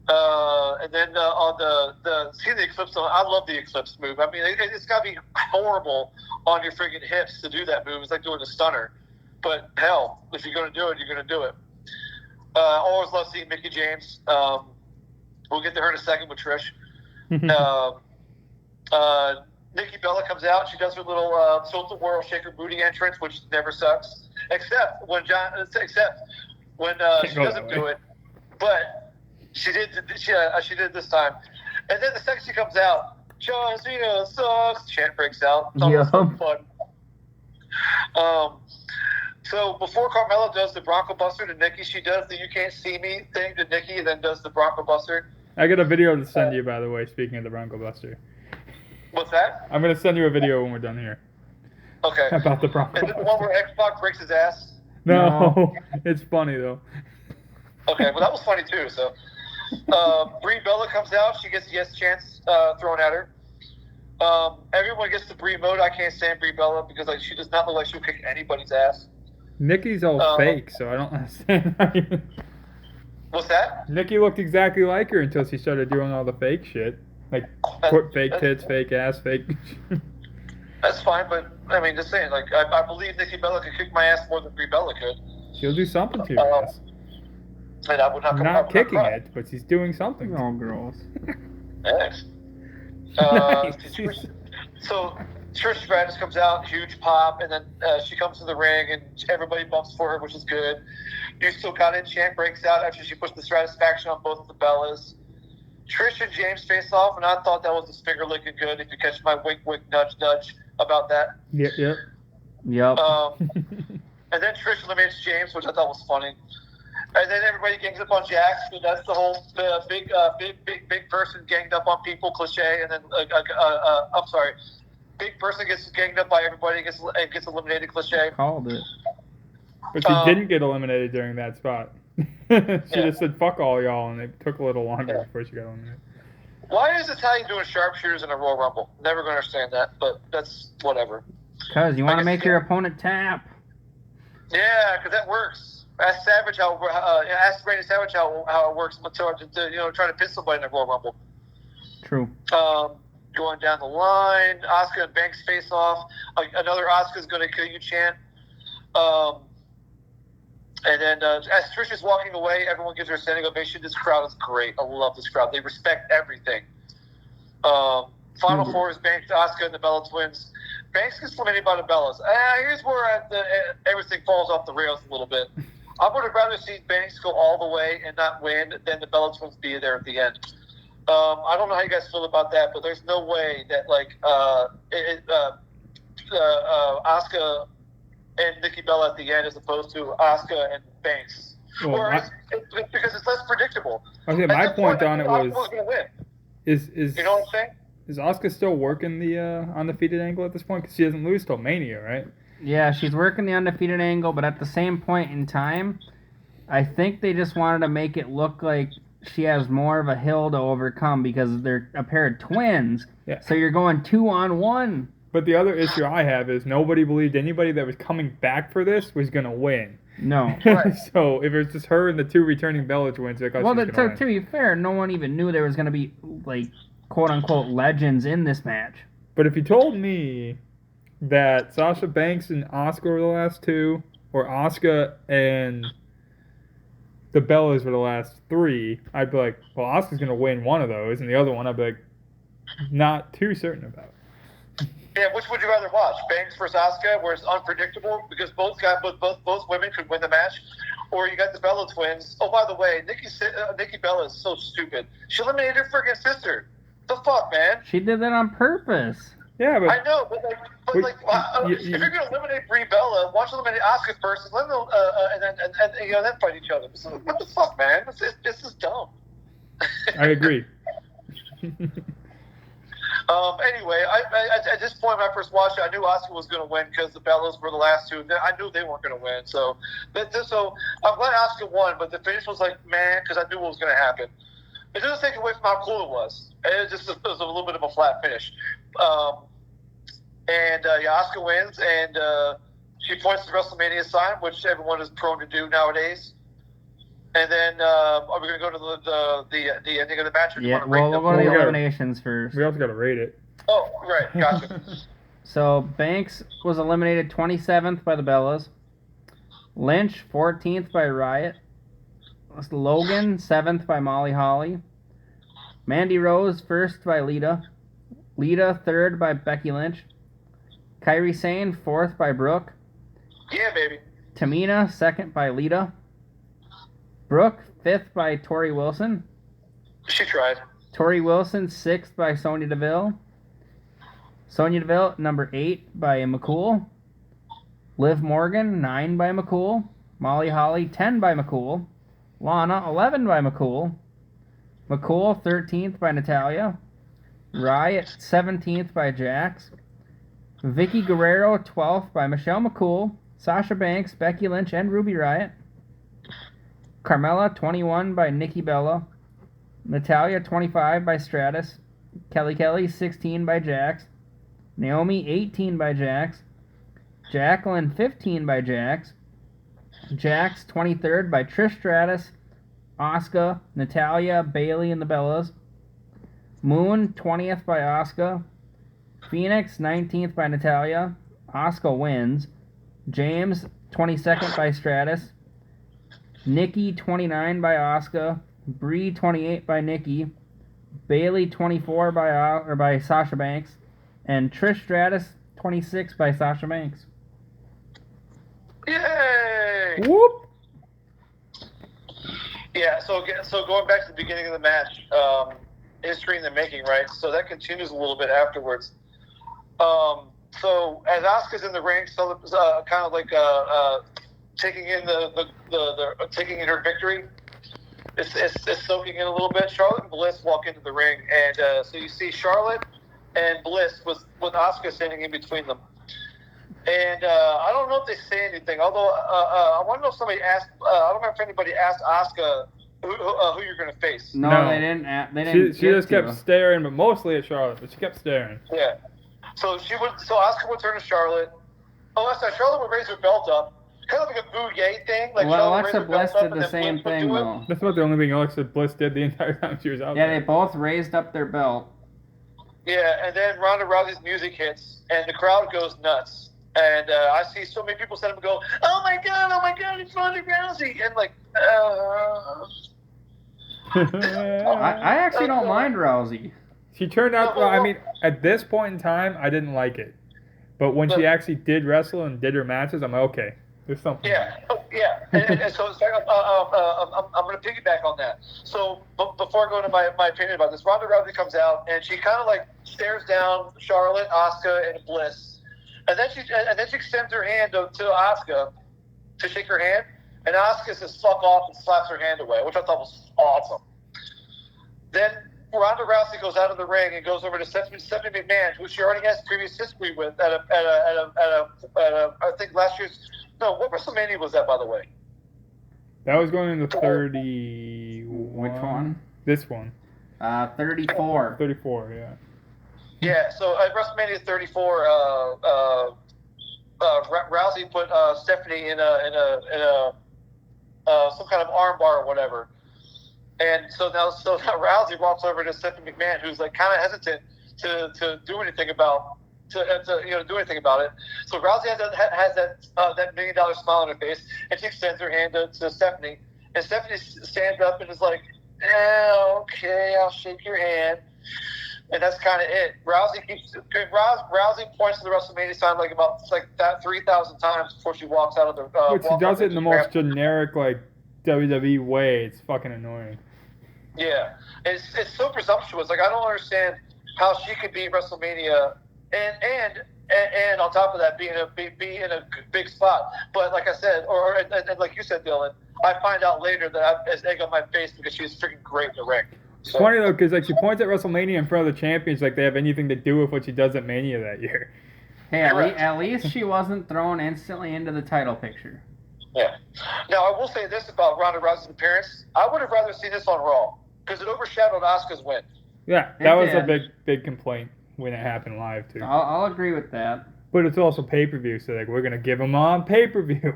And then on the Eclipse, I love the Eclipse move. I mean, it's got to be horrible on your friggin' hips to do that move. It's like doing a stunner. But hell, if you're going to do it, you're going to do it. Always love seeing Mickie James. We'll get to her in a second with Trish. Nikki Bella comes out. She does her little Tilt the World Shake Her Booty entrance, which never sucks, except when she doesn't do it. But she did. She did this time. And then the second she comes out, John Cena sucks. Chant breaks out. It's almost fun. So before Carmella does the Bronco Buster to Nikki, she does the "You Can't See Me" thing to Nikki, and then does the Bronco Buster. I got a video to send you, by the way. Speaking of the Bronco Buster. What's that? I'm gonna send you a video when we're done here. Okay. About the Bronco. Is it the one where X-Pac breaks his ass? No, it's funny though. Okay, well that was funny too. So, Brie Bella comes out. She gets the yes chance thrown at her. Everyone gets the Brie mode. I can't stand Brie Bella because she does not look like she'll kick anybody's ass. Nikki's all fake, so I don't understand. What's that? Nikki looked exactly like her until she started doing all the fake shit. Like, put fake tits, fake ass, fake... That's fine, but, I mean, just saying, I believe Nikki Bella could kick my ass more than Brie Bella could. She'll do something to your ass. And I would not come Not kicking it, but she's doing something. Oh, girls. Thanks. So, Trish Stratus comes out, huge pop, and then she comes to the ring, and everybody bumps for her, which is good. You still got it. Chant breaks out after she puts the Stratusfaction on both of the Bellas. Trish and James face off, and I thought that was the finger looking good. If you catch my wink, wink, nudge, nudge about that. Yep. And then Trish eliminates James, which I thought was funny. And then everybody gangs up on Jax. So that's the whole big person ganged up on people cliche. And then big person gets ganged up by everybody and gets eliminated cliche. Called it. But she didn't get eliminated during that spot. She just said, fuck all y'all, and it took a little longer before she got eliminated. Why is Italian doing sharpshooters in a Royal Rumble? Never going to understand that, but that's whatever. Because you want to make your opponent tap. Yeah, because that works. Ask Savage ask Randy Savage how it works to try to pin somebody in a Royal Rumble. True. Going down the line, Asuka and Banks face off. Another Asuka's going to kill you chant. And then as Trish is walking away, everyone gives her a standing ovation. This crowd is great. I love this crowd. They respect everything. Final four is Banks, Asuka, and the Bella Twins. Banks gets eliminated by the Bellas. Here's where everything falls off the rails a little bit. I would have rather seen Banks go all the way and not win than the Bella Twins be there at the end. I don't know how you guys feel about that, but there's no way that Asuka and Nikki Bella at the end as opposed to Asuka and Banks. It's because it's less predictable. Okay, my point on it was gonna win. Is you know what I'm saying? Is Asuka still working the undefeated angle at this point? Because she doesn't lose till Mania, right? Yeah, she's working the undefeated angle, but at the same point in time, I think they just wanted to make it look like she has more of a hill to overcome because they're a pair of twins. Yeah. So you're going 2-on-1. But the other issue I have is nobody believed anybody that was coming back for this was going to win. No. Right. So if it was just her and the two returning Bella Twins, to be fair, no one even knew there was going to be, quote-unquote, legends in this match. But if you told me that Sasha Banks and Asuka were the last two, or Asuka and the Bellas were the last three, I'd be like, well, Asuka's going to win one of those, and the other one I'd be like, not too certain about. Yeah, which would you rather watch? Banks versus Asuka, where it's unpredictable because both women could win the match, or you got the Bella Twins. Oh, by the way, Nikki Bella is so stupid. She eliminated her freaking sister. The fuck, man? She did that on purpose. Yeah, but I know, but if you're gonna eliminate Brie Bella, watch eliminate Asuka first, and let them, and then fight each other. So, what the fuck, man? This is dumb. I agree. Anyway, at this point, when I first watched it, I knew Asuka was going to win because the Bellas were the last two. I knew they weren't going to win. So I'm glad Asuka won, but the finish was like, man, because I knew what was going to happen. It doesn't take away from how cool it was. It was a little bit of a flat finish. Asuka wins, and She points to the WrestleMania sign, which everyone is prone to do nowadays. And then, are we going to go to the ending of the match? Or do you Yeah, want to rate we'll them? go to the Well, we gotta- eliminations first. We also got to rate it. Oh, right. Gotcha. So Banks was eliminated 27th by the Bellas. Lynch 14th by Riot. Logan 7th by Molly Holly. Mandy Rose 1st by Lita. Lita 3rd by Becky Lynch. Kairi Sane 4th by Brooke. Yeah, baby. Tamina 2nd by Lita. Brooke 5th by Tori Wilson. She tried. Tori Wilson 6th by Sonya Deville. Sonya Deville number 8 by McCool. Liv Morgan 9 by McCool. Molly Holly 10 by McCool. Lana 11 by McCool. McCool 13th by Natalia. Riot 17th by Jax. Vicky Guerrero 12th by Michelle McCool. Sasha Banks, Becky Lynch, and Ruby Riott. Carmella 21 by Nikki Bella. Natalia 25 by Stratus. Kelly 16 by Jax. Naomi 18 by Jax. Jacqueline 15 by Jax. Jax 23rd by Trish Stratus, Asuka, Natalia, Bayley, and the Bellas. Moon 20th by Asuka. Phoenix 19th by Natalia. Asuka wins. James 22nd by Stratus. Nikki 29 by Asuka. Brie 28 by Nikki. Bayley 24 by Sasha Banks. And Trish Stratus 26 by Sasha Banks. Yay! Whoop! Yeah, so going back to the beginning of the match, history in the making, right? So that continues a little bit afterwards. So as Asuka's in the ring, so kind of like taking in taking in her victory, it's soaking in a little bit. Charlotte and Bliss walk into the ring, and so you see Charlotte and Bliss with Asuka standing in between them. And I don't know if they say anything. Although I want to know if somebody asked. I don't know if anybody asked Asuka who you're going to face. No, they didn't. They didn't. She just kept staring, but mostly at Charlotte. But she kept staring. Yeah. So Asuka would turn to Charlotte. Oh, that's right. Charlotte would raise her belt up, kind of like a bouye thing. Like well, Charlotte Alexa Bliss did the same thing though. That's about the only thing Alexa Bliss did the entire time she was out there. Yeah, they both raised up their belt. Yeah, and then Ronda Rousey's music hits, and the crowd goes nuts. And I see so many people stand up and go, oh my God, it's Ronda Rousey. And like, I actually don't mind Rousey. She turned out, well, I mean, at this point in time, I didn't like it. But when she actually did wrestle and did her matches, I'm like, okay, there's something. Yeah, yeah. And so it's like, I'm going to piggyback on that. So before I go into my opinion about this, Ronda Rousey comes out, and she kind of like stares down Charlotte, Asuka, and Bliss. And then she extends her hand to Asuka to shake her hand, and Asuka says "fuck off" and slaps her hand away, which I thought was awesome. Then Ronda Rousey goes out of the ring and goes over to Stephanie McMahon, who she already has previous history with at a I think last year's what WrestleMania was that, by the way? That was going into 30. Which one? This one. 34. 34, yeah. Yeah, so at WrestleMania 34, Rousey put Stephanie in a some kind of armbar or whatever, and so now Rousey walks over to Stephanie McMahon, who's like kind of hesitant to do anything about do anything about it. So Rousey has that $1 million smile on her face, and she extends her hand to Stephanie, and Stephanie stands up and is like, okay, I'll shake your hand. And that's kind of it. Rousey points to the WrestleMania sign like that 3,000 times before she walks out of the. But she does it in the most generic like WWE way. It's fucking annoying. Yeah, it's so presumptuous. Like I don't understand how she could be WrestleMania and on top of that be in a big spot. But like I said, and like you said, Dylan, I find out later that I has egg on my face because she was freaking great in the ring. It's funny though, because like she points at WrestleMania in front of the champions, like they have anything to do with what she does at Mania that year. Hey, at least she wasn't thrown instantly into the title picture. Yeah. Now I will say this about Ronda Rousey's appearance: I would have rather seen this on Raw because it overshadowed Asuka's win. Yeah, that was a big complaint when it happened live too. I'll agree with that. But it's also pay-per-view, so like we're gonna give them on pay-per-view.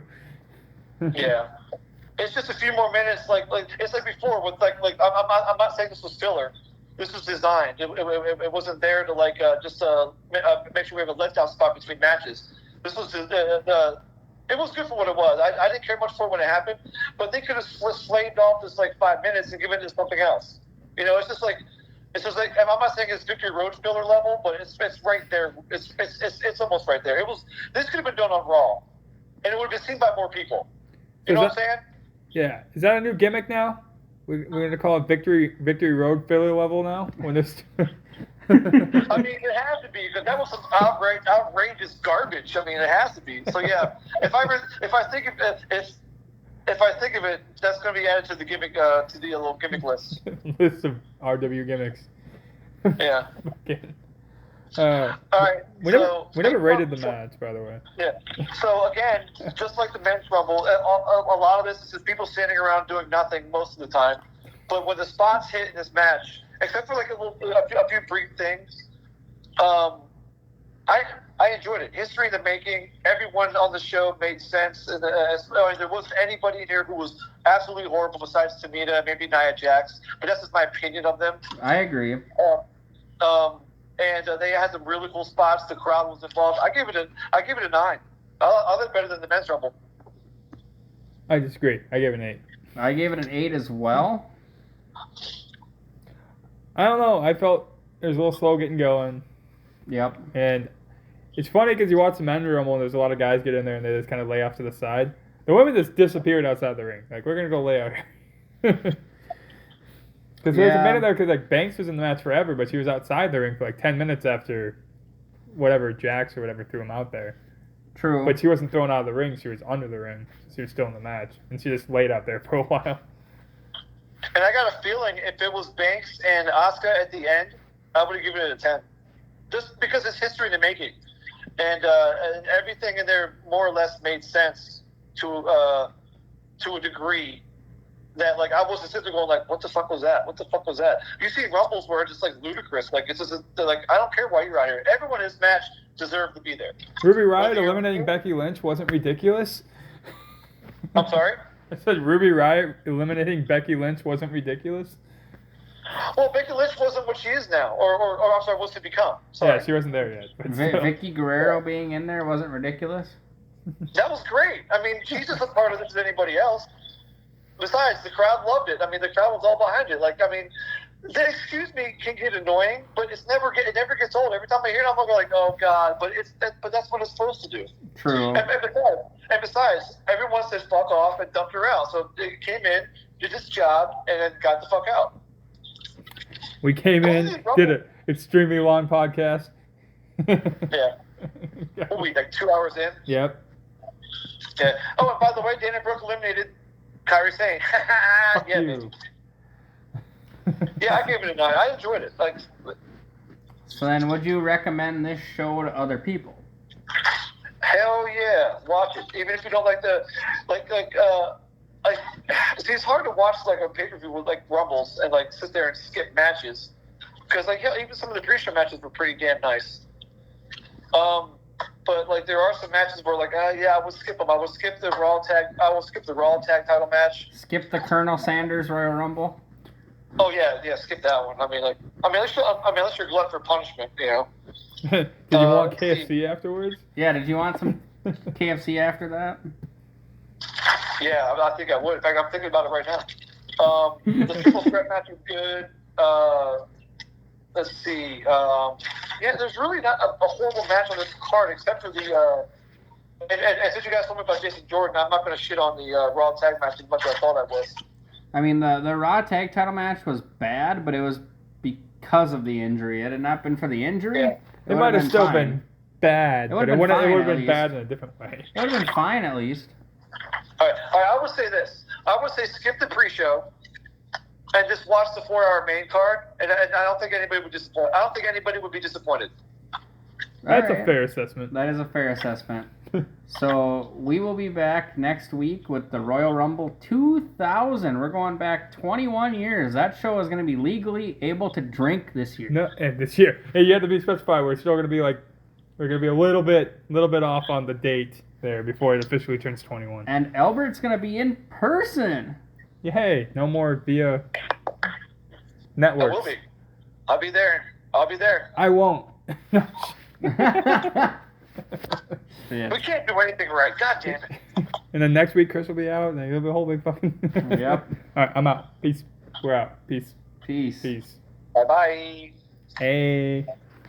Yeah. It's just a few more minutes, like it's like before with I'm not saying this was filler. This was designed. It wasn't there to make sure we have a letdown spot between matches. This was it was good for what it was. I didn't care much for it when it happened, but they could have slaved off this like 5 minutes and given it to something else. You know, it's just like I'm not saying it's Victory Road filler level, but it's right there. It's almost right there. This could have been done on Raw, and it would have been seen by more people. You know what I'm saying? Yeah. Is that a new gimmick now? We're gonna call it Victory Road filler level now. When this. I mean, it has to be because that was some outrageous garbage. I mean, it has to be. So yeah, if I think of it, that's going to be added to the gimmick to the little gimmick list. List of RW gimmicks. Yeah. All right. We never rated the match, by the way. Yeah. So again, just like the men's rumble, a lot of this is just people standing around doing nothing most of the time. But when the spots hit in this match, except for like a few brief things, I enjoyed it. History in the making. Everyone on the show made sense. And there wasn't anybody in here who was absolutely horrible besides Tamina, maybe Nia Jax. But that's just my opinion of them. I agree. And they had some really cool spots. The crowd was involved. I give it a 9. Other better than the men's rumble. I disagree. I gave it an 8. I gave it an 8 as well. I don't know. I felt it was a little slow getting going. Yep. And it's funny because you watch the men's rumble and there's a lot of guys get in there and they just kind of lay off to the side. The women just disappeared outside the ring. Like, we're going to go lay out here. Because there was a minute there because like Banks was in the match forever, but she was outside the ring for like 10 minutes after whatever Jax or whatever threw him out there. True. But she wasn't thrown out of the ring. She was under the ring. She was still in the match. And she just laid out there for a while. And I got a feeling if it was Banks and Asuka at the end, I would have given it a 10. Just because it's history in the making. And everything in there more or less made sense to a degree. That like I wasn't sitting there going like, what the fuck was that? What the fuck was that? You see rumbles where it's just like ludicrous. Like it's just like I don't care why you're out here. Everyone in this match deserved to be there. Ruby Riott eliminating Becky Lynch wasn't ridiculous. I'm sorry? I said Ruby Riott eliminating Becky Lynch wasn't ridiculous. Well, Becky Lynch wasn't what she is now, or I'm sorry, what's to become. Sorry. Yeah, she wasn't there yet. Vicky Guerrero being in there wasn't ridiculous. That was great. I mean, she's just as part of this as anybody else. Besides, the crowd loved it. I mean, the crowd was all behind it. Like, I mean, the excuse me can get annoying, but it never gets old. Every time I hear it, I'm gonna go like, oh god. But that's what it's supposed to do. True. And besides, everyone said fuck off and dumped her out. So it came in, did its job, and then got the fuck out. We came in, did an extremely long podcast. Yeah. What were we, like 2 hours in? Yep. Yeah. Oh, and by the way, Dana Brooke eliminated Kairi Sane. Yeah, man. Yeah, I gave it a 9. I enjoyed it. Like. So then, would you recommend this show to other people? Hell yeah, watch it. Even if you don't like see, it's hard to watch like a pay-per-view with like rumbles and like sit there and skip matches because like hell, even some of the pre-show matches were pretty damn nice. But like there are some matches where like yeah, I would skip them. I will skip the Raw Tag title match. Skip the Colonel Sanders Royal Rumble. Oh yeah, skip that one. Unless you're glutton for punishment, you know. Did you want KFC afterwards? Yeah, did you want some KFC after that? Yeah, I think I would. In fact, I'm thinking about it right now. The triple threat match was good. Let's see. Yeah, there's really not a horrible match on this card except for the. And since you guys told me about Jason Jordan, I'm not going to shit on the Raw Tag match as much as I thought I was. I mean, the Raw Tag title match was bad, but it was because of the injury. Had it not been for the injury, yeah. It might have still been bad, but it would have been bad in a different way. It would have been fine at least. All right, I would say this. I would say skip the pre-show and just watch the 4-hour main card, and I don't think anybody would disappoint. I don't think anybody would be disappointed. That's a fair assessment. That is a fair assessment. So we will be back next week with the Royal Rumble 2000. We're going back 21 years. That show is going to be legally able to drink this year. No, and this year. Hey, you have to be specified. We're still going to be like, We're gonna be a little bit off on the date there before it officially turns 21. And Albert's gonna be in person. Yay! No more via I networks. will be. I'll be there. I won't. Yeah. We can't do anything right. God damn it. And then next week Chris will be out, and then he'll be a whole big fucking. Yep. All right, I'm out. Peace. We're out. Peace. Peace. Peace. Bye bye. Hey.